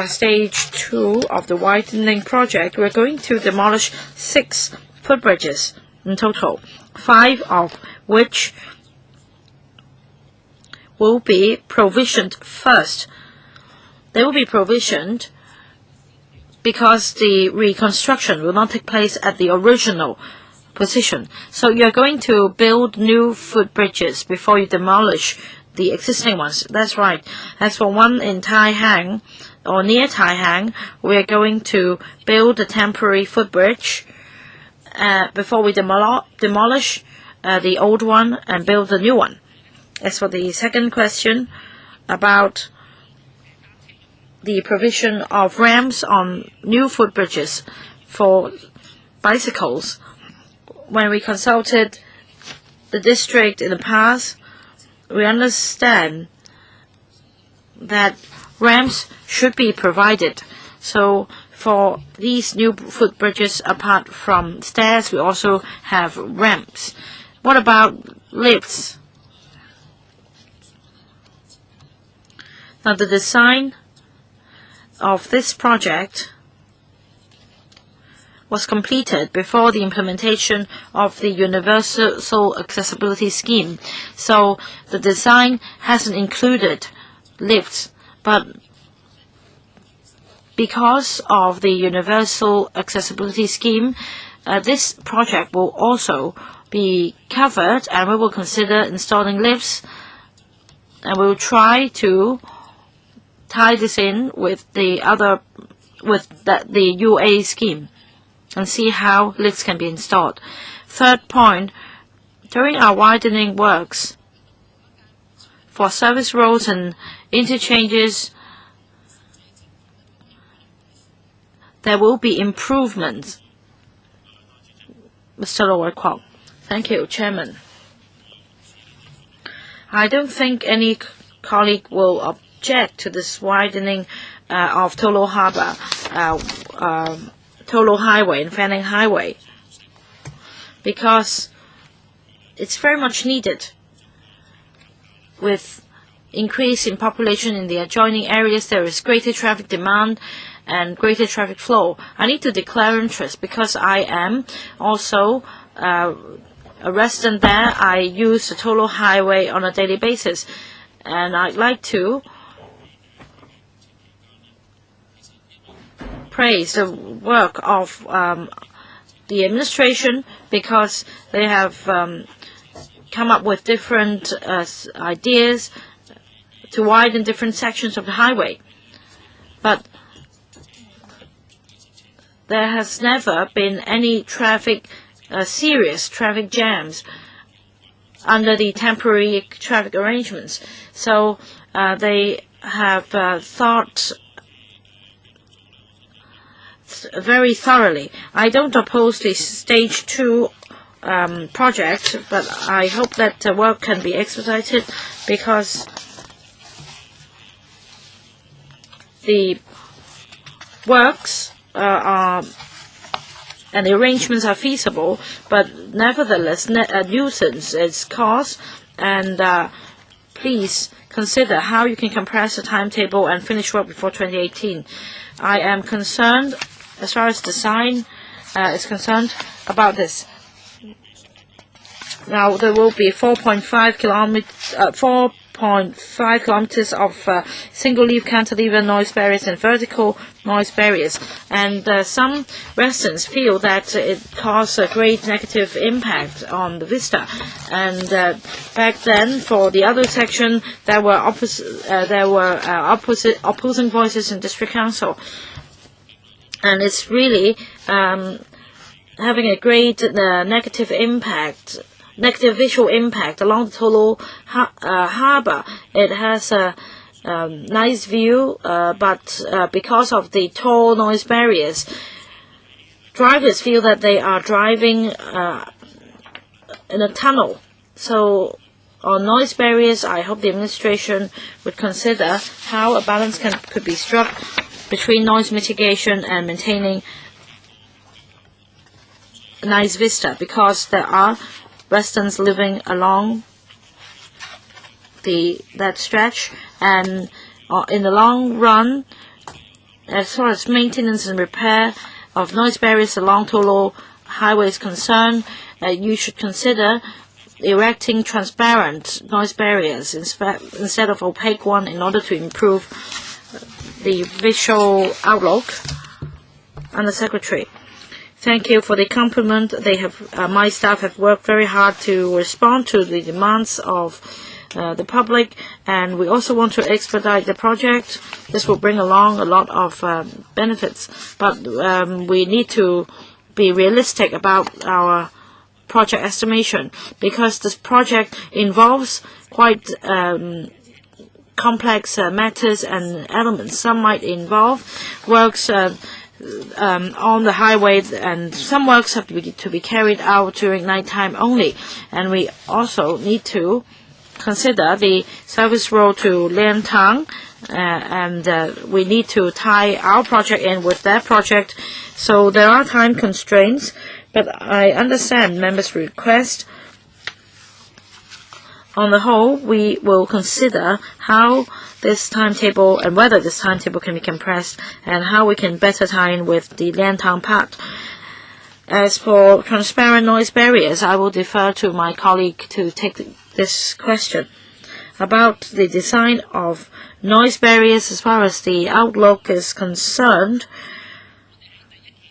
stage 2 of the widening project, we're going to demolish 6 footbridges in total, 5 of which will be provisioned first. They will be provisioned because the reconstruction will not take place at the original position. So you're going to build new footbridges before you demolish the existing ones. That's right. As for one in Tai Hang, or near Tai Hang, we are going to build a temporary footbridge before we demolish the old one and build the new one. As for the second question about the provision of ramps on new footbridges for bicycles, when we consulted the district in the past, we understand that ramps should be provided. So for these new footbridges, apart from stairs, we also have ramps. What about lifts? Now, the design of this project was completed before the implementation of the Universal Accessibility Scheme. So the design hasn't included lifts, but because of the Universal Accessibility Scheme, this project will also be covered, and we will consider installing lifts, and we will try to tie this in with the UA scheme and see how lifts can be installed. Third point, during our widening works for service roads and interchanges, there will be improvements. Mr. Lo Kwok. Thank you, Chairman. I don't think any colleague will object to this widening of Tolo Harbor, Tolo Highway and Fanning Highway, because it's very much needed. With increase in population in the adjoining areas, there is greater traffic demand and greater traffic flow. I need to declare interest because I am also a resident there. I use the Tolo Highway on a daily basis, and I'd like to praise the work of the administration, because they have come up with different ideas to widen different sections of the highway. But there has never been any serious traffic jams under the temporary traffic arrangements. So they have thought very thoroughly. I don't oppose the stage 2 project, but I hope that the work can be expedited, because the works and the arrangements are feasible, but nevertheless a nuisance is caused, and please consider how you can compress the timetable and finish work before 2018. I am concerned, as far as design is concerned, about this. Now, there will be 4.5 kilometers of single-leaf cantilever noise barriers and vertical noise barriers. And some residents feel that it caused a great negative impact on the vista. And back then, for the other section, there were opposing voices in district council. And it's really having a great negative visual impact along the Tolo Harbor. It has a nice view, but because of the tall noise barriers, drivers feel that they are driving in a tunnel. So on noise barriers, I hope the administration would consider how a balance could be struck between noise mitigation and maintaining a nice vista, because there are residents living along that stretch, and in the long run, as far as maintenance and repair of noise barriers along Tolo Highway is concerned, you should consider erecting transparent noise barriers instead of opaque one, in order to improve the visual outlook. Under Secretary. Thank you for the compliment. They have, my staff have worked very hard to respond to the demands of the public, and we also want to expedite the project. This will bring along a lot of benefits, but we need to be realistic about our project estimation, because this project involves quite complex matters and elements. Some might involve works on the highway, and some works have to be carried out during nighttime only. And we also need to consider the service road to Liantang, and we need to tie our project in with their project. So there are time constraints, but I understand members' request. On the whole, we will consider how this timetable and whether this timetable can be compressed and how we can better tie in with the Liantang part. As for transparent noise barriers, I will defer to my colleague to take this question. About the design of noise barriers as far as the outlook is concerned,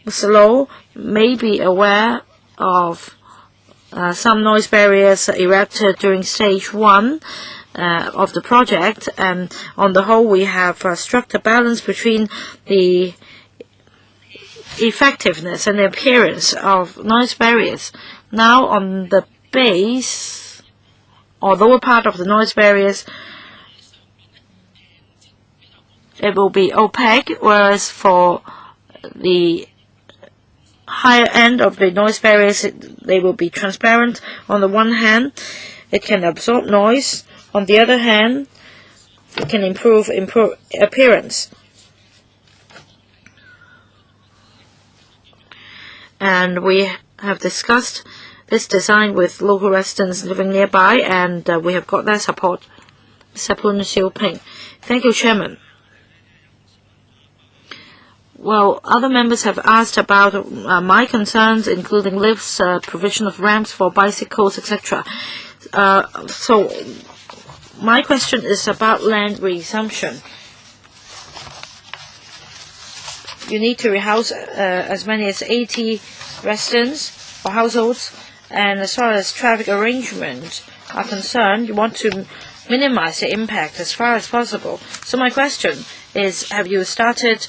Mr. Low may be aware of some noise barriers erected during stage 1 of the project, and on the whole we have struck a balance between the effectiveness and the appearance of noise barriers. Now on the base or lower part of the noise barriers, it will be opaque, whereas for the higher end of the noise barriers, they will be transparent. On the one hand, it can absorb noise. On the other hand, it can improve appearance. And we have discussed this design with local residents living nearby, and we have got their support. Mr. Poon Siu-ping. Thank you, Chairman. Well, other members have asked about my concerns, including lifts, provision of ramps for bicycles, etc. So my question is about land resumption. You need to rehouse as many as 80 residents or households, and as far as traffic arrangements are concerned, you want to minimize the impact as far as possible. So my question is, have you started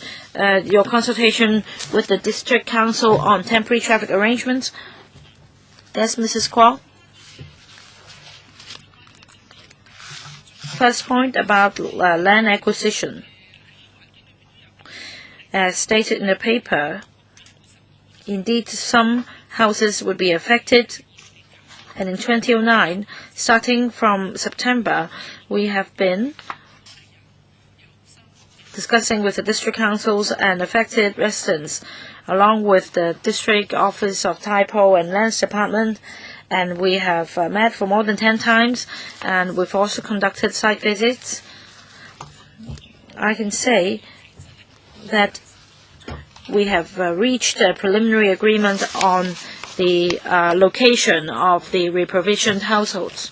your consultation with the District Council on temporary traffic arrangements? Yes, Mrs. Kwok. First point about land acquisition. As stated in the paper, indeed some houses would be affected, and in 2009, starting from September, we have been discussing with the district councils and affected residents, along with the district office of Tai Po and Lands Department, and we have met for more than 10 times, and we've also conducted site visits. I can say that we have reached a preliminary agreement on the location of the reprovisioned households.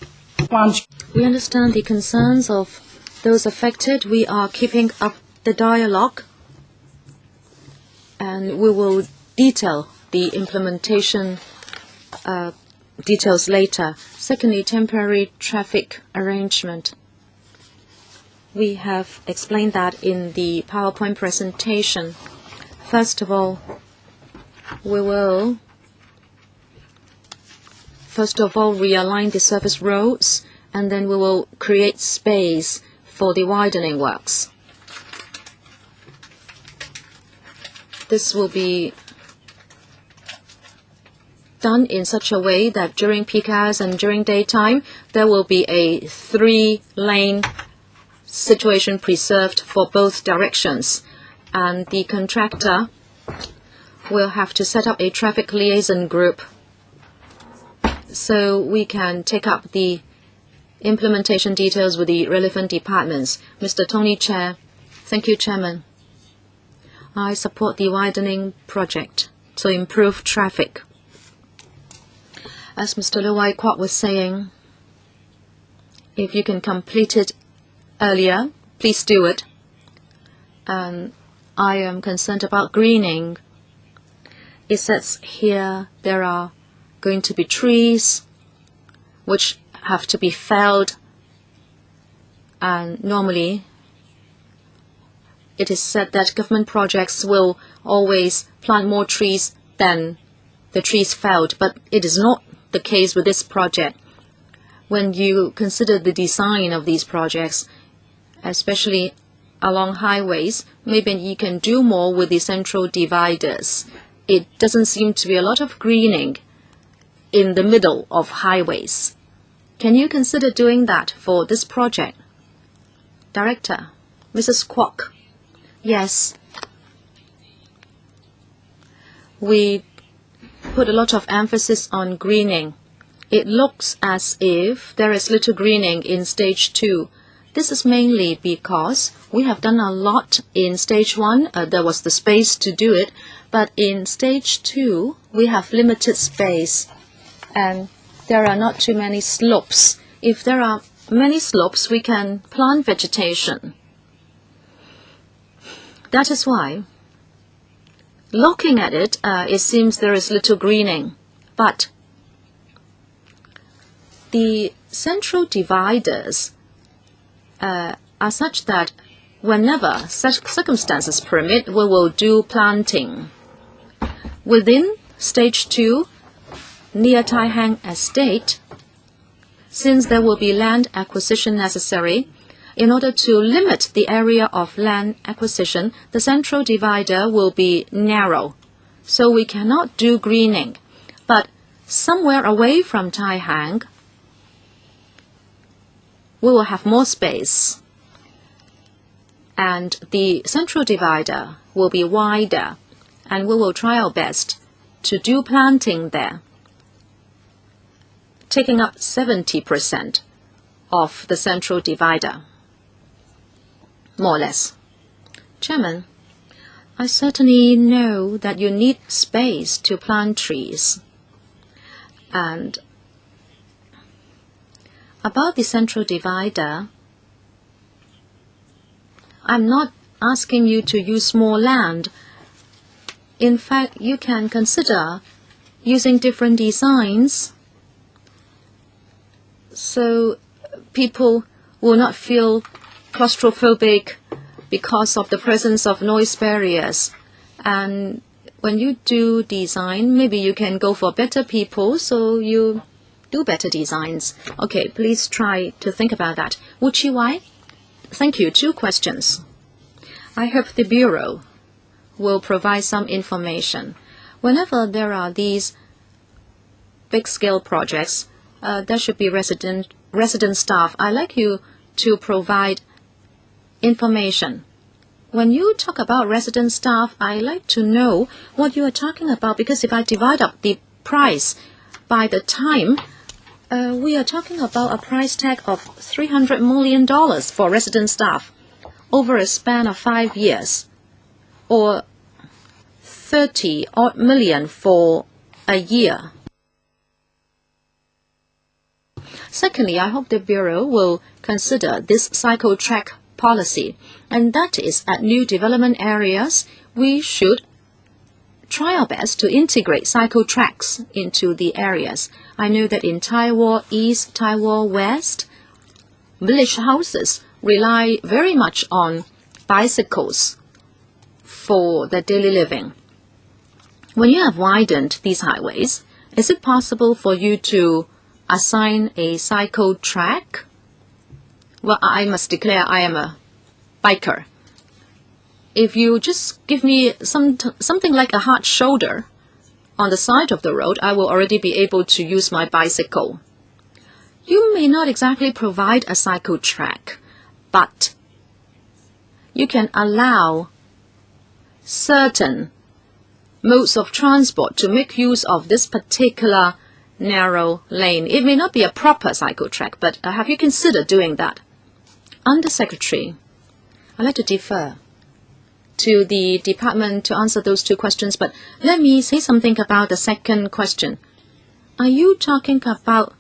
We understand the concerns of those affected. We are keeping up the dialogue, and we will detail the implementation details later. Secondly, temporary traffic arrangement. We have explained that in the PowerPoint presentation. First of all, we will realign the service roads, and then we will create space for the widening works. This will be done in such a way that during peak hours and during daytime, there will be a 3-lane situation preserved for both directions. And the contractor will have to set up a traffic liaison group so we can take up the implementation details with the relevant departments. Mr. Tony Chair. Thank you, Chairman. I support the widening project to improve traffic. As Mr. Liu Wai Kwok was saying, if you can complete it earlier, please do it. And I am concerned about greening. It says here there are going to be trees which have to be felled, and normally it is said that government projects will always plant more trees than the trees felled, but it is not the case with this project. When you consider the design of these projects, especially along highways, maybe you can do more with the central dividers. It doesn't seem to be a lot of greening in the middle of highways. Can you consider doing that for this project? Director, Mrs. Kwok. Yes. We put a lot of emphasis on greening. It looks as if there is little greening in stage 2. This is mainly because we have done a lot in stage 1. There was the space to do it, but in stage 2 we have limited space and there are not too many slopes. If there are many slopes, we can plant vegetation. That is why, looking at it, it seems there is little greening, but the central dividers are such that whenever such circumstances permit, we will do planting. Within stage 2, near Tai Hang Estate, since there will be land acquisition necessary, in order to limit the area of land acquisition, the central divider will be narrow, so we cannot do greening. But somewhere away from Tai Hang, we will have more space, and the central divider will be wider, and we will try our best to do planting there, taking up 70% of the central divider, more or less. Chairman, I certainly know that you need space to plant trees. And about the central divider, I'm not asking you to use more land. In fact, you can consider using different designs so people will not feel claustrophobic because of the presence of noise barriers. And when you do design, maybe you can go for better people, so you do better designs. Okay, please try to think about that. Kwok-wai? Thank you. 2 questions. I hope the Bureau will provide some information. Whenever there are these big-scale projects, there should be resident staff. I'd like you to provide information. When you talk about resident staff, I'd like to know what you are talking about, because if I divide up the price by the time, we are talking about a price tag of $300 million for resident staff over a span of 5 years, or 30 odd million for a year. Secondly, I hope the Bureau will consider this cycle track policy, and that is at new development areas, we should try our best to integrate cycle tracks into the areas. I know that in Taiwan East, Taiwan West, village houses rely very much on bicycles for their daily living. When you have widened these highways, is it possible for you to assign a cycle track? Well, I must declare I am a biker. If you just give me something like a hard shoulder on the side of the road, I will already be able to use my bicycle. You may not exactly provide a cycle track, but you can allow certain modes of transport to make use of this particular narrow lane. It may not be a proper cycle track, but have you considered doing that? Under Secretary, I'd like to defer to the department to answer those 2 questions, but let me say something about the second question. Are you talking about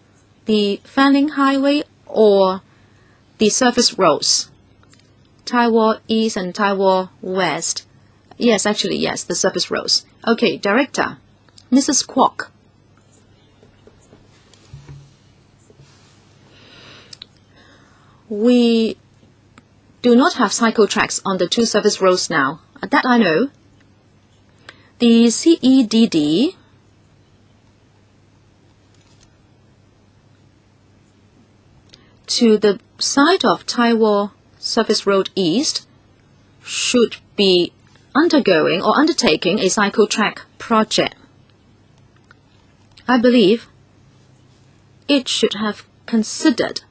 the Fanling Highway or the surface roads? Taiwan East and Taiwan West. Yes, actually, yes, the service roads. Okay, Director, Mrs. Kwok. We do not have cycle tracks on the 2 service roads now. That I know. The CEDD to the side of Taiwan Service Road East should be undergoing or undertaking a cycle track project. I believe it should have considered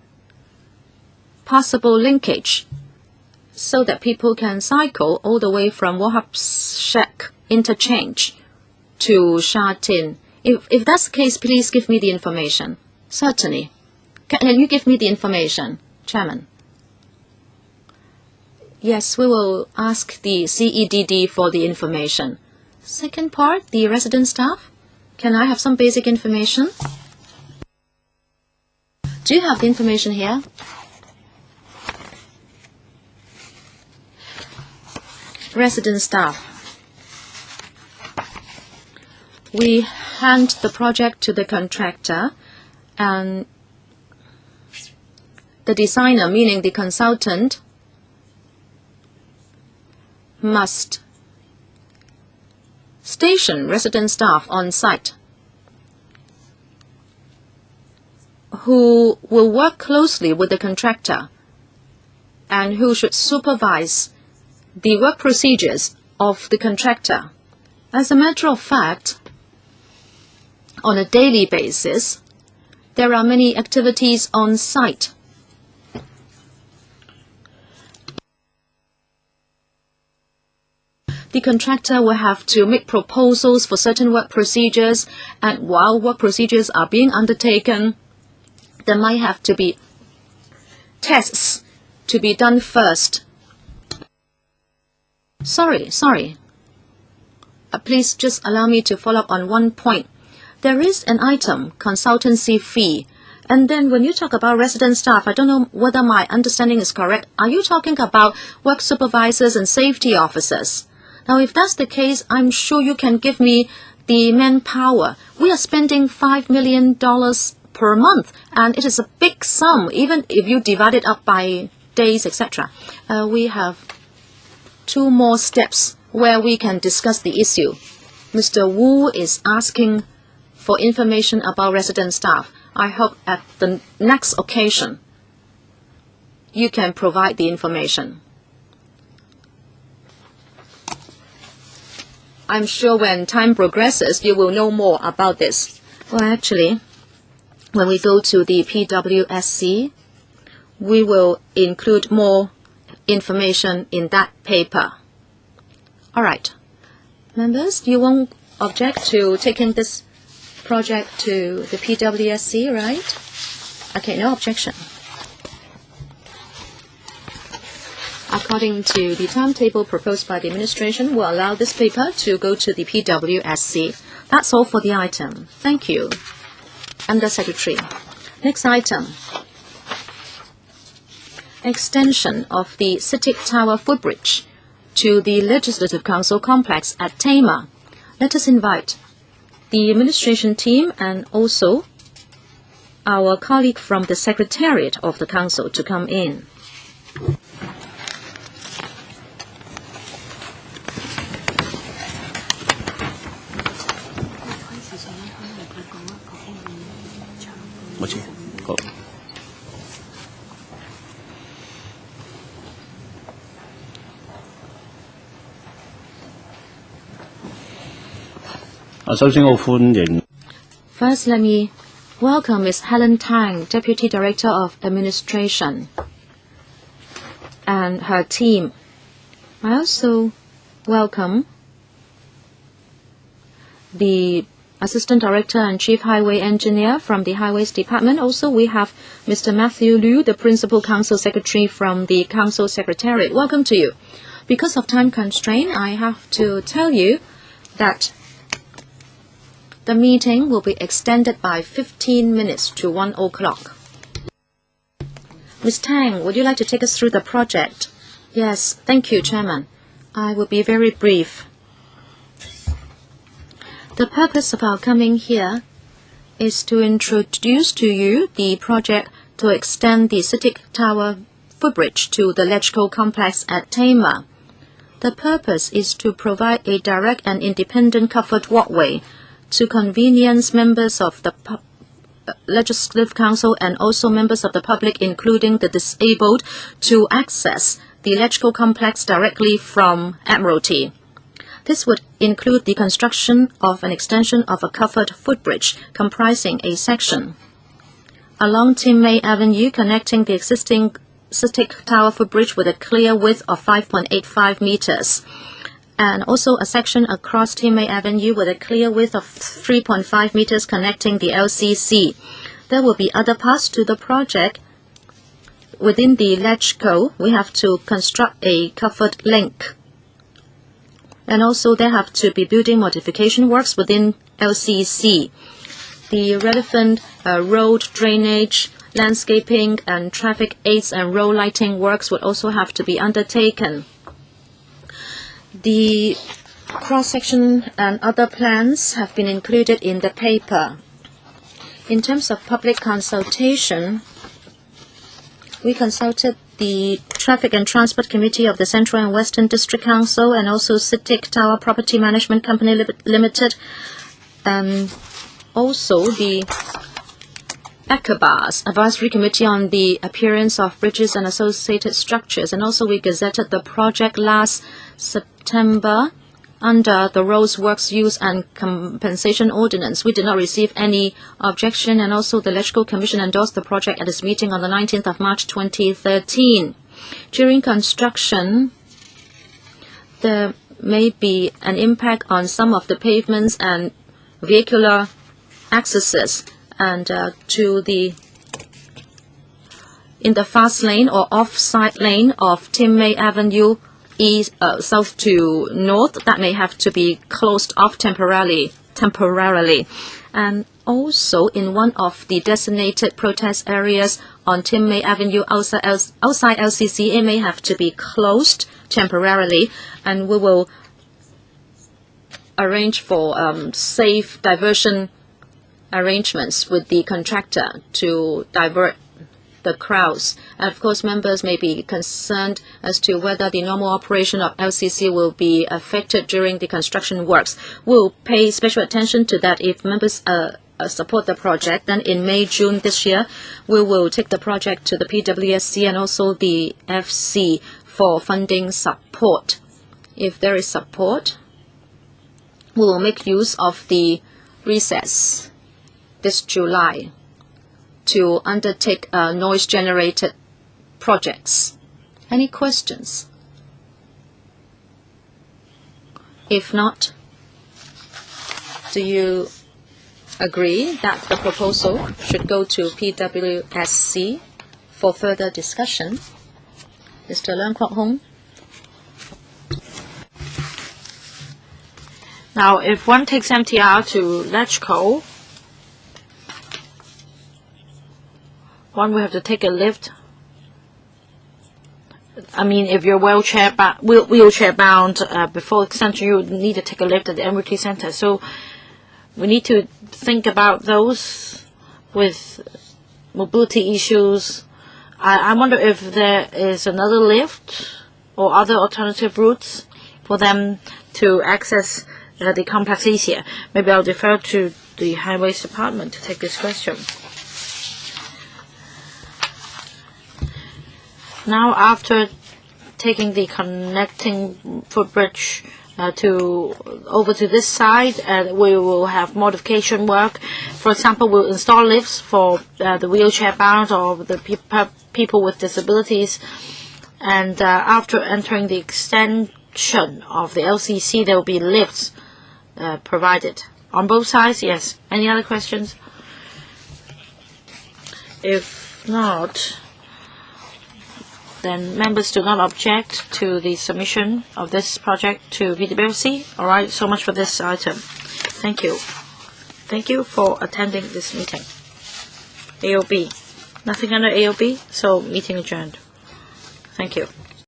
possible linkage so that people can cycle all the way from Shek interchange to Sha Tin. If that's the case, please give me the information. Certainly. Can you give me the information, Chairman? Yes, we will ask the CEDD for the information. Second part, the resident staff. Can I have some basic information? Do you have the information here? Resident staff. We hand the project to the contractor, and the designer, meaning the consultant, must station resident staff on site who will work closely with the contractor and who should supervise the work procedures of the contractor. As a matter of fact, on a daily basis, there are many activities on site. The contractor will have to make proposals for certain work procedures, and while work procedures are being undertaken, there might have to be tests to be done first. Sorry. Please just allow me to follow up on one point. There is an item, consultancy fee. And then when you talk about resident staff, I don't know whether my understanding is correct. Are you talking about work supervisors and safety officers? Now, if that's the case, I'm sure you can give me the manpower. We are spending $5 million per month, and it is a big sum, even if you divide it up by days, etc. We have 2 more steps where we can discuss the issue. Mr. Wu is asking for information about resident staff. I hope at the next occasion you can provide the information. I'm sure when time progresses, you will know more about this. Well, actually, when we go to the PWSC, we will include more information in that paper. All right. Members, you won't object to taking this project to the PWSC, right? Okay, no objection. According to the timetable proposed by the administration, we'll allow this paper to go to the PWSC. That's all for the item. Thank you. Under Secretary. Next item. Extension of the CITIC Tower footbridge to the Legislative Council complex at Tama. Let us invite the administration team and also our colleague from the Secretariat of the Council to come in. First, let me welcome Ms. Helen Tang, Deputy Director of Administration, and her team. I also welcome the Assistant Director and Chief Highway Engineer from the Highways Department. Also, we have Mr. Matthew Liu, the Principal Council Secretary from the Council Secretariat. Welcome to you. Because of time constraint, I have to tell you that the meeting will be extended by 15 minutes to 1 o'clock. Ms. Tang, would you like to take us through the project? Yes, thank you, Chairman. I will be very brief. The purpose of our coming here is to introduce to you the project to extend the CITIC Tower footbridge to the electrical complex at Tama. The purpose is to provide a direct and independent covered walkway to convenience members of the Legislative Council and also members of the public, including the disabled, to access the electrical complex directly from Admiralty. This would include the construction of an extension of a covered footbridge comprising a section along Tim May Avenue connecting the existing CITIC Tower footbridge with a clear width of 5.85 meters, and also a section across Tim May Avenue with a clear width of 3.5 meters connecting the LCC. There will be other parts to the project. Within the electrical, we have to construct a covered link. And also there have to be building modification works within LCC. The relevant road drainage, landscaping and traffic aids and road lighting works would also have to be undertaken. The cross-section and other plans have been included in the paper. In terms of public consultation, we consulted the Traffic and Transport Committee of the Central and Western District Council and also CITIC Tower Property Management Company Limited, and also the ECOBAS Advisory Committee on the Appearance of Bridges and Associated Structures, and also we gazetted the project last September under the Roads Works Use and Compensation Ordinance. We did not receive any objection, and also the Electrical Commission endorsed the project at its meeting on the 19th of March 2013. During construction, there may be an impact on some of the pavements and vehicular accesses, and in the fast lane or off-side lane of Tim May Avenue east, south to north, that may have to be closed off temporarily. And also in one of the designated protest areas on Tim May Avenue outside LCC, it may have to be closed temporarily, and we will arrange for safe diversion arrangements with the contractor to divert the crowds. And of course, members may be concerned as to whether the normal operation of LCC will be affected during the construction works. We'll pay special attention to that. If members support the project, then in May, June this year, we will take the project to the PWSC and also the FC for funding support. If there is support, we will make use of the recess this July to undertake noise-generated projects. Any questions? If not, do you agree that the proposal should go to PWSC for further discussion? Mr. Leung Kwok-hing. Now, if one takes MTR to Lechko, one will have to take a lift. I mean, if you're wheelchair bound before extension, you would need to take a lift at the Admiralty Center. So we need to think about those with mobility issues. I wonder if there is another lift or other alternative routes for them to access the complex easier. Maybe I'll defer to the Highways Department to take this question. Now, after taking the connecting footbridge over to this side, we will have modification work. For example, we'll install lifts for the wheelchair bound or the people with disabilities. And after entering the extension of the LCC, there will be lifts provided on both sides. Yes. Any other questions? If not, then members do not object to the submission of this project to PWSC. All right, so much for this item. Thank you. Thank you for attending this meeting. AOB. Nothing under AOB, so meeting adjourned. Thank you.